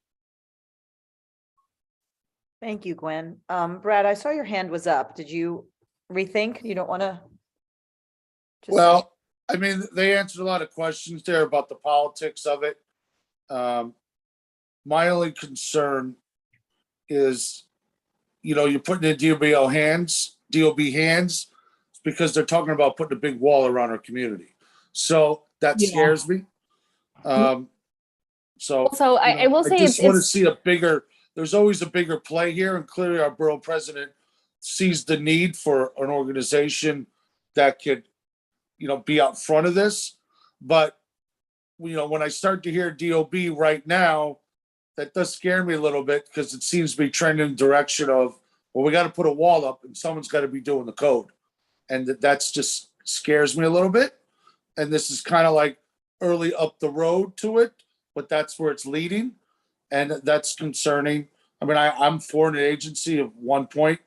Thank you, Gwen. Brad, I saw your hand was up. Did you rethink? You don't want to? Well, I mean, they answered a lot of questions there about the politics of it. My only concern is, you know, you're putting in DOB hands, because they're talking about putting a big wall around our community. So that scares me. So I will say I just want to see a bigger. There's always a bigger play here, and clearly our borough president sees the need for an organization that could, you know, be out front of this. But, you know, when I start to hear DOB right now, that does scare me a little bit, because it seems to be trending in the direction of, well, we got to put a wall up and someone's got to be doing the code. And that's just scares me a little bit. And this is kind of like early up the road to it, but that's where it's leading. And that's concerning. I mean, I'm for an agency at one point,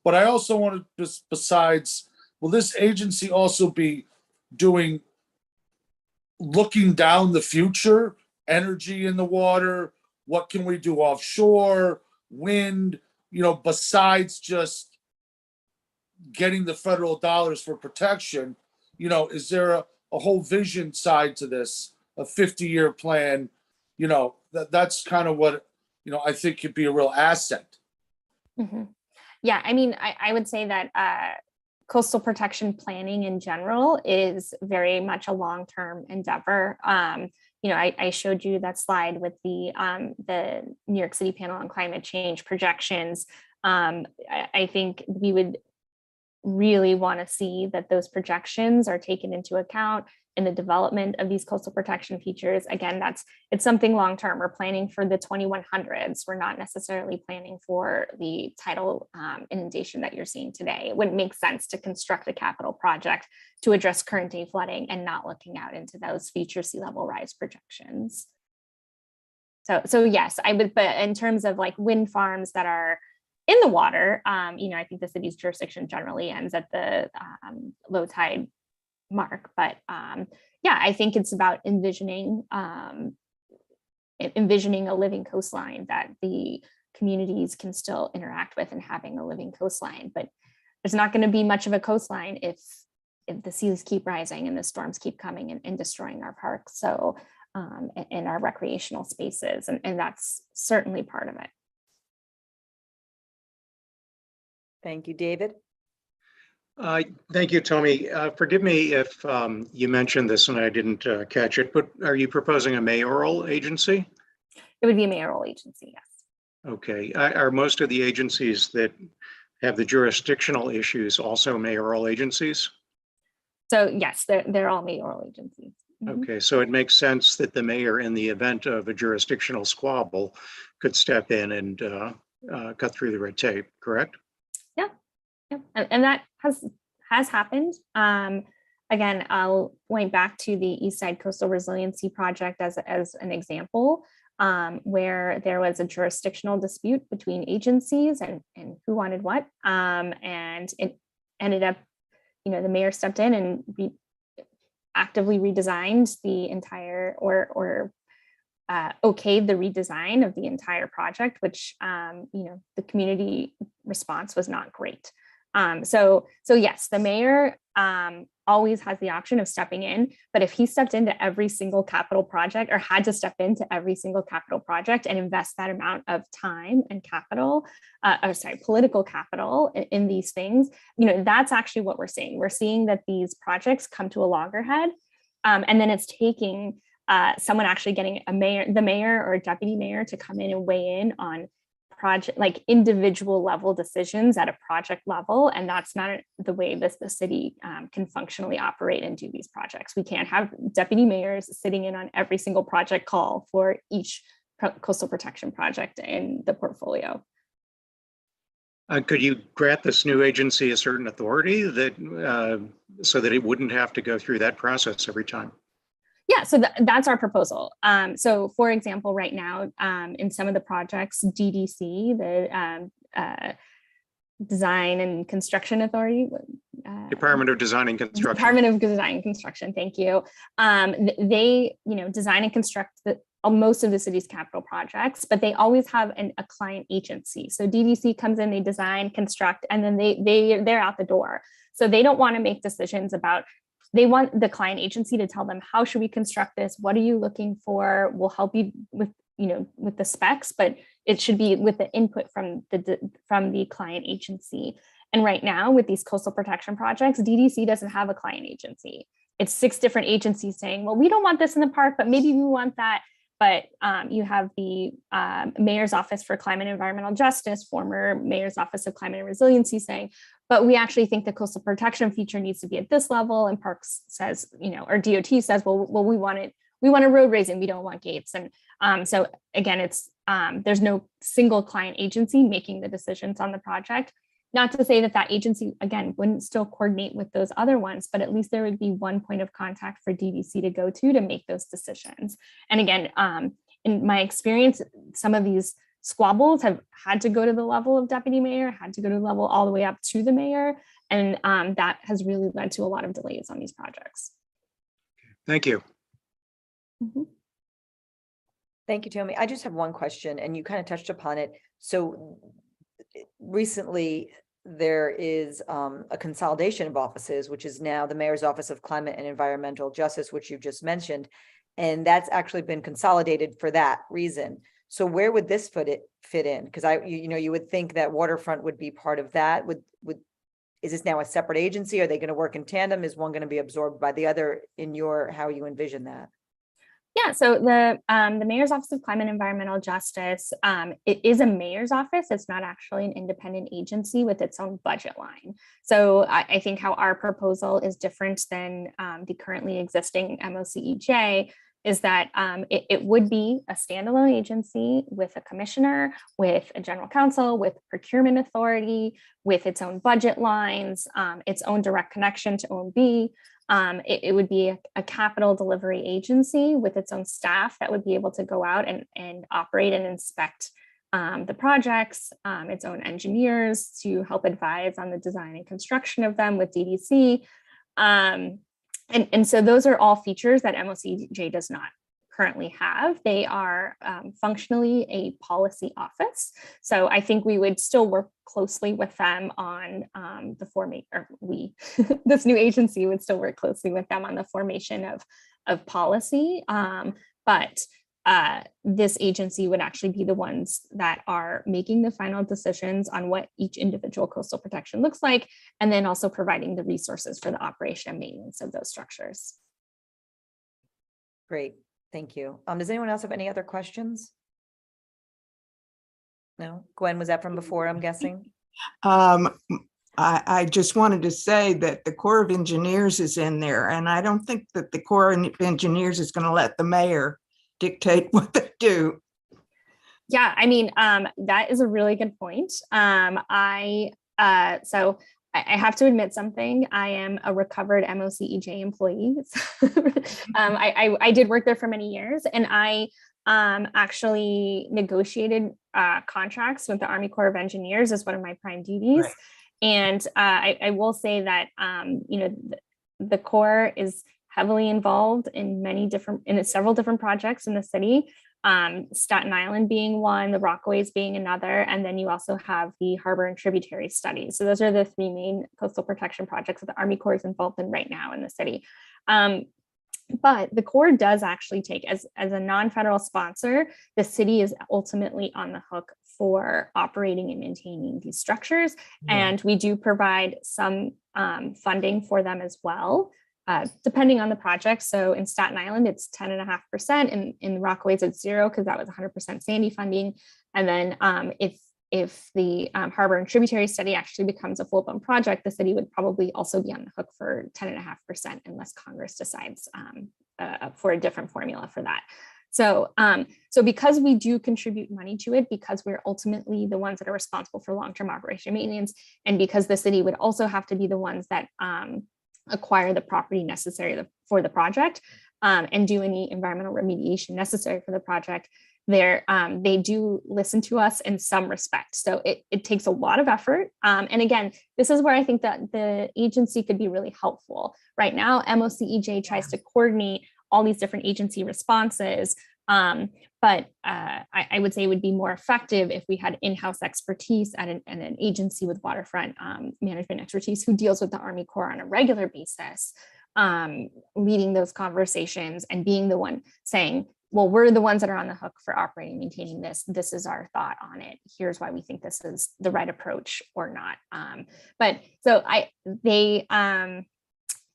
but I also want to just, besides, will this agency also be looking down the future, energy in the water? What can we do offshore, wind, you know, besides just getting the federal dollars for protection? You know, is there a whole vision side to this, a 50-year plan? You know, that's kind of what, you know, I think could be a real asset. Mm-hmm. Yeah, I mean, I would say that coastal protection planning in general is very much a long-term endeavor. You know, I showed you that slide with the New York City Panel on Climate Change projections. I think we would really want to see that those projections are taken into account in the development of these coastal protection features. Again, it's something long-term. We're planning for the 2100s. We're not necessarily planning for the tidal inundation that you're seeing today. It wouldn't make sense to construct a capital project to address current day flooding and not looking out into those future sea level rise projections. So yes, I would, but in terms of like wind farms that are in the water, you know, I think the city's jurisdiction generally ends at the low tide mark. But yeah, I think it's about envisioning a living coastline that the communities can still interact with, and having a living coastline. But there's not going to be much of a coastline if the seas keep rising and the storms keep coming and destroying our parks. So in our recreational spaces, and that's certainly part of it. Thank you, David. Thank you, Tommy. Forgive me if you mentioned this and I didn't catch it, but are you proposing a mayoral agency? It would be a mayoral agency, yes. Okay. Are most of the agencies that have the jurisdictional issues also mayoral agencies? So yes, they're all mayoral agencies. Okay, so it makes sense that the mayor, in the event of a jurisdictional squabble, could step in and cut through the red tape, correct? Yeah, and that has happened. Again, I'll point back to the East Side Coastal Resiliency Project as an example, where there was a jurisdictional dispute between agencies and who wanted what, and it ended up, you know, the mayor stepped in and actively redesigned the entire or okayed the redesign of the entire project, which you know, the community response was not great. So yes, the mayor always has the option of stepping in, but if he stepped into every single capital project, or had to step into every single capital project and invest that amount of time and capital, political capital in these things, you know, that's actually what we're seeing. We're seeing that these projects come to a loggerhead, and then it's taking someone actually getting the mayor or a deputy mayor to come in and weigh in on project, like individual level decisions at a project level. And that's not the way the city can functionally operate and do these projects. We can't have deputy mayors sitting in on every single project call for each coastal protection project in the portfolio. Could you grant this new agency a certain authority that so that it wouldn't have to go through that process every time? Yeah, so that's our proposal. So for example, right now, in some of the projects, DDC, the Design and Construction Authority. Department of Design and Construction. Department of Design and Construction, thank you. They, you know, design and construct most of the city's capital projects, but they always have a client agency. So DDC comes in, they design, construct, and then they're out the door. So they don't want to make decisions about, they want the client agency to tell them, how should we construct this? What are you looking for? We'll help you with, you know, with the specs, but it should be with the input from the client agency. And right now with these coastal protection projects, DDC doesn't have a client agency. It's 6 different agencies saying, well, we don't want this in the park, but maybe we want that. But you have the Mayor's Office for Climate and Environmental Justice, former Mayor's Office of Climate and Resiliency saying, but we actually think the coastal protection feature needs to be at this level. And Parks says, you know, or DOT says, well, we want a road raising, we don't want gates. And so again, it's there's no single client agency making the decisions on the project. Not to say that that agency, again, wouldn't still coordinate with those other ones, but at least there would be one point of contact for DDC to go to make those decisions. And again, in my experience, some of these squabbles have had to go to the level of deputy mayor, had to go to the level all the way up to the mayor. And that has really led to a lot of delays on these projects. Thank you. Mm-hmm. Thank you, Tommy. I just have one question, and you kind of touched upon it. So recently, there is a consolidation of offices, which is now the Mayor's Office of Climate and Environmental Justice, which you just mentioned, and that's actually been consolidated for that reason. So where would this fit in? Because you would think that Waterfront would be part of that. Is this now a separate agency? Are they going to work in tandem? Is one going to be absorbed by the other in how you envision that? Yeah, so the Mayor's Office of Climate and Environmental Justice, it is a mayor's office. It's not actually an independent agency with its own budget line. So I think how our proposal is different than the currently existing MOCEJ is that it would be a standalone agency with a commissioner, with a general counsel, with procurement authority, with its own budget lines, its own direct connection to OMB. It would be a capital delivery agency with its own staff that would be able to go out and operate and inspect the projects, its own engineers to help advise on the design and construction of them with DDC. And so those are all features that MOCEJ does not currently have. They are functionally a policy office. So I think we would still work closely with them on the formation, or this new agency would still work closely with them on the formation of policy. But this agency would actually be the ones that are making the final decisions on what each individual coastal protection looks like, and then also providing the resources for the operation and maintenance of those structures. Great, thank you. Does anyone else have any other questions? No? Gwen, was that from before, I'm guessing? I just wanted to say that the Corps of Engineers is in there, and I don't think that the Corps of Engineers is going to let the mayor dictate what they do. Yeah, I mean, that is a really good point. So I have to admit something. I am a recovered MOCEJ employee. I did work there for many years, and I actually negotiated contracts with the Army Corps of Engineers as one of my prime duties. Right. And I will say that the Corps is heavily involved in several different projects in the city. Staten Island being one, the Rockaways being another, and then you also have the harbor and tributary studies. So those are the three main coastal protection projects that the Army Corps is involved in right now in the city. But the Corps does actually take, as a non-federal sponsor, the city is ultimately on the hook for operating and maintaining these structures. Yeah. And we do provide some funding for them as well, depending on the project. So in Staten Island, it's 10.5%. In the Rockaways, it's 0 because that was 100% Sandy funding. And then if the harbor and tributary study actually becomes a full-blown project, the city would probably also be on the hook for 10.5% unless Congress decides for a different formula for that. So, because we do contribute money to it, because we're ultimately the ones that are responsible for long-term operation maintenance, and because the city would also have to be the ones that acquire the property necessary for the project and do any environmental remediation necessary for the project, they do listen to us in some respect. So it takes a lot of effort. And again, this is where I think that the agency could be really helpful. Right now, MOCEJ tries to coordinate all these different agency responses. But I would say it would be more effective if we had in-house expertise at an agency with waterfront management expertise who deals with the Army Corps on a regular basis, leading those conversations and being the one saying, well, we're the ones that are on the hook for operating and maintaining this. This is our thought on it. Here's why we think this is the right approach or not. But so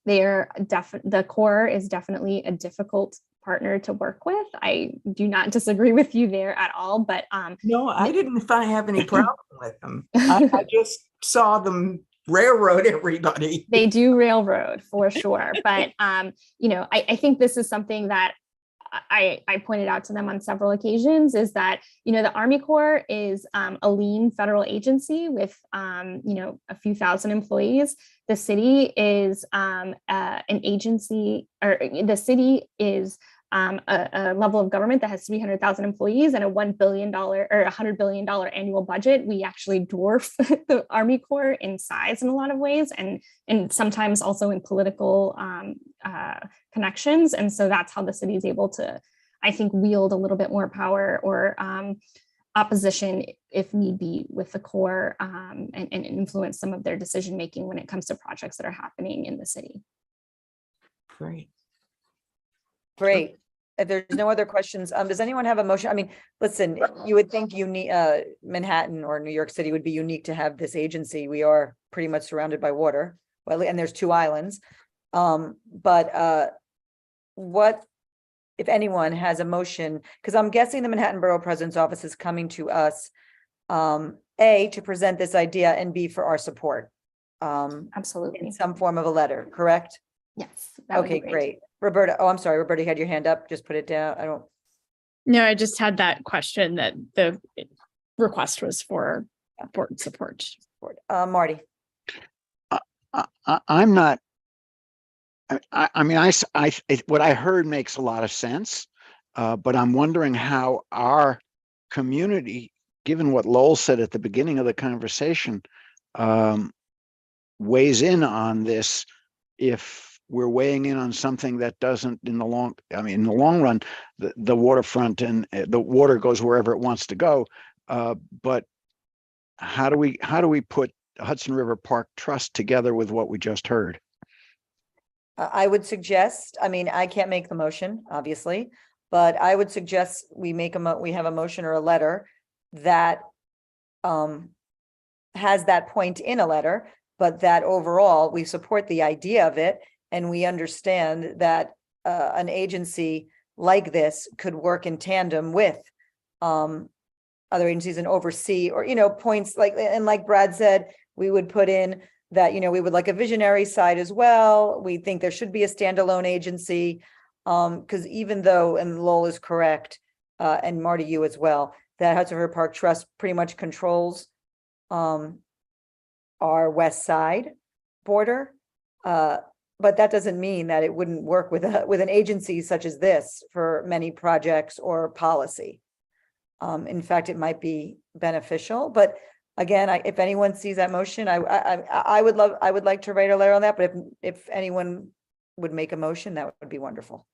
the Corps is definitely a difficult partner to work with. I do not disagree with you there at all, but no, I didn't have any problem with them. I just saw them railroad everybody. They do railroad for sure, but I think this is something that I pointed out to them on several occasions, is that the Army Corps is a lean federal agency with a few thousand employees. The city is an agency, or the city is a level of government that has 300,000 employees and a $1 billion or $100 billion annual budget. We actually dwarf the Army Corps in size in a lot of ways, and sometimes also in political connections. And so that's how the city is able to, I think, wield a little bit more power or opposition if need be with the Corps, and influence some of their decision making when it comes to projects that are happening in the city. Great. If there's no other questions, does anyone have a motion? I mean, listen, you would think Manhattan or New York City would be unique to have this agency. We are pretty much surrounded by water, and there's 2 islands. But what, if anyone has a motion, because I'm guessing the Manhattan Borough President's Office is coming to us, A, to present this idea, and B, for our support. Absolutely. In some form of a letter, correct? Yes. Okay, great. Roberta, oh, I'm sorry, Roberta, you had your hand up. Just put it down. No, I just had that question that the request was for board support. Marty. I'm not I mean, what I heard makes a lot of sense, but I'm wondering how our community, given what Lowell said at the beginning of the conversation, weighs in on this. If we're weighing in on something that doesn't, in the long run, the waterfront and the water goes wherever it wants to go. But how do we put Hudson River Park Trust together with what we just heard? I would suggest, I mean, I can't make the motion, obviously, but I would suggest we we have a motion or a letter that has that point in a letter, but that overall we support the idea of it, and we understand that an agency like this could work in tandem with other agencies and oversee, or, points like, and like Brad said, we would put in that, we would like a visionary side as well. We think there should be a standalone agency, because even though, and Lowell is correct, and Marty, you as well, that Hudson River Park Trust pretty much controls our west side border. But that doesn't mean that it wouldn't work with an agency such as this for many projects or policy. In fact, it might be beneficial, but again, if anyone sees that motion, I would like to write a letter on that, but if anyone would make a motion, that would be wonderful.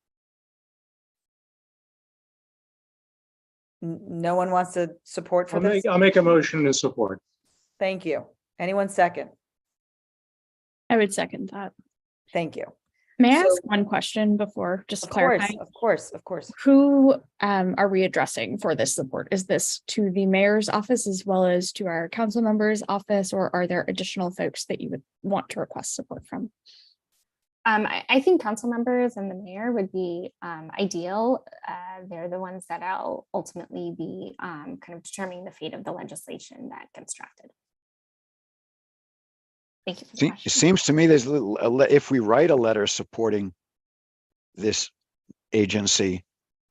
No one wants to support for this? I'll make a motion to support. Thank you. Anyone second? I would second that. Thank you. May I So- ask one question before, just Of clarifying? course. Who are we addressing for this support? Is this to the mayor's office as well as to our council members' office, or are there additional folks that you would want to request support from? I think council members and the mayor would be ideal. They're the ones that will ultimately be kind of determining the fate of the legislation that gets drafted. Thank you for the It question. seems to me there's if we write a letter supporting this agency,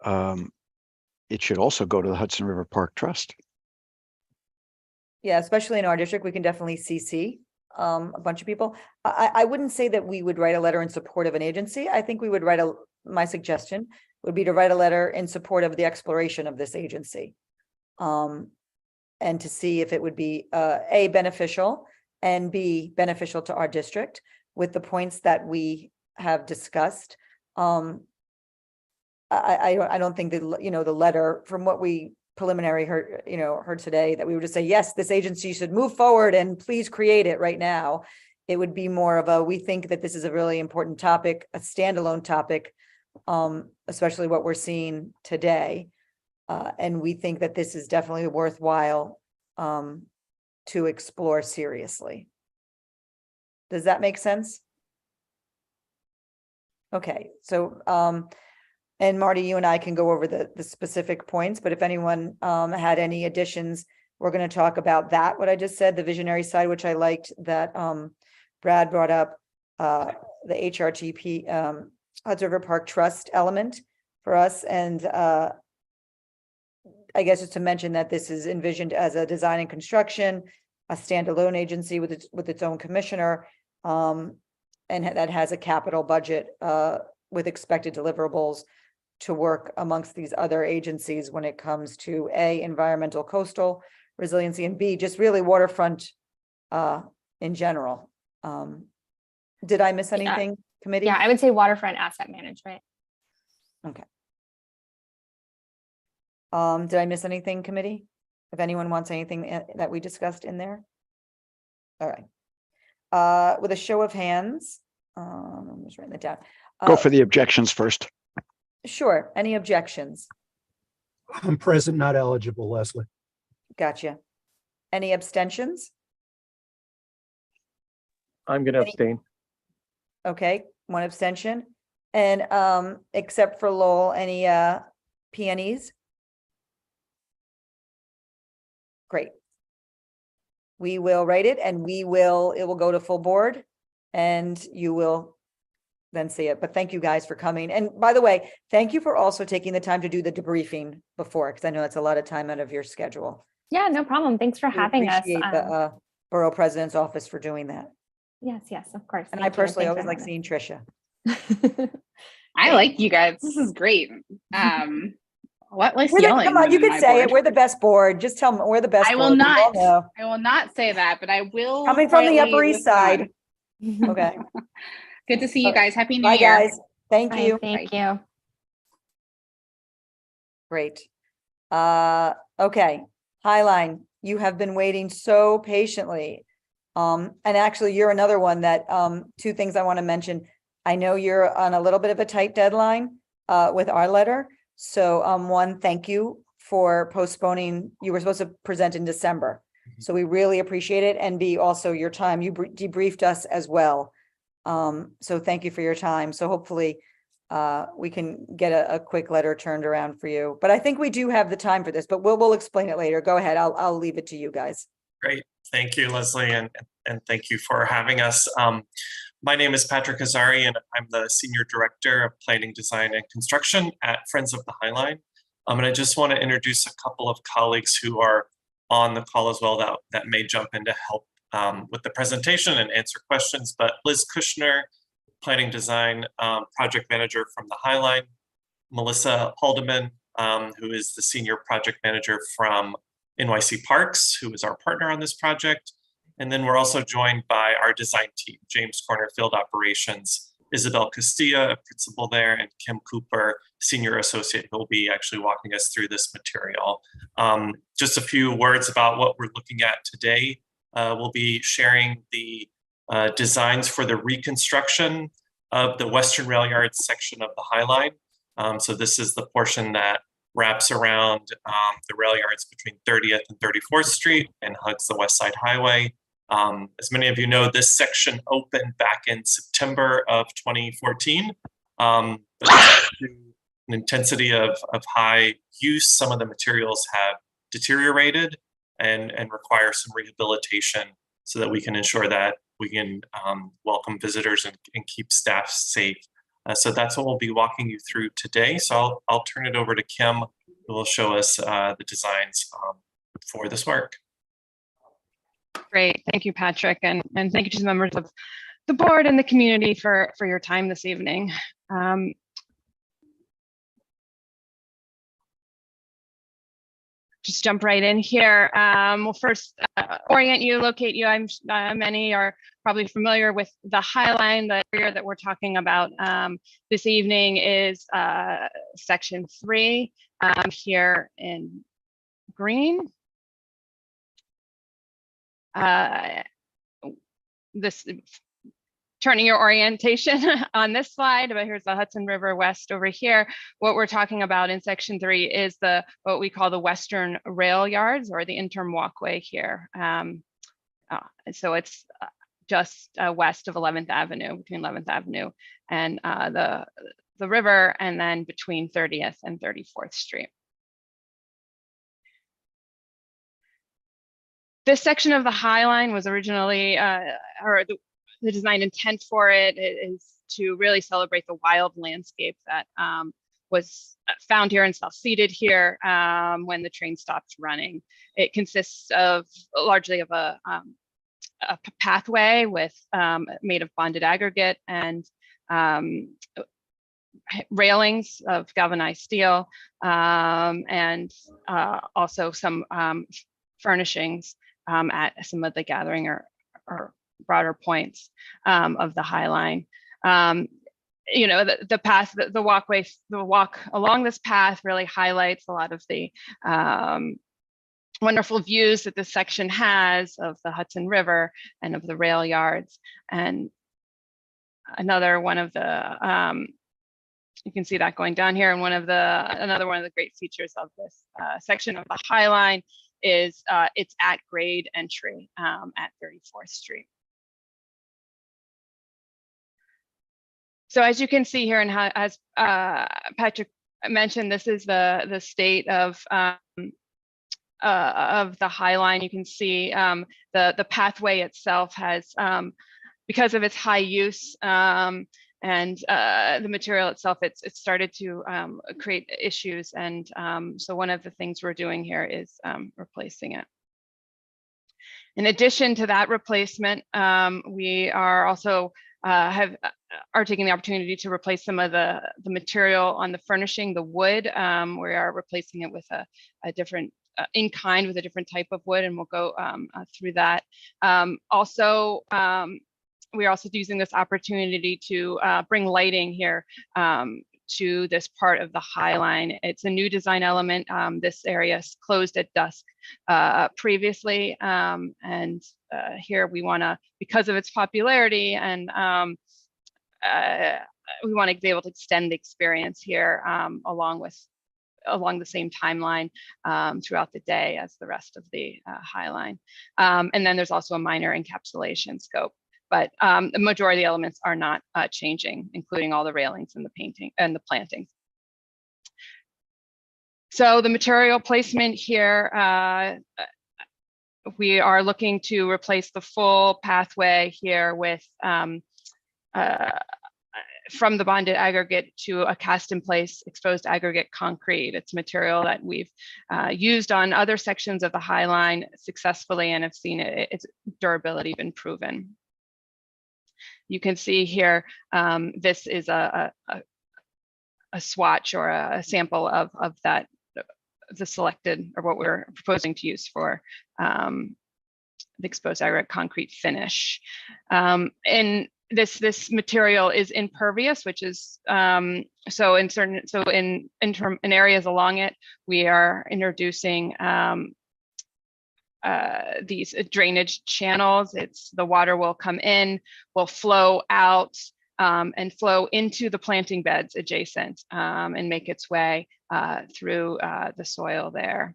it should also go to the Hudson River Park Trust. Yeah, especially in our district, we can definitely CC a bunch of people. I wouldn't say that we would write a letter in support of an agency. I think we would my suggestion would be to write a letter in support of the exploration of this agency. And to see if it would be A, beneficial, and B, beneficial to our district with the points that we have discussed. I don't think that, the letter from what we preliminary heard today, that we would just say, yes, this agency should move forward and please create it right now. It would be more of we think that this is a really important topic, a standalone topic, especially what we're seeing today. And we think that this is definitely worthwhile to explore seriously. Does that make sense? Okay, so and Marty, you and I can go over the specific points, but if anyone had any additions, we're going to talk about that, what I just said, the visionary side, which I liked that Brad brought up, the HRTP, Hudson River Park Trust element for us. And I guess just to mention that this is envisioned as a design and construction, a standalone agency with its own commissioner, and that has a capital budget with expected deliverables to work amongst these other agencies when it comes to A, environmental coastal resiliency, and B, just really waterfront in general. Did I miss anything, committee? Yeah, I would say waterfront asset management. Okay. Did I miss anything, committee? If anyone wants anything that we discussed in there? All right. With a show of hands, I'm just writing that down. Go for the objections first. Sure. Any objections? I'm present, not eligible, Leslie. Gotcha. Any abstentions? I'm going to abstain. Okay, one abstention. And except for Lowell, any PNEs? Great. We will write it and it will go to full board and you will then see it. But thank you guys for coming. And by the way, thank you for also taking the time to do the debriefing before, because I know that's a lot of time out of your schedule. Yeah, no problem. Thanks for We having us. appreciate the Borough President's office for doing that. Yes, of course. And Thank I you. personally Thanks always for like having us. seeing Tricia. I like you guys. This is great. Less We're yelling. come on, you than can my say it. board. We're the best board. Just tell them we're the best I will board. We all not. know. I will not say that, but I will. Coming from the quietly Upper East listen Side. on. Okay. Good to see you guys. Happy New Bye, Year. guys. Thank Bye, you. thank you. Great. Okay. Highline, you have been waiting so patiently. And actually, you're another one that, two things I want to mention. I know you're on a little bit of a tight deadline with our letter. So one, thank you for postponing. You were supposed to present in December. So we really appreciate it. And B, also your time. You debriefed us as well. So thank you for your time. So hopefully we can get a quick letter turned around for you. But I think we do have the time for this, but we'll explain it later. Go ahead. I'll leave it to you guys. Great. Thank you, Leslie, and thank you for having us. My name is Patrick Azari, and I'm the Senior Director of Planning, Design, and Construction at Friends of the Highline. And I just want to introduce a couple of colleagues who are on the call as well that may jump in to help with the presentation and answer questions. But Liz Kushner, Planning Design Project Manager from the Highline, Melissa Haldeman, who is the Senior Project Manager from NYC Parks, who is our partner on this project. And then we're also joined by our design team, James Corner Field Operations, Isabel Castilla, a principal there, and Kim Cooper, Senior Associate, who will be actually walking us through this material. Just a few words about what we're looking at today. We'll be sharing the designs for the reconstruction of the Western Rail Yard section of the Highline. So this is the portion that wraps around the rail yards between 30th and 34th Street and hugs the West Side Highway. As many of you know, this section opened back in September of 2014. But due to an intensity of high use, some of the materials have deteriorated and require some rehabilitation so that we can ensure that we can welcome visitors and keep staff safe. So that's what we'll be walking you through today. So I'll turn it over to Kim, who will show us the designs for this work. Great, thank you, Patrick, and thank you to the members of the board and the community for your time this evening. Just jump right in here. We'll first orient you, locate you. Many are probably familiar with the Highline. The area that we're talking about this evening is section 3 here in green. Turning your orientation on this slide, but here's the Hudson River West over here. What we're talking about in section 3 is what we call the Western Rail Yards, or the interim walkway here. So it's just west of 11th Avenue, between 11th Avenue and the river, and then between 30th and 34th Street. This section of the Highline was originally, or the design intent for it is to really celebrate the wild landscape that was found here and self-seeded here when the train stopped running. It consists of largely of a pathway with made of bonded aggregate and railings of galvanized steel, and also some furnishings at some of the gathering or broader points of the Highline. You know, the path, the walkway, the walk along this path really highlights a lot of the wonderful views that this section has of the Hudson River and of the rail yards. And another one of the, you can see that going down here, and another one of the great features of this section of the Highline is its at-grade entry at 34th Street. So as you can see here, and as Patrick mentioned, this is the state of the Highline. You can see the pathway itself has, because of its high use and the material itself, it's started to create issues. And so one of the things we're doing here is replacing it. In addition to that replacement, we are also are taking the opportunity to replace some of the material on the furnishing, the wood. We are replacing it with a different in kind with a different type of wood, and we'll go through that. We're also using this opportunity to bring lighting here to this part of the High Line. It's a new design element. This area is closed at dusk previously, and here we want to, because of its popularity, and we want to be able to extend the experience here along the same timeline throughout the day as the rest of the High Line. And then there's also a minor encapsulation scope. But the majority of the elements are not changing, including all the railings and the painting and the plantings. So the material placement here, we are looking to replace the full pathway here with from the bonded aggregate to a cast in place exposed aggregate concrete. It's material that we've used on other sections of the High Line successfully and have seen its durability been proven. You can see here, this is a swatch or a sample of that, the selected, or what we're proposing to use for the exposed aggregate concrete finish. And this material is impervious, which is so in areas along it, we are introducing these drainage channels. The water will come in, will flow out, and flow into the planting beds adjacent, and make its way through the soil there.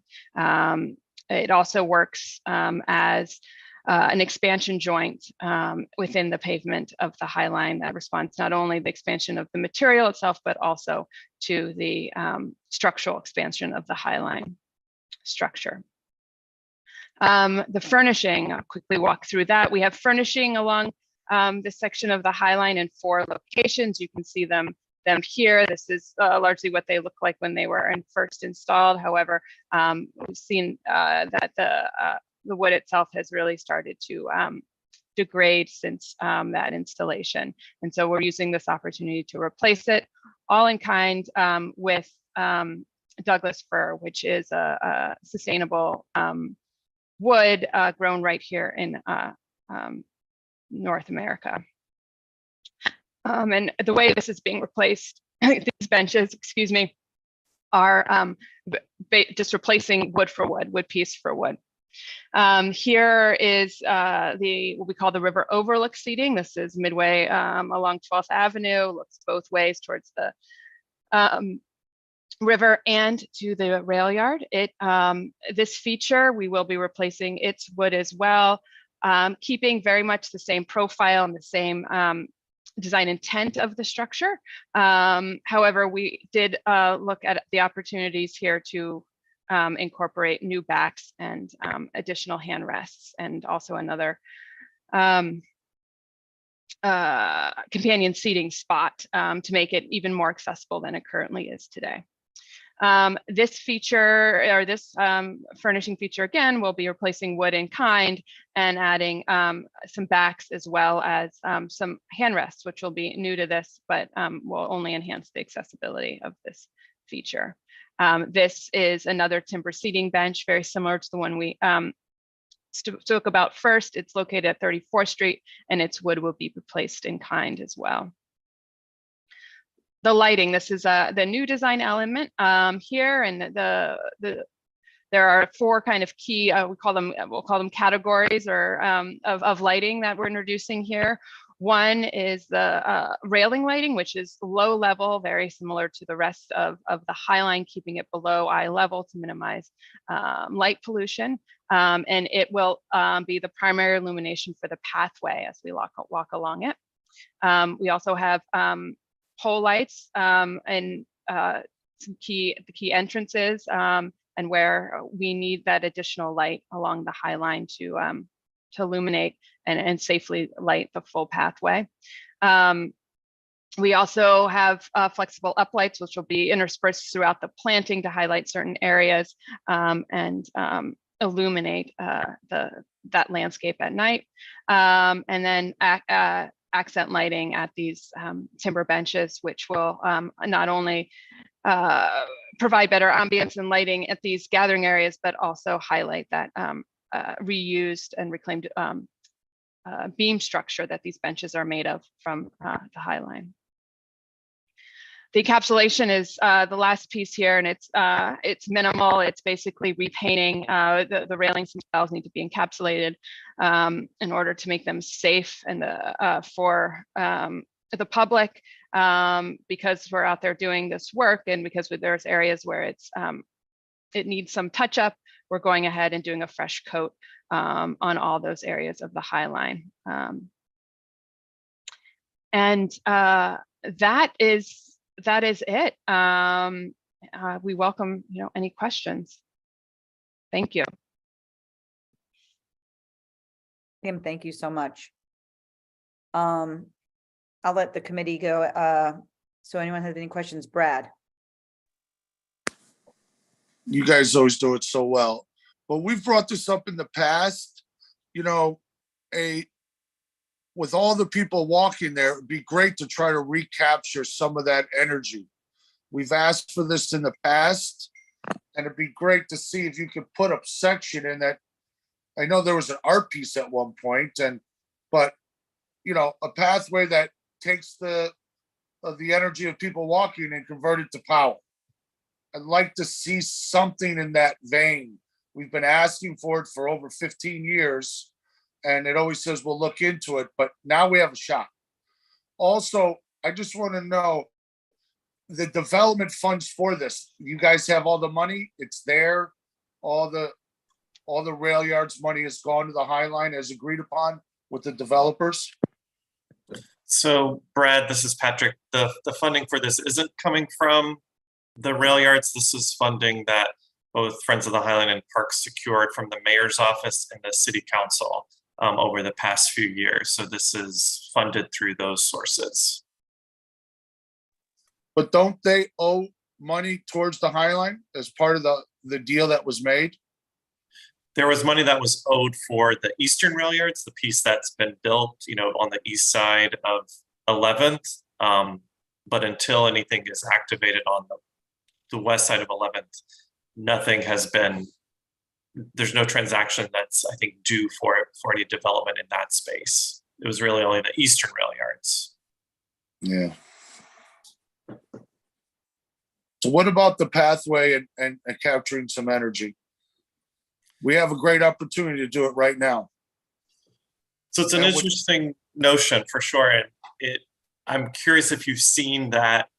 It also works as an expansion joint within the pavement of the High Line that responds not only the expansion of the material itself, but also to the structural expansion of the High Line structure. The furnishing, I'll quickly walk through that. We have furnishing along this section of the High Line in 4 locations. You can see them here. This is largely what they look like when they were first installed. However, we've seen that the wood itself has really started to degrade since that installation. And so we're using this opportunity to replace it all in kind with Douglas fir, which is a sustainable wood grown right here in North America. And the way this is being replaced, these benches, excuse me, are just replacing wood for wood, wood piece for wood. Here is what we call the river overlook seating. This is midway along 12th Avenue, looks both ways towards the river and to the rail yard. This feature, we will be replacing its wood as well, keeping very much the same profile and the same design intent of the structure. However, we did look at the opportunities here to incorporate new backs and additional hand rests, and also another companion seating spot to make it even more accessible than it currently is today. This feature, or this furnishing feature, again, will be replacing wood in kind and adding some backs as well as some hand rests, which will be new to this, but will only enhance the accessibility of this feature. This is another timber seating bench, very similar to the one we spoke about first. It's located at 34th Street, and its wood will be replaced in kind as well. The lighting, this is the new design element here, and there are 4 kind of key, we'll call them categories or of lighting that we're introducing here. One is the railing lighting, which is low level, very similar to the rest of the High Line, keeping it below eye level to minimize light pollution. And it will be the primary illumination for the pathway as we walk along it. We also have pole lights and the key entrances and where we need that additional light along the High Line to illuminate and safely light the full pathway. We also have flexible uplights, which will be interspersed throughout the planting to highlight certain areas and illuminate that landscape at night. And then accent lighting at these timber benches, which will not only provide better ambience and lighting at these gathering areas, but also highlight that reused and reclaimed beam structure that these benches are made of from the High Line. The encapsulation is the last piece here, and it's minimal. It's basically repainting. The railings themselves need to be encapsulated in order to make them safe and for the public, because we're out there doing this work, and because there's areas where it needs some touch up. We're going ahead and doing a fresh coat on all those areas of the High Line, and that is it. We welcome, any questions. Thank you. Kim, thank you so much. I'll let the committee go. So anyone has any questions? Brad? You guys always do it so well, but we've brought this up in the past, with all the people walking there, it'd be great to try to recapture some of that energy. We've asked for this in the past, and it'd be great to see if you could put a section in that. I know there was an art piece at one point, but a pathway that takes the energy of people walking and convert it to power. I'd like to see something in that vein. We've been asking for it for over 15 years. And it always says we'll look into it, but now we have a shot. Also, I just want to know the development funds for this. You guys have all the money, it's there. All the rail yards money has gone to the High Line as agreed upon with the developers. So Brad, this is Patrick. The funding for this isn't coming from the rail yards. This is funding that both Friends of the High Line and Parks secured from the mayor's office and the city council over the past few years. So this is funded through those sources. But don't they owe money towards the High Line as part of the deal that was made? There was money that was owed for the eastern rail yards, the piece that's been built, on the east side of 11th. But until anything is activated on the west side of 11th, nothing has been. There's no transaction that's, I think, due for any development in that space. It was really only the eastern rail yards. Yeah. So what about the pathway and capturing some energy? We have a great opportunity to do it right now. So it's an interesting notion for sure. And I'm curious if you've seen that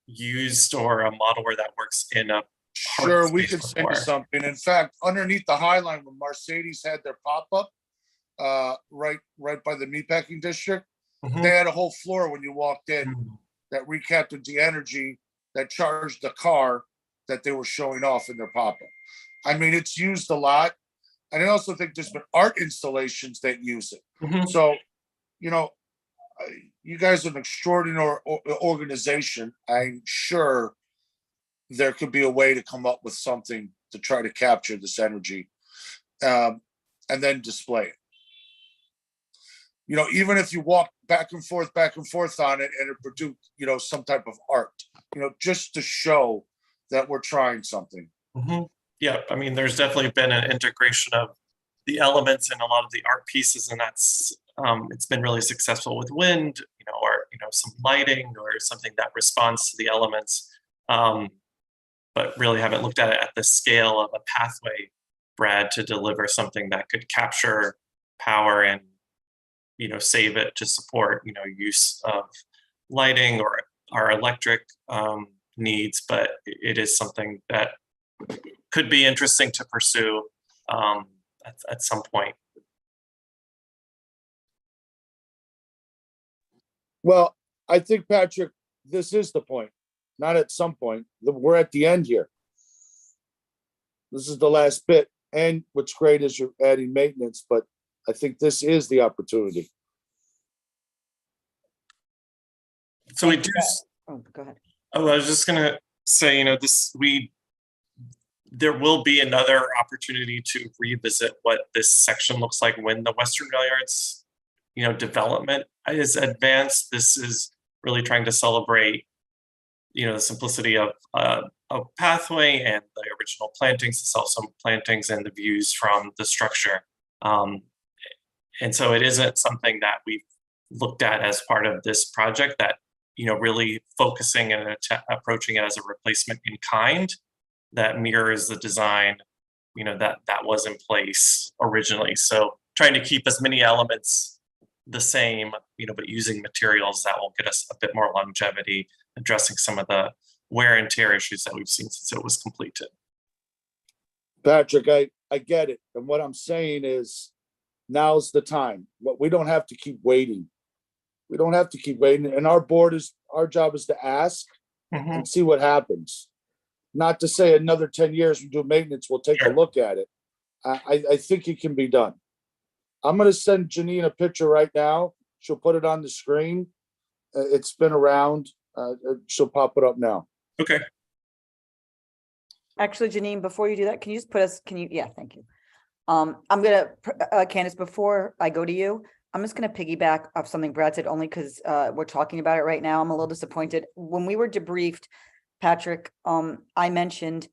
used or a model where that works in a Sure, we could send you something. In fact, underneath the High Line, when Mercedes had their pop-up, right by the meatpacking district, they had a whole floor when you walked in that recaptured the energy that charged the car that they were showing off in their pop-up. I mean, it's used a lot. And I also think there's been art installations that use it. So, you guys are an extraordinary organization. I'm sure there could be a way to come up with something to try to capture this energy and then display it. Even if you walk back and forth on it and it produced, some type of art, just to show that we're trying something. Yeah, I mean, there's definitely been an integration of the elements in a lot of the art pieces, and that's it's been really successful with wind, or some lighting or something that responds to the elements. But really haven't looked at it at the scale of a pathway, Brad, to deliver something that could capture power and save it to support use of lighting or our electric needs. But it is something that could be interesting to pursue at some point. Well, I think, Patrick, this is the point. Not at some point. We're at the end here. This is the last bit. And what's great is you're adding maintenance, but I think this is the opportunity. So we do. Oh, go ahead. Oh, I was just gonna say, there will be another opportunity to revisit what this section looks like when the Western Rail Yards, development is advanced. This is really trying to celebrate, the simplicity of a pathway and the original plantings, the self-some plantings, and the views from the structure. And so it isn't something that we've looked at as part of this project, that really focusing and approaching it as a replacement in kind that mirrors the design that was in place originally. So trying to keep as many elements the same, but using materials that will get us a bit more longevity, addressing some of the wear and tear issues that we've seen since it was completed. Patrick, I get it. And what I'm saying is now's the time. We don't have to keep waiting. We don't have to keep waiting. And our job is to ask and see what happens. Not to say another 10 years we do maintenance, we'll take a look at it. I think it can be done. I'm going to send Janine a picture right now. She'll put it on the screen. It's been around. She'll pop it up now. Okay. Actually, Janine, before you do that, can you just put us, yeah, thank you. I'm going to, Candace, before I go to you, I'm just going to piggyback off something Brad said, only because we're talking about it right now. I'm a little disappointed. When we were debriefed, Patrick, I mentioned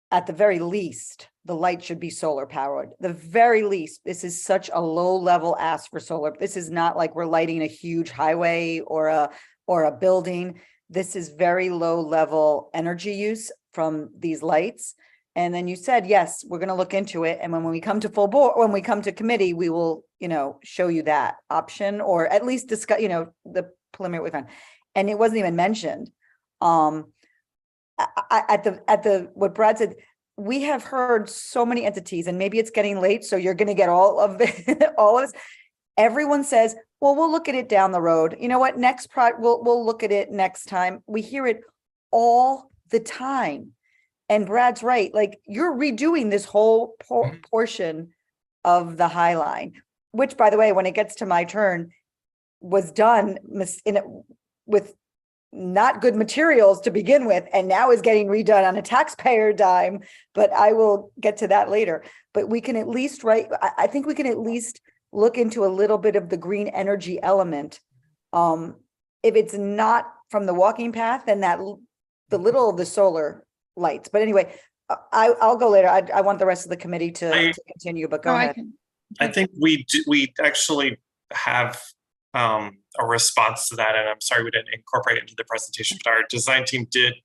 at the very least, the light should be solar powered. The very least, this is such a low level ask for solar. This is not like we're lighting a huge highway or a building. This is very low level energy use from these lights. And then you said, yes, we're going to look into it. And when we come to full board, when we come to committee, we will, show you that option, or at least discuss, the preliminary we found. And it wasn't even mentioned. At the what Brad said, we have heard so many entities, and maybe it's getting late, so you're going to get all of this. Everyone says, well, we'll look at it down the road. You know what? We'll look at it next time. We hear it all the time. And Brad's right. Like, you're redoing this whole portion of the High Line, which, by the way, when it gets to my turn, was done with not good materials to begin with, and now is getting redone on a taxpayer dime. But I will get to that later. But we can at least I think we can at least look into a little bit of the green energy element. If it's not from the walking path, then the little of the solar lights. But anyway, I'll go later. I want the rest of the committee to continue, but go ahead. I think we actually have a response to that, and I'm sorry we didn't incorporate it into the presentation, but our design team did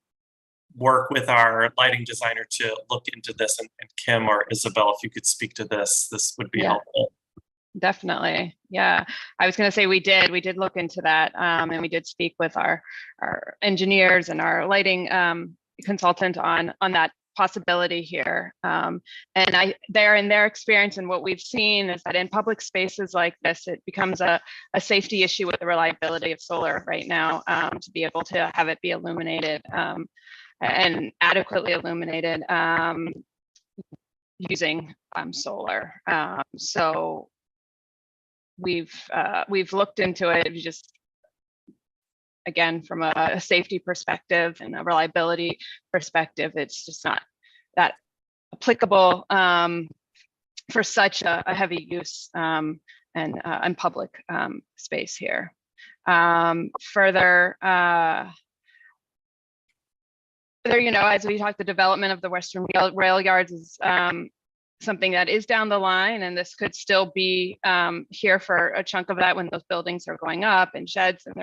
work with our lighting designer to look into this, and Kim or Isabel, if you could speak to this would be helpful. Definitely. Yeah. I was going to say we did look into that, and we did speak with our engineers and our lighting consultant on that possibility here. And they're in their experience, and what we've seen is that in public spaces like this, it becomes a safety issue with the reliability of solar right now, to be able to have it be illuminated and adequately illuminated using solar. So we've looked into it. Just again, from a safety perspective and a reliability perspective, it's just not that applicable for such a heavy use and public space here. Further, as we talked, the development of the Western Rail Yards is something that is down the line, and this could still be here for a chunk of that when those buildings are going up and sheds, and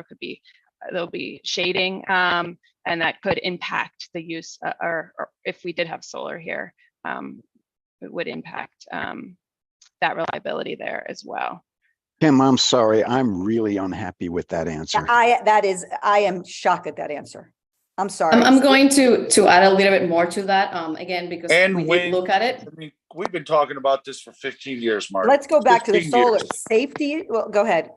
there'll be shading, and that could impact the use, or if we did have solar here, it would impact that reliability there as well. Kim, I'm sorry, I'm really unhappy with that answer. I am shocked at that answer. I'm sorry. I'm going to add a little bit more to that, again, because we did look at it. I mean, we've been talking about this for 15 years, Mark. Let's go back to the 15 solar years. safety. Well, go ahead.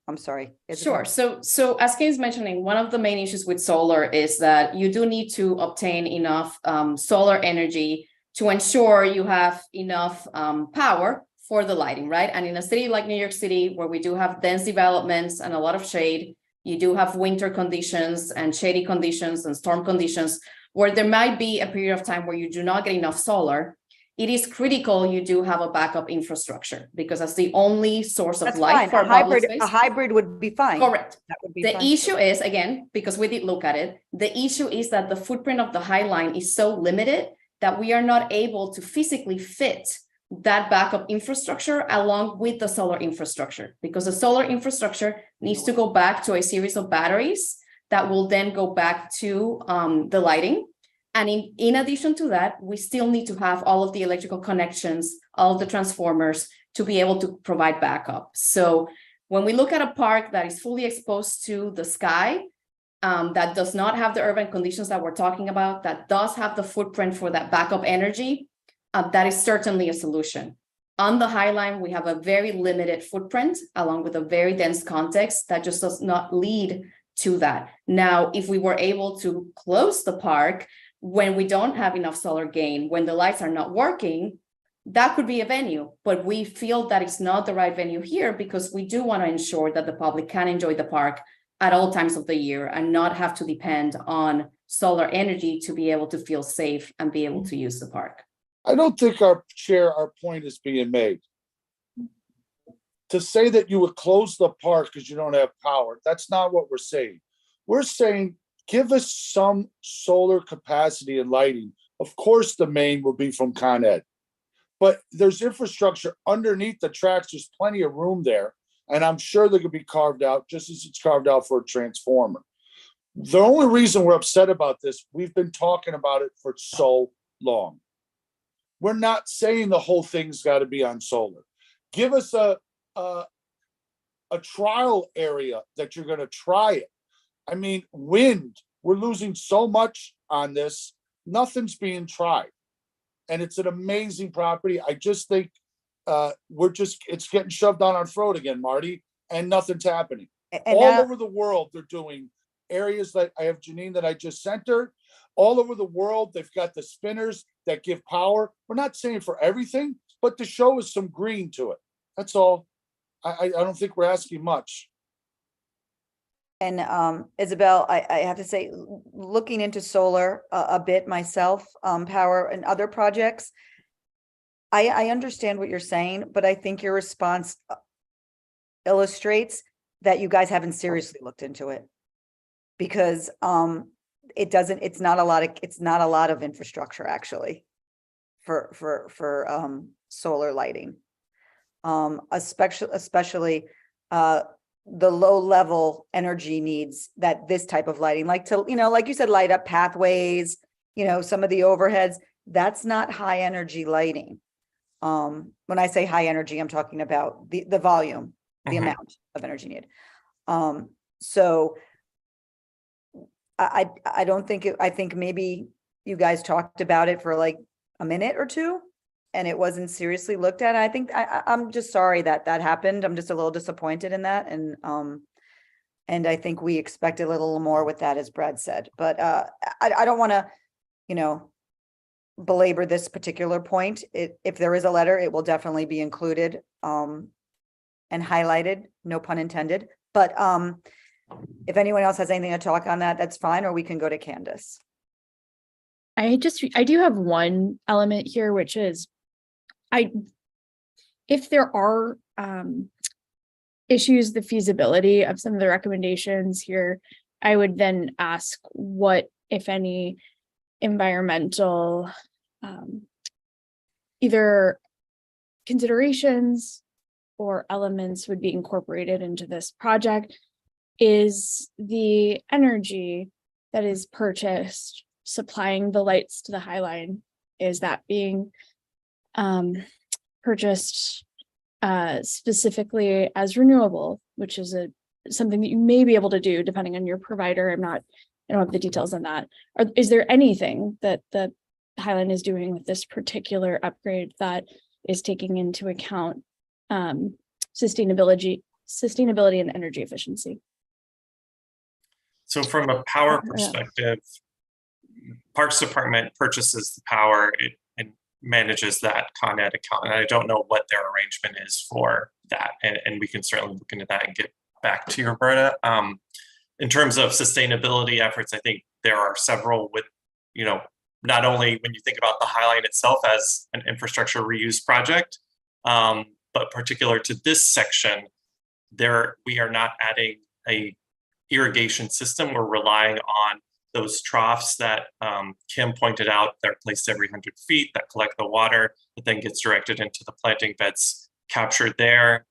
I'm sorry. Sure. So as Kay is mentioning, one of the main issues with solar is that you do need to obtain enough solar energy to ensure you have enough power for the lighting, right? And in a city like New York City, where we do have dense developments and a lot of shade, you do have winter conditions and shady conditions and storm conditions where there might be a period of time where you do not get enough solar. it is critical you do have a backup infrastructure, because that's the only source of That's light fine. for A public hybrid, space. a hybrid would be fine. Correct. That would be The fine. issue is, again, because we did look at it, the issue is that the footprint of the High Line is so limited that we are not able to physically fit that backup infrastructure along with the solar infrastructure, because the solar infrastructure needs to go back to a series of batteries that will then go back to the lighting. And in addition to that, we still need to have all of the electrical connections, all of the transformers to be able to provide backup. So when we look at a park that is fully exposed to the sky, that does not have the urban conditions that we're talking about, that does have the footprint for that backup energy, that is certainly a solution. On the High Line, we have a very limited footprint along with a very dense context that just does not lead to that. Now, if we were able to close the park when we don't have enough solar gain, when the lights are not working, that could be a venue, but we feel that it's not the right venue here because we do want to ensure that the public can enjoy the park at all times of the year and not have to depend on solar energy to be able to feel safe and be able to use the park. I don't think our point is being made. To say that you would close the park because you don't have power, that's not what we're saying. We're saying, give us some solar capacity and lighting. Of course, the main will be from Con Ed, but there's infrastructure underneath the tracks. There's plenty of room there. And I'm sure they could be carved out just as it's carved out for a transformer. The only reason we're upset about this, we've been talking about it for so long. We're not saying the whole thing's got to be on solar. Give us a trial area that you're going to try it. I mean, wind, we're losing so much on this. Nothing's being tried. And it's an amazing property. I just think it's getting shoved down our throat again, Marty, and nothing's happening. And all now, over the world, they're doing areas that I have Janine that I just sent her. All over the world, they've got the spinners that give power. We're not saying for everything, but to show us some green to it. That's all. I don't think we're asking much. and Isabel, I have to say, looking into solar a bit myself, power and other projects, I understand what you're saying, but I think your response illustrates that you guys haven't seriously looked into it, because it's not a lot of infrastructure actually for solar lighting, especially the low level energy needs that this type of lighting, like like you said, light up pathways, some of the overheads. That's not high energy lighting. When I say high energy, I'm talking about the volume, the amount of energy needed. So I don't think I think maybe you guys talked about it for like a minute or two and it wasn't seriously looked at. I think I'm just sorry that happened. I'm just a little disappointed in that. And I think we expected a little more with that, as Brad said, but I don't want to, belabor this particular point. If there is a letter, it will definitely be included and highlighted, no pun intended. But if anyone else has anything to talk on that, that's fine, or we can go to Candace. I do have one element here, which is if there are issues, the feasibility of some of the recommendations here, I would then ask what, if any, environmental either considerations or elements would be incorporated into this project. Is the energy that is purchased supplying the lights to the High Line, is that being purchased specifically as renewable, which is something that you may be able to do depending on your provider. I don't have the details on that. Or is there anything that the High Line is doing with this particular upgrade that is taking into account sustainability and energy efficiency? So from a power perspective, Parks Department purchases the power and manages that Con Ed account. And I don't know what their arrangement is for that. And we can certainly look into that and get back to you, Roberta. In terms of sustainability efforts, I think there are several with, not only when you think about the High Line itself as an infrastructure reuse project, but particular to this section, we are not adding a irrigation system. We're relying on those troughs that Kim pointed out. They're placed every 100 feet that collect the water that then gets directed into the planting beds captured there,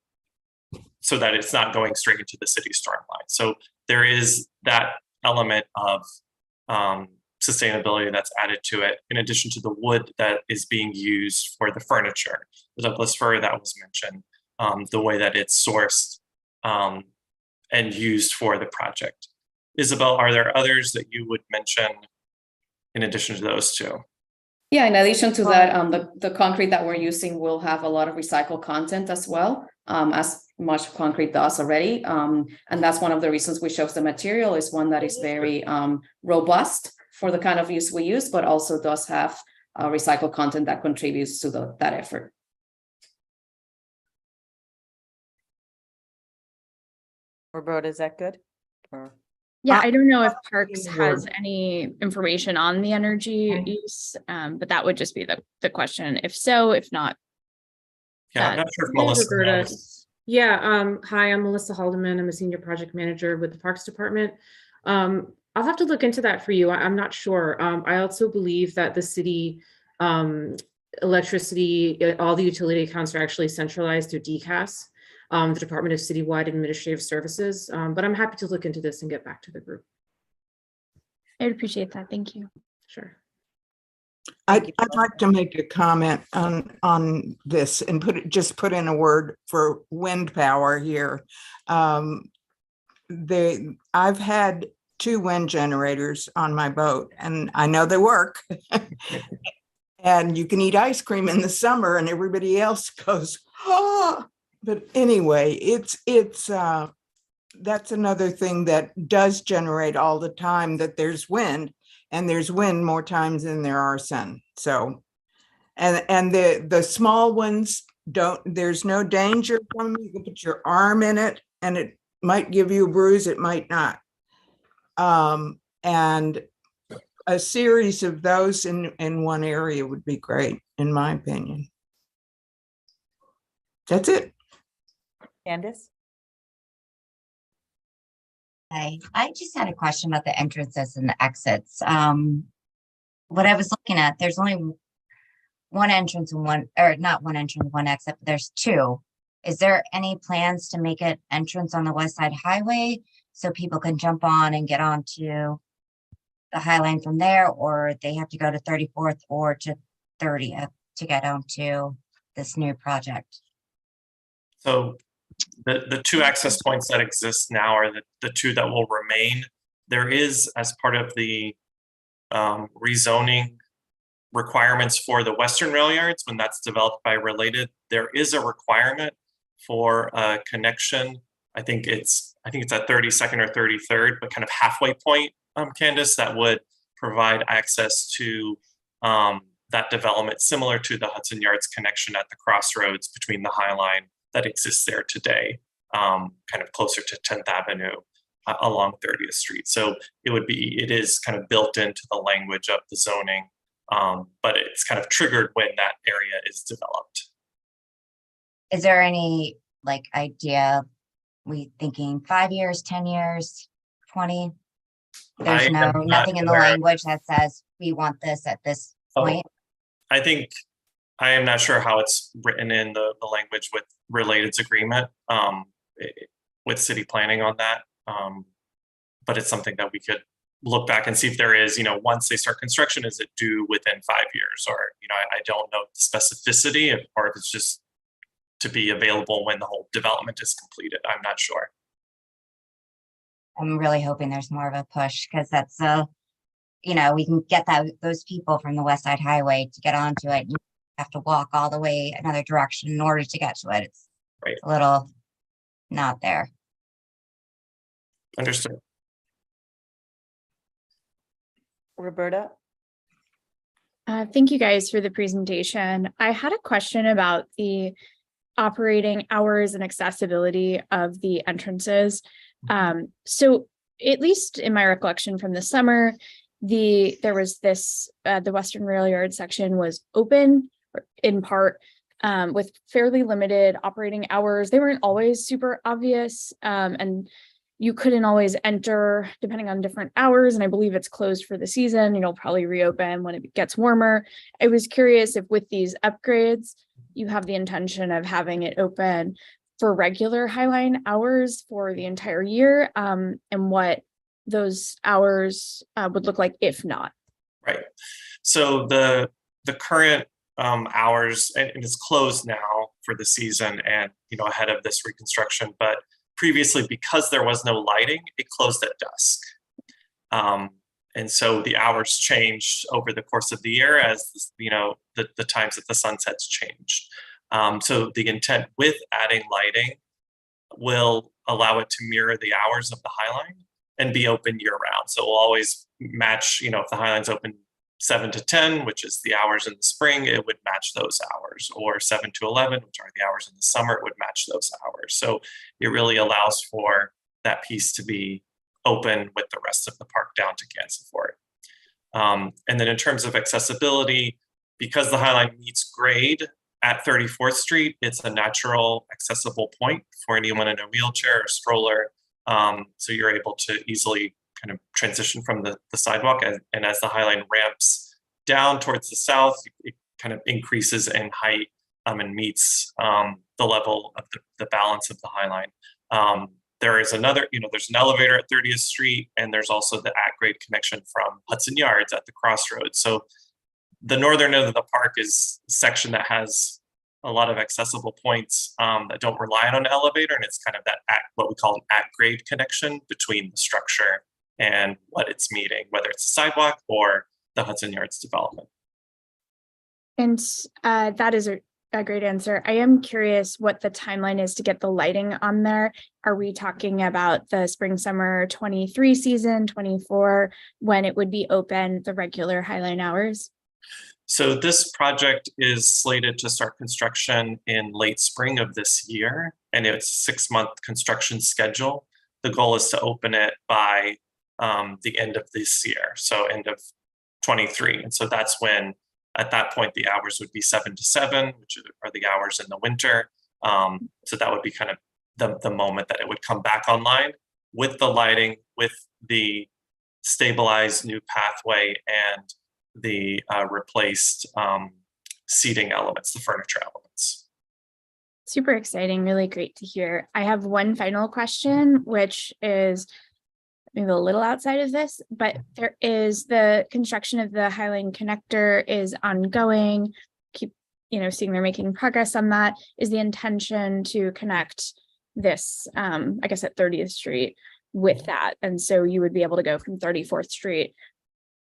so that it's not going straight into the city storm line. So there is that element of sustainability that's added to it, in addition to the wood that is being used for the furniture, the Douglas fir that was mentioned, the way that it's sourced and used for the project. Isabel, are there others that you would mention in addition to those two? Yeah, in addition to that, the concrete that we're using will have a lot of recycled content as well, as much concrete does already. And that's one of the reasons we chose the material, is one that is very robust for the kind of use we use, but also does have recycled content that contributes to that effort. Roberta, is that good? Or? Yeah, I don't know if Parks has any information on the energy use, but that would just be the question. If so, if not. Yeah, I'm not sure if Melissa knows. Yeah, hi, I'm Melissa Haldeman. I'm a senior project manager with the Parks Department. I'll have to look into that for you. I'm not sure. I also believe that the city electricity, all the utility accounts are actually centralized through DCAS. The Department of Citywide Administrative Services, but I'm happy to look into this and get back to the group. I'd appreciate that. Thank you. Sure. I'd like to make a comment on this and put in a word for wind power here. I've had 2 wind generators on my boat, and I know they work. And you can eat ice cream in the summer, and everybody else goes, oh. But anyway, that's another thing that does generate all the time, that there's wind, and there's wind more times than there are sun. So, and the small ones there's no danger from them. You can put your arm in it and it might give you a bruise, it might not. And a series of those in one area would be great, in my opinion. That's it. Candace? Hi, I just had a question about the entrances and the exits. What I was looking at, there's only one entrance and not one entrance, one exit, but there's 2. Is there any plans to make it entrance on the West Side Highway so people can jump on and get onto the High Line from there, or they have to go to 34th or to 30th to get onto this new project? So the 2 access points that exist now are the 2 that will remain. There is, as part of the rezoning requirements for the Western rail yards, when that's developed by Related, there is a requirement for a connection. I think it's at 32nd or 33rd, but kind of halfway point, Candace, that would provide access to that development, similar to the Hudson Yards connection at the crossroads between the High Line that exists there today, kind of closer to 10th Avenue along 30th Street. So it is kind of built into the language of the zoning, but it's kind of triggered when that area is developed. Is there any idea, we thinking 5 years, 10 years, 20? There's nothing in the language that says we want this at this point? I think I am not sure how it's written in the language with Related's agreement with city planning on that. But it's something that we could look back and see if there is, once they start construction, is it due within 5 years? Or, I don't know the specificity, or if it's just to be available when the whole development is completed. I'm not sure. I'm really hoping there's more of a push, because that's we can get those people from the West Side Highway to get onto it. You have to walk all the way another direction in order to get to it. It's a little not there. Understood. Roberta? Thank you guys for the presentation. I had a question about the operating hours and accessibility of the entrances. So at least in my recollection from the summer, there was this, the Western Rail Yard section was open in part, with fairly limited operating hours. They weren't always super obvious, and you couldn't always enter depending on different hours. And I believe it's closed for the season. It'll probably reopen when it gets warmer. I was curious if with these upgrades, you have the intention of having it open for regular Highline hours for the entire year, and what those hours would look like if not. Right. So the current hours, and it's closed now for the season and, you know, ahead of this reconstruction, but previously, because there was no lighting, it closed at dusk. And so the hours changed over the course of the year as, you know, the times that the sunsets changed. So the intent with adding lighting will allow it to mirror the hours of the Highline and be open year round. So we'll always match, you know, if the Highline's open 7 to 10, which is the hours in the spring, it would match those hours, or 7 to 11, which are the hours in the summer, it would match those hours. So it really allows for that piece to be open with the rest of the park down to Gansevoort. And then in terms of accessibility, because the Highline meets grade at 34th Street, it's a natural accessible point for anyone in a wheelchair or stroller. So you're able to easily kind of transition from the sidewalk, and as the Highline ramps down towards the south, it kind of increases in height and meets the level of the balance of the Highline. There is another, you know, there's an elevator at 30th Street, and there's also the at-grade connection from Hudson Yards at the crossroads. So the northern end of the park is a section that has a lot of accessible points that don't rely on an elevator, and it's kind of that what we call an at-grade connection between the structure and what it's meeting, whether it's a sidewalk or the Hudson Yards development. And that is a great answer. I am curious what the timeline is to get the lighting on there. Are we talking about the spring, summer 23 season, 24, when it would be open, the regular Highline hours? So this project is slated to start construction in late spring of this year, and it's a 6-month construction schedule. The goal is to open it by the end of this year, so end of 23. And so that's when, at that point, the hours would be 7 to 7, which are the hours in the winter. So that would be kind of the moment that it would come back online with the lighting, with the stabilized new pathway, and the replaced seating elements, the furniture elements. Super exciting, really great to hear. I have one final question, which is maybe a little outside of this, but there is the construction of the Highline connector is ongoing. Keep, you know, seeing they're making progress on that. Is the intention to connect this, I guess at 30th Street with that? And so you would be able to go from 34th Street,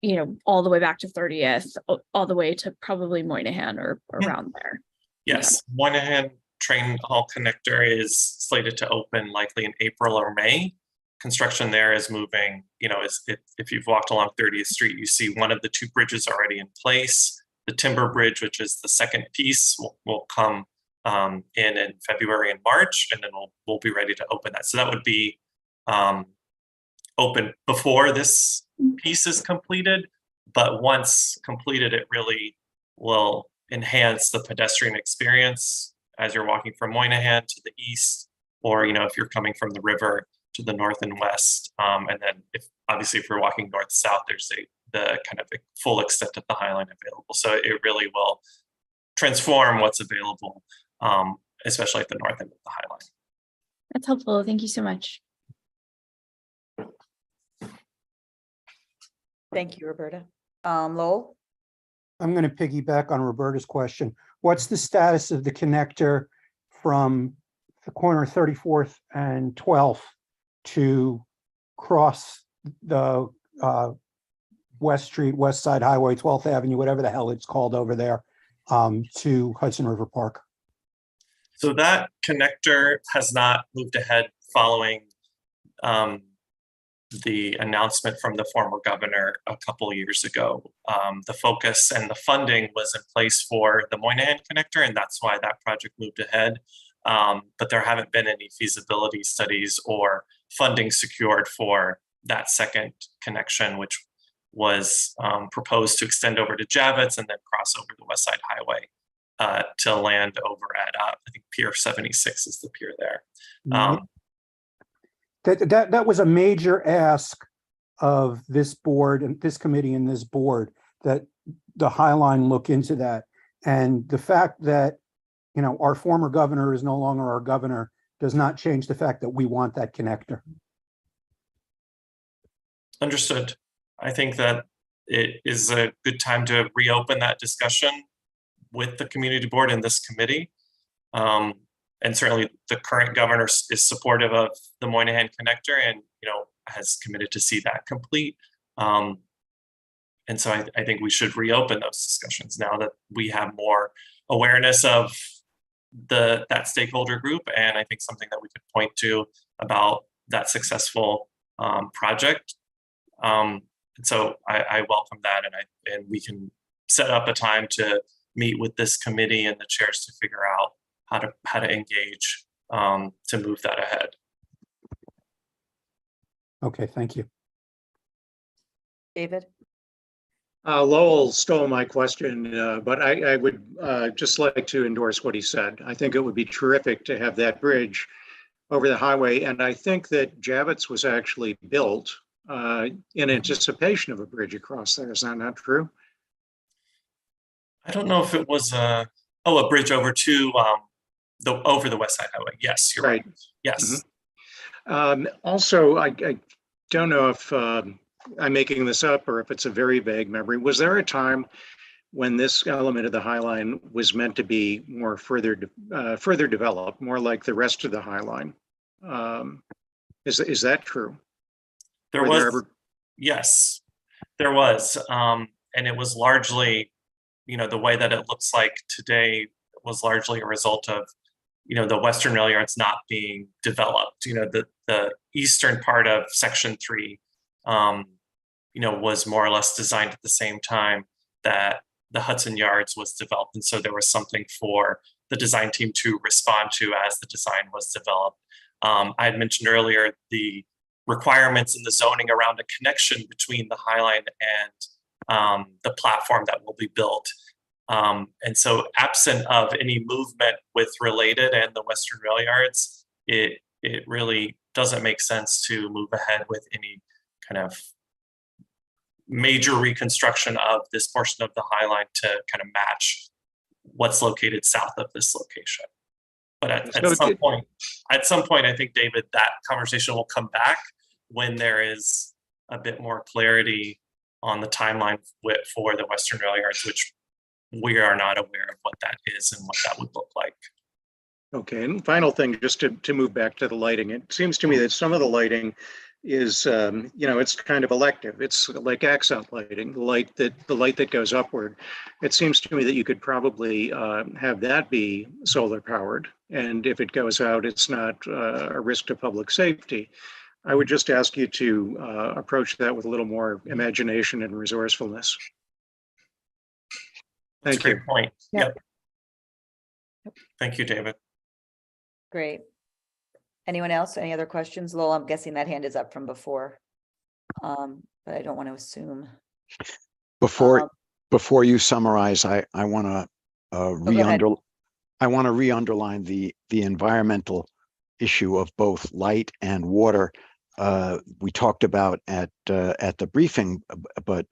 you know, all the way back to 30th, all the way to probably Moynihan or around there. Yes, Moynihan Train Hall connector is slated to open likely in April or May. Construction there is moving, you know, if you've walked along 30th Street, you see one of the 2 bridges already in place. The timber bridge, which is the second piece, will come in February and March, and then we'll be ready to open that. So that would be open before this piece is completed, but once completed, it really will enhance the pedestrian experience as you're walking from Moynihan to the east, or, you know, if you're coming from the river to the north and west. And then obviously if you're walking north-south, there's the kind of full extent of the Highline available. So it really will transform what's available, especially at the north end of the Highline. That's helpful. Thank you so much. Thank you, Roberta. Lowell? I'm going to piggyback on Roberta's question. What's the status of the connector from the corner of 34th and 12th to cross the West Side Highway, 12th Avenue, whatever the hell it's called over there, to Hudson River Park? So that connector has not moved ahead following the announcement from the former governor a couple of years ago. The focus and the funding was in place for the Moynihan connector, and that's why that project moved ahead. But there haven't been any feasibility studies or funding secured for that second connection, which was proposed to extend over to Javits and then cross over the West Side Highway to land over at I think Pier 76 is the pier there. That was a major ask of this board and this committee and this board, that the High Line look into that. And the fact that, you know, our former governor is no longer our governor does not change the fact that we want that connector. Understood. I think that it is a good time to reopen that discussion with the community board and this committee. And certainly the current governor is supportive of the Moynihan connector and, you know, has committed to see that complete. And so I think we should reopen those discussions now that we have more awareness of that stakeholder group. And I think something that we could point to about that successful project. And so I welcome that, and we can set up a time to meet with this committee and the chairs to figure out how to engage to move that ahead. Okay, thank you. David? Lowell stole my question, but I would just like to endorse what he said. I think it would be terrific to have that bridge over the highway. And I think that Javits was actually built in anticipation of a bridge across there. Is that not true? I don't know if it was a bridge over to over the West Side Highway. Yes, you're right. Yes. Also, I don't know if I'm making this up or if it's a very vague memory. Was there a time when this element of the High Line was meant to be more further developed, more like the rest of the High Line? Is that true? Yes, there was. And it was largely, you know, the way that it looks like today was largely a result of, you know, the Western rail yards not being developed. You know, the eastern part of Section 3, you know, was more or less designed at the same time that the Hudson Yards was developed. And so there was something for the design team to respond to as the design was developed. I had mentioned earlier the requirements in the zoning around a connection between the High Line and the platform that will be built. And so absent of any movement with Related and the Western rail yards, it really doesn't make sense to move ahead with any kind of major reconstruction of this portion of the High Line to kind of match what's located south of this location. But at some point, I think, David, that conversation will come back when there is a bit more clarity on the timeline for the Western rail yards, which we are not aware of what that is and what that would look like. Okay, and final thing, just to move back to the lighting, it seems to me that some of the lighting is, you know, it's kind of elective. It's like accent lighting, the light that goes upward. It seems to me that you could probably have that be solar powered, and if it goes out, it's not a risk to public safety. I would just ask you to approach that with a little more imagination and resourcefulness. That's a great point. Yep. Thank you, David. Great. Anyone else? Any other questions? Lowell, I'm guessing that hand is up from before, but I don't want to assume. Before you summarize, I want to re-underline the environmental issue of both light and water. We talked about at the briefing, but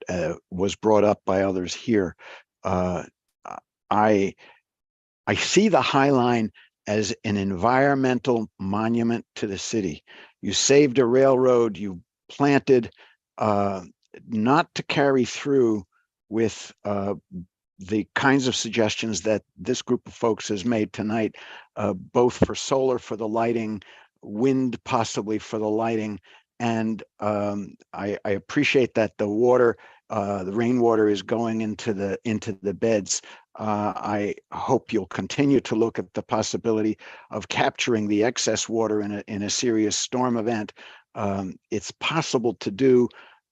was brought up by others here. I see the High Line as an environmental monument to the city. You saved a railroad, you planted, not to carry through with the kinds of suggestions that this group of folks has made tonight, both for solar, for the lighting, wind possibly for the lighting. And I appreciate that the water, the rainwater is going into the beds. I hope you'll continue to look at the possibility of capturing the excess water in a serious storm event. It's possible to do,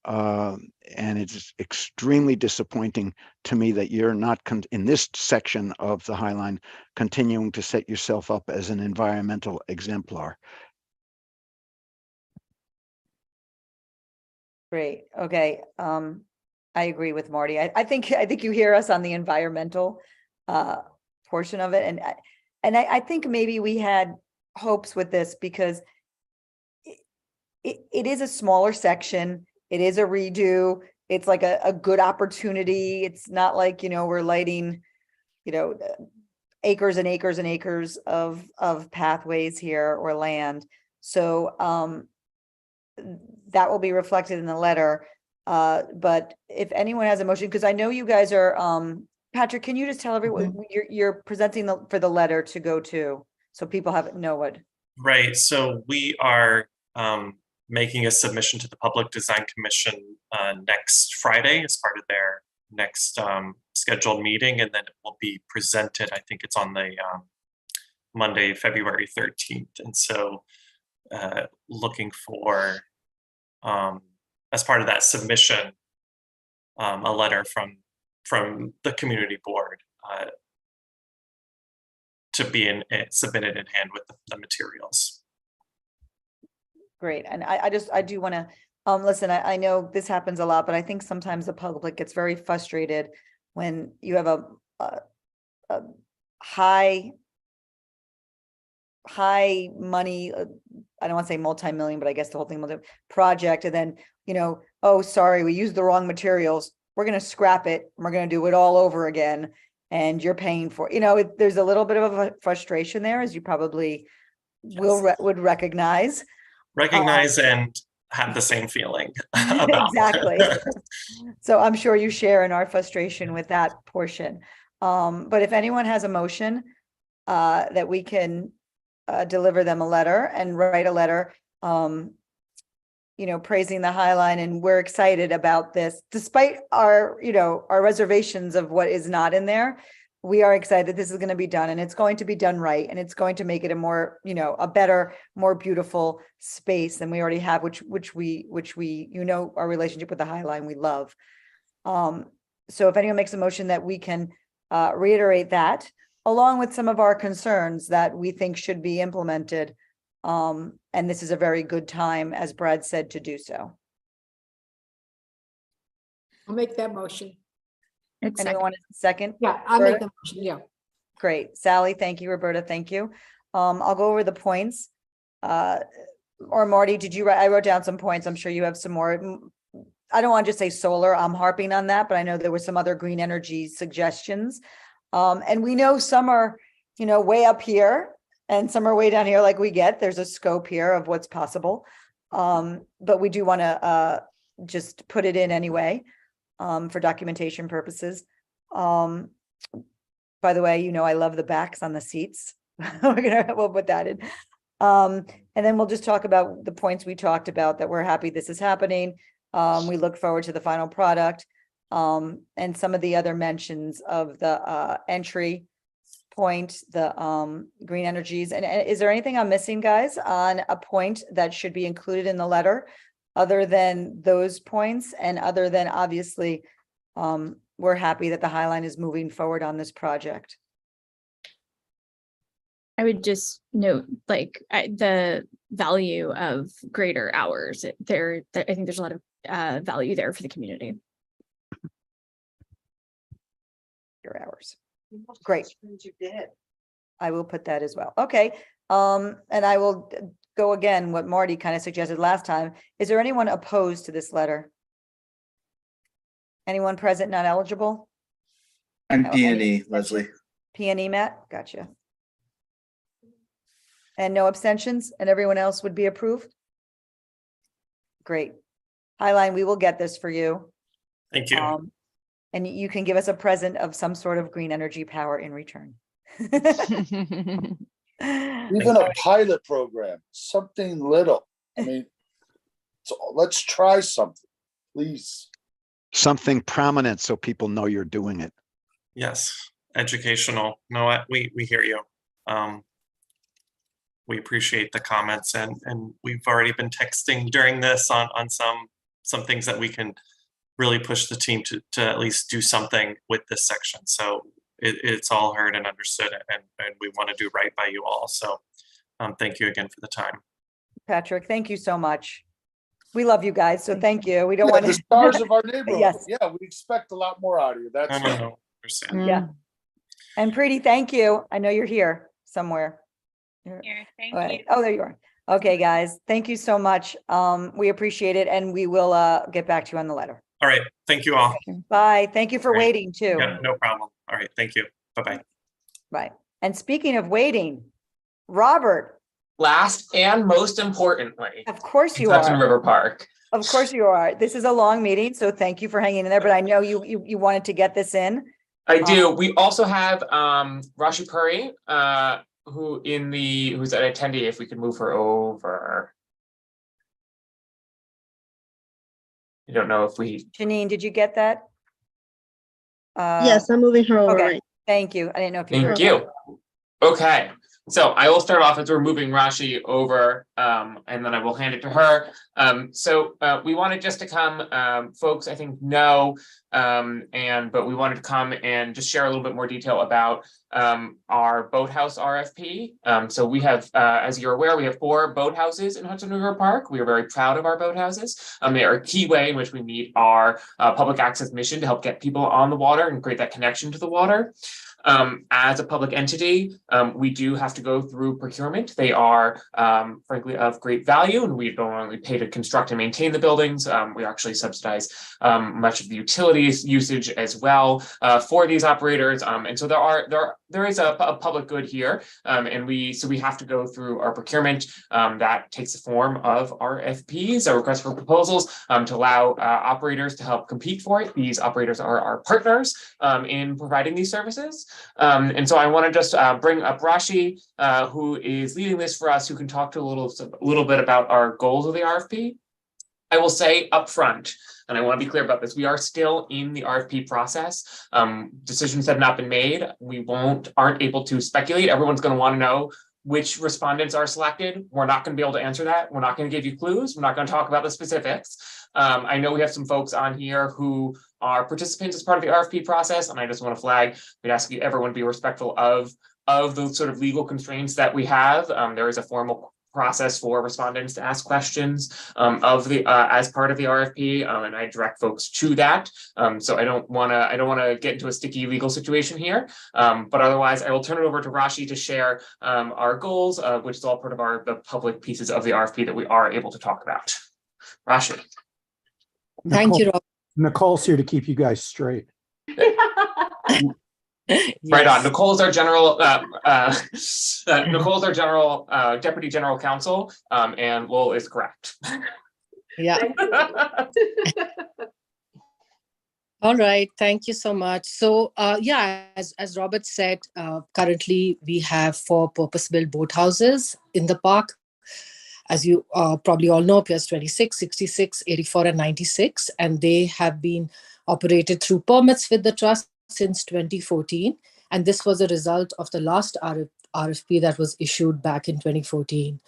and it's extremely disappointing to me that you're not in this section of the High Line continuing to set yourself up as an environmental exemplar. Great. Okay. I agree with Marty. I think you hear us on the environmental portion of it. And I think maybe we had hopes with this because it is a smaller section. It is a redo. It's like a good opportunity. It's not like, we're lighting, acres and acres and acres of pathways here or land. So that will be reflected in the letter. But if anyone has a motion, because I know you guys are, Patrick, can you just tell everyone you're presenting for the letter to go to, so people know what? Right. So we are making a submission to the Public Design Commission next Friday as part of their next scheduled meeting, and then it will be presented. I think it's on the Monday, February 13th. And so looking for, as part of that submission, a letter from the community board to be submitted in hand with the materials. Great. And I do want to listen, I know this happens a lot, but I think sometimes the public gets very frustrated when you have a high money, I don't want to say multi-million, but I guess the whole thing project, and then, oh, sorry, we used the wrong materials. We're going to scrap it. And we're going to do it all over again. And you're paying for it. There's a little bit of a frustration there, as you probably would recognize. And have the same feeling about. Exactly. So I'm sure you share in our frustration with that portion. But if anyone has a motion that we can deliver them a letter and write a letter, praising the High Line, and we're excited about this, despite our reservations of what is not in there. We are excited this is going to be done, and it's going to be done right, and it's going to make it a more, a better, more beautiful space than we already have, which we, our relationship with the High Line, we love. So if anyone makes a motion that we can reiterate that, along with some of our concerns that we think should be implemented. And this is a very good time, as Brad said, to do so. I'll make that motion. Anyone want a second? Yeah, I'll make the motion, yeah. Great. Sally, thank you. Roberta, thank you. I'll go over the points. Or Marty, I wrote down some points. I'm sure you have some more. I don't want to just say solar. I'm harping on that, but I know there were some other green energy suggestions. And we know some are, way up here and some are way down here, like we get. There's a scope here of what's possible. But we do want to just put it in anyway for documentation purposes. By the way, I love the backs on the seats. We'll put that in. And then we'll just talk about the points we talked about, that we're happy this is happening. We look forward to the final product. And some of the other mentions of the entry point, the green energies. And is there anything I'm missing, guys, on a point that should be included in the letter, other than those points, and other than, obviously, we're happy that the High Line is moving forward on this project? I would just note, the value of greater hours. I think there's a lot of value there for the community. Your hours. Great. I will put that as well. Okay. And I will go again what Marty kind of suggested last time. Is there anyone opposed to this letter? Anyone present not eligible? I'm P&E, Leslie. P&E, Matt? Gotcha. And no abstentions, and everyone else would be approved? Great. High Line, we will get this for you. Thank you. And you can give us a present of some sort of green energy power in return. Even a pilot program, something little. I mean, so let's try something, please. Something prominent so people know you're doing it. Yes, educational. No, we hear you. We appreciate the comments, and we've already been texting during this on some things that we can really push the team to at least do something with this section. So it's all heard and understood, and we want to do right by you all. So thank you again for the time. Patrick, thank you so much. We love you guys, so thank you. We don't Yeah, want the to. stars of our neighborhood. Yes. Yeah, we expect a lot more out of you. That's No, no, no. Understand. Yeah. And Preeti, thank you. I know you're here somewhere. Here, thank All right. you. Oh, there you are. Okay, guys, thank you so much. We appreciate it, and we will get back to you on the letter. All right. Thank you all. Bye. Thank you for All right. waiting too. Yeah, no problem. All right. Thank you. Bye-bye. Bye. And speaking of waiting, Robert, Last and most importantly, of course you Hudson are. River Park. Of course you are. This is a long meeting, so thank you for hanging in there, but I know you wanted to get this in. I do. We also have Rashi Puri, who's an attendee. If we could move her over. I don't know if we. Janine, did you get that? Yes, I'm moving her over. Okay. Right. Thank you. I didn't know if you. Thank you. Okay. So I will start off as we're moving Rashi over, and then I will hand it to her. We wanted just to come, folks, I think know, but we wanted to come and just share a little bit more detail about our Boathouse RFP. So we have, as you're aware, we have 4 boathouses in Hudson River Park. We are very proud of our boathouses. They are a key way in which we meet our public access mission to help get people on the water and create that connection to the water. As a public entity, we do have to go through procurement. They are, frankly, of great value, and we don't only pay to construct and maintain the buildings. We actually subsidize much of the utilities usage as well for these operators. And so there is a public good here, and we have to go through our procurement. That takes the form of RFPs, a request for proposals, to allow operators to help compete for it. These operators are our partners in providing these services. And so I want to just bring up Rashi, who is leading this for us, who can talk to a little bit about our goals of the RFP. I will say upfront, and I want to be clear about this, we are still in the RFP process. Decisions have not been made. We aren't able to speculate. Everyone's going to want to know which respondents are selected. We're not going to be able to answer that. We're not going to give you clues. We're not going to talk about the specifics. I know we have some folks on here who are participants as part of the RFP process, and I just want to flag, we'd ask everyone to be respectful of those sort of legal constraints that we have. There is a formal process for respondents to ask questions as part of the RFP, and I direct folks to that. So I don't want to get into a sticky legal situation here. But otherwise, I will turn it over to Rashi to share our goals, which is all part of the public pieces of the RFP that we are able to talk about. Rashi. Thank you, Rob. Nicole's here to keep you guys straight. Right on. Nicole's our general deputy general counsel, and Lowell is correct. Yeah. All right. Thank you so much. So as Robert said, currently we have 4 purpose-built boathouses in the park. As you probably all know, PS 26, 66, 84, and 96, and they have been operated through permits with the trust since 2014. And this was a result of the last RFP that was issued back in 2014.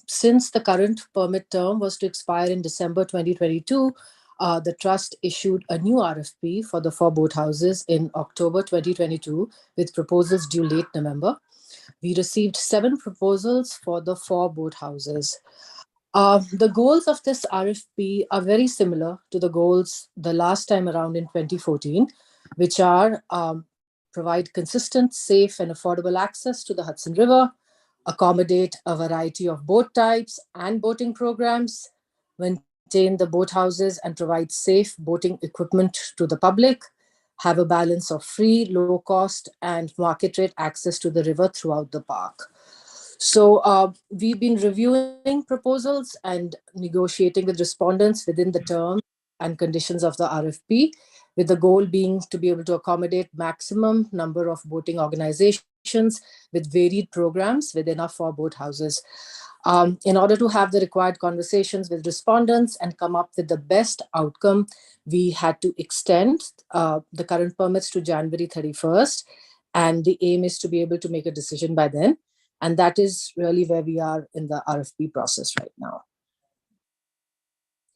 Since the current permit term was to expire in December 2022, the trust issued a new RFP for the 4 boathouses in October 2022 with proposals due late November. We received 7 proposals for the 4 boathouses. The goals of this RFP are very similar to the goals the last time around in 2014, which are provide consistent, safe, and affordable access to the Hudson River, accommodate a variety of boat types and boating programs, maintain the boathouses and provide safe boating equipment to the public, have a balance of free, low cost, and market rate access to the river throughout the park. So we've been reviewing proposals and negotiating with respondents within the terms and conditions of the RFP, with the goal being to be able to accommodate maximum number of boating organizations with varied programs within our 4 boathouses. In order to have the required conversations with respondents and come up with the best outcome, we had to extend the current permits to January 31st. And the aim is to be able to make a decision by then. And that is really where we are in the RFP process right now.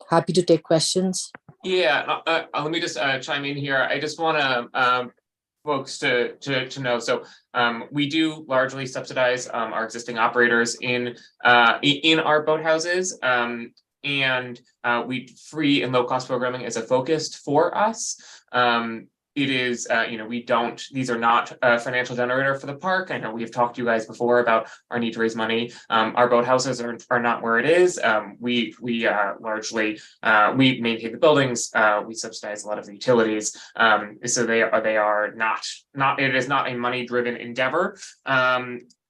Happy to take questions. Yeah, let me just chime in here. I just want to folks to know. So we do largely subsidize our existing operators in our boathouses. and free and low cost programming is a focus for us. It is, these are not a financial generator for the park. I know we've talked to you guys before about our need to raise money. Our boathouses are not where it is. We largely, we maintain the buildings, we subsidize a lot of the utilities. So they are not, it is not a money driven endeavor.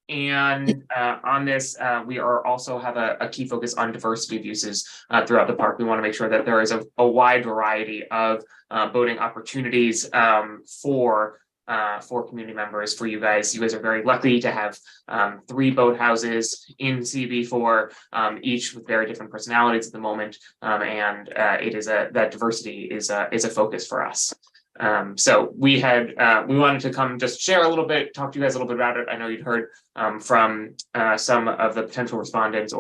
And on this, we are also have a key focus on diversity of uses throughout the park. We want to make sure that there is a wide variety of boating opportunities for community members, for you guys. You guys are very lucky to have 3 boathouses in CB4, each with very different personalities at the moment, and it is that diversity is a focus for us. So we wanted to come just share a little bit, talk to you guys a little bit about it. I know you'd heard from some of the potential respondents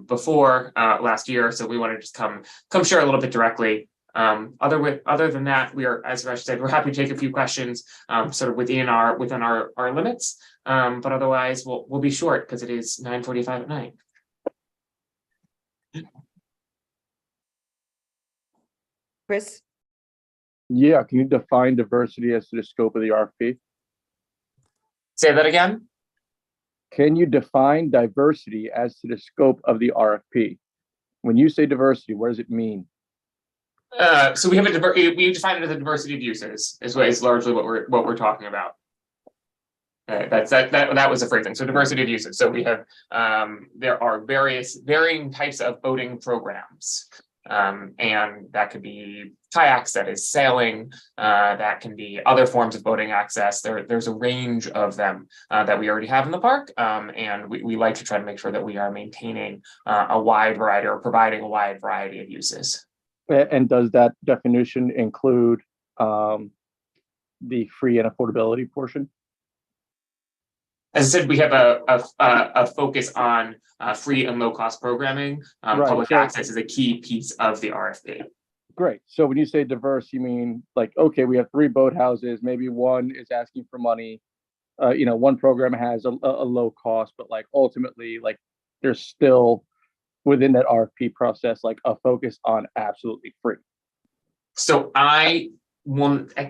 before last year, so we wanted to just come share a little bit directly. Other than that, we are, as Raj said, we're happy to take a few questions sort of within our limits, but otherwise we'll be short because it is 9:45 at night. Chris? Yeah, can you define diversity as to the scope of the RFP? Say that again? Can you define diversity as to the scope of the RFP? When you say diversity, what does it mean? So we have we define it as a diversity of uses is largely what we're talking about. That was the phrasing. So diversity of uses. So we have there are varying types of boating programs. And that could be kayaks, that is sailing, that can be other forms of boating access. There's a range of them that we already have in the park, and we like to try to make sure that we are maintaining a wide variety or providing a wide variety of uses. And does that definition include the free and affordability portion? As I said, we have a focus on free and low cost programming. Right, Public access is a key piece of the RFP. Great. So when you say diverse, you mean like, okay, we have 3 boathouses, maybe one is asking for money. One program has a low cost, but like ultimately, like there's still within that RFP process, like a focus on absolutely free. So I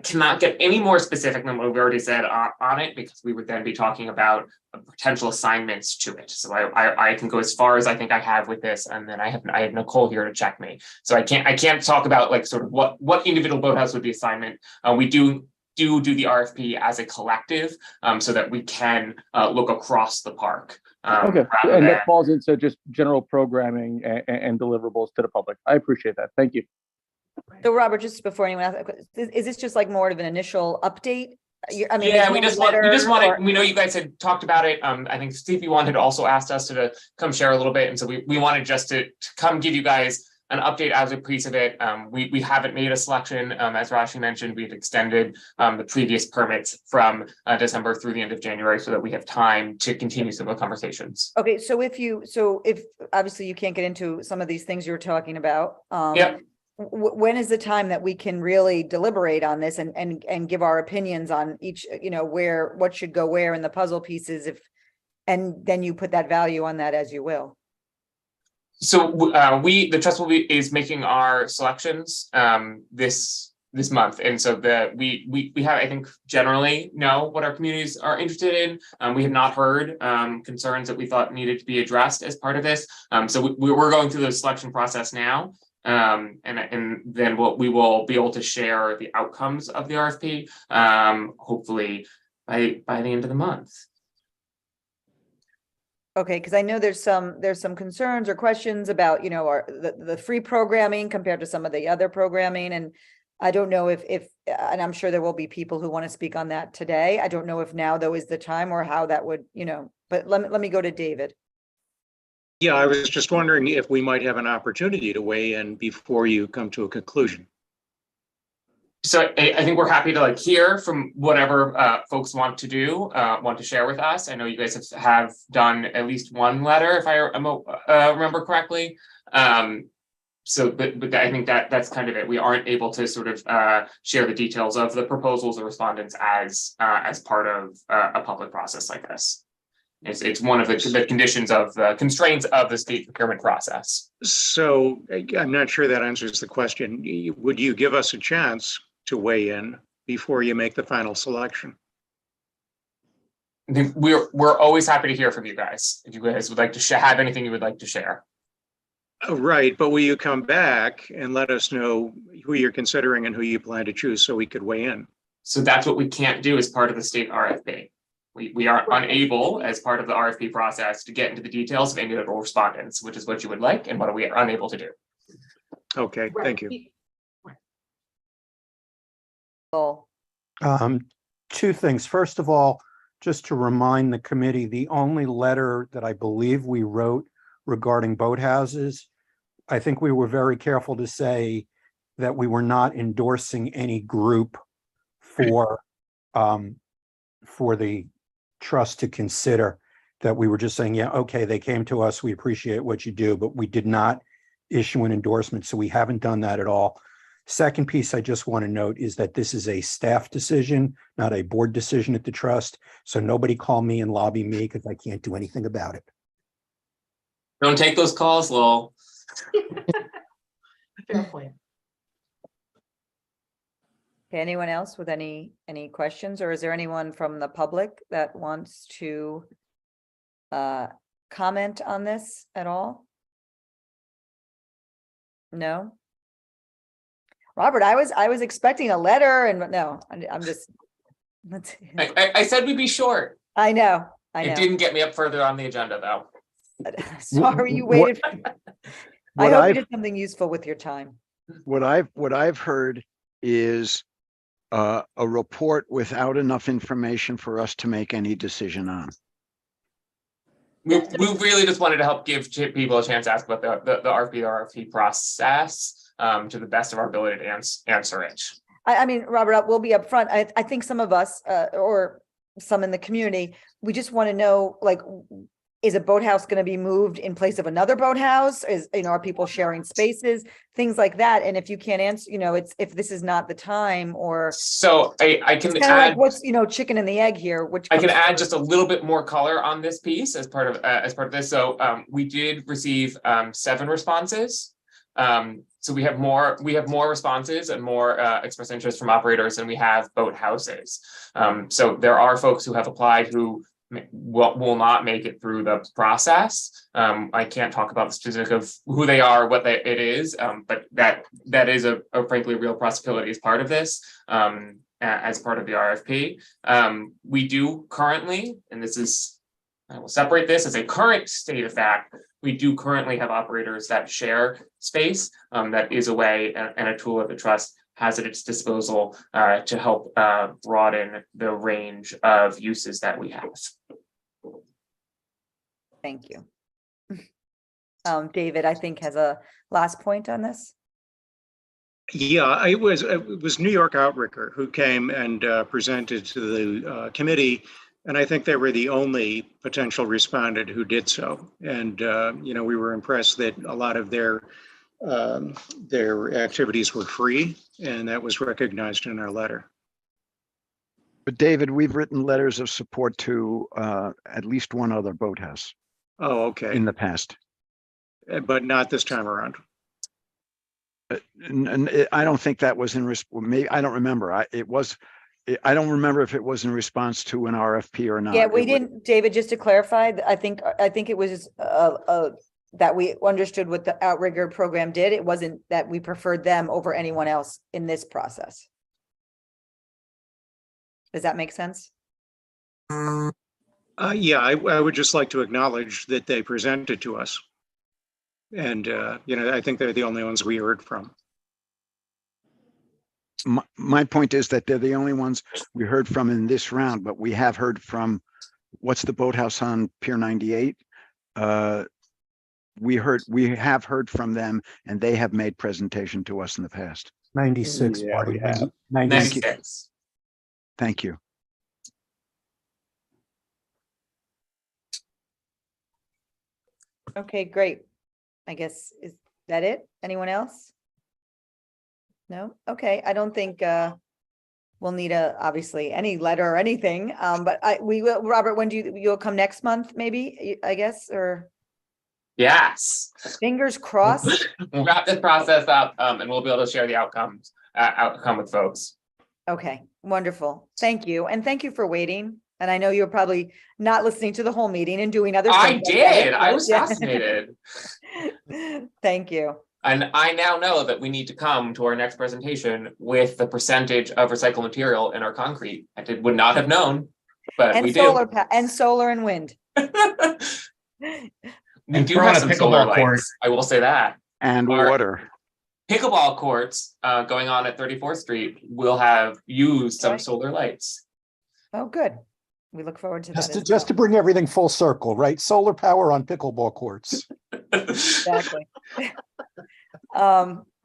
cannot get any more specific than what we already said on it, because we would then be talking about potential assignments to it. So I can go as far as I think I have with this, and then I have Nicole here to check me. So I can't talk about like sort of what individual boathouse would be assignment. We do the RFP as a collective, so that we can look across the park. Okay, and that falls into just general programming and deliverables to the public. I appreciate that. Thank you. So Robert, just before anyone else, is this just like more of an initial update? I mean, yeah, we just wanted, we know you guys had talked about it. I think CP1 had also asked us to come share a little bit. And so we wanted just to come give you guys an update as a piece of it. We haven't made a selection. As Rashi mentioned, we've extended the previous permits from December through the end of January so that we have time to continue some of the conversations. Okay, so if obviously you can't get into some of these things you're talking about. Yeah. When is the time that we can really deliberate on this and give our opinions on each, what should go where in the puzzle pieces, and then you put that value on that as you will? So the trust is making our selections this month, and so we have, I think, generally know what our communities are interested in. We have not heard concerns that we thought needed to be addressed as part of this. So we're going through the selection process now. And then we will be able to share the outcomes of the RFP, hopefully by the end of the month. Okay, because I know there's some concerns or questions about, the free programming compared to some of the other programming, and I don't know if and I'm sure there will be people who want to speak on that today. I don't know if now though is the time or how that would, but let me go to David. Yeah, I was just wondering if we might have an opportunity to weigh in before you come to a conclusion. So I think we're happy to hear from whatever folks want to share with us. I know you guys have done at least one letter, if I remember correctly. So, but I think that's kind of it. We aren't able to sort of share the details of the proposals or respondents as part of a public process like this. It's one of the conditions of the constraints of the state procurement process. So I'm not sure that answers the question. Would you give us a chance to weigh in before you make the final selection? We're always happy to hear from you guys. If you guys would like to have anything you would like to share. Oh, right, but will you come back and let us know who you're considering and who you plan to choose so we could weigh in? So that's what we can't do as part of the state RFP. We are unable, as part of the RFP process, to get into the details of individual respondents, which is what you would like and what we are unable to do. Okay, thank you. Cool. Two things. First of all, just to remind the committee, the only letter that I believe we wrote regarding boathouses, I think we were very careful to say that we were not endorsing any group for the trust to consider, that we were just saying, yeah, okay, they came to us, we appreciate what you do, but we did not issue an endorsement, so we haven't done that at all. Second piece I just want to note is that this is a staff decision, not a board decision at the trust, so nobody call me and lobby me because I can't do anything about it. Don't take those calls, Lowell. Fair point. Okay, anyone else with any questions, or is there anyone from the public that wants to comment on this at all? No? Robert, I was expecting a letter and no, I'm just. I said we'd be short. I know. It didn't get me up further on the agenda though. Sorry, you waited. I hope you did something useful with your time. What I've heard is a report without enough information for us to make any decision on. We really just wanted to help give people a chance to ask about the RFP process to the best of our ability to answer it. I mean, Robert, we'll be upfront. I think some of us or some in the community, we just want to know, like, is a boathouse going to be moved in place of another boathouse? Are people sharing spaces, things like that? And if you can't answer, it's if this is not the time, or so I can add, like, what's chicken and the egg here. Which I can add just a little bit more color on this piece as part of this. So we did receive 7 responses. So we have more responses and more expressed interest from operators than we have boathouses. So there are folks who have applied who will not make it through the process. I can't talk about the specific of who they are, it is, but that is a frankly real possibility as part of this, as part of the RFP. We do currently, and I will separate this as a current state of fact, we do currently have operators that share space. That is a way and a tool that the trust has at its disposal to help broaden the range of uses that we have. Thank you. David, I think, has a last point on this. Yeah, it was New York Outrigger who came and presented to the committee, and I think they were the only potential respondent who did so. And we were impressed that a lot of their activities were free, and that was recognized in our letter. But David, we've written letters of support to at least one other boathouse. Oh, okay. In the past. But not this time around. And I don't think that was in response. Maybe I don't remember. I don't remember if it was in response to an RFP or not. Yeah, we didn't, David, just to clarify, I think it was that we understood what the Outrigger program did. It wasn't that we preferred them over anyone else in this process. Does that make sense? Yeah, I would just like to acknowledge that they presented to us. And, I think they're the only ones we heard from. My point is that they're the only ones we heard from in this round, but we have heard from, what's the boathouse on Pier 98? We have heard from them, and they have made presentation to us in the past. 96. Yeah, we have. 96. Thank you. Okay, great. I guess, is that it? Anyone else? No? Okay, I don't think we'll need obviously any letter or anything. But we will, Robert, when you'll come next month, maybe, I guess, or Yes. fingers crossed. We'll wrap this process up, and we'll be able to share the outcome with folks. Okay, wonderful. Thank you. And thank you for waiting. And I know you were probably not listening to the whole meeting and doing other I things. did. I was Yeah. fascinated. Thank you. And I now know that we need to come to our next presentation with the percentage of recycled material in our concrete. Would not have known, but And we solar do. and solar and wind. We And do throw have in a some solar pickleball court. lights. I will say that. And Our water. pickleball courts going on at 34th Street will have used some Right. solar lights. Oh, good. We look forward to that. as Just to bring everything full circle, right? Solar power on pickleball courts. Exactly.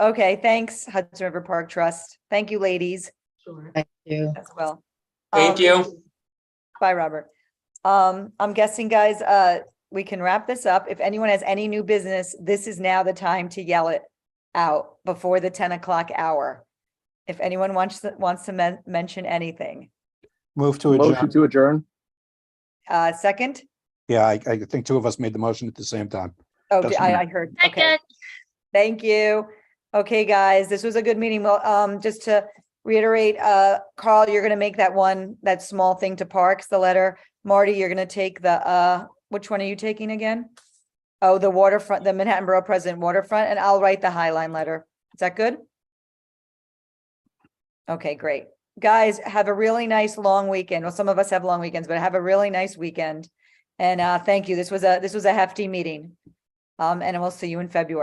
Okay, thanks, Hudson River Park Trust. Thank you, ladies, Sure. Thank you. as well. Thank you. Bye, Robert. I'm guessing, guys, we can wrap this up. If anyone has any new business, this is now the time to yell it out before the 10 o'clock hour. If anyone wants to mention anything. Move to Motion adjourn. to adjourn. Second? Yeah, I think two of us made the motion at the same time. Oh, Doesn't I matter. heard. Okay. Thank you. Okay, guys, this was a good meeting. Well, just to reiterate, Carl, you're gonna make that small thing to Parks, the letter. Marty, you're gonna take the, which one are you taking again? Oh, the waterfront, the Manhattan Borough President Waterfront, and I'll write the Highline letter. Is that good? Okay, great. Guys, have a really nice long weekend. Well, some of us have long weekends, but have a really nice weekend. And thank you. This was a hefty meeting. And we'll see you in February.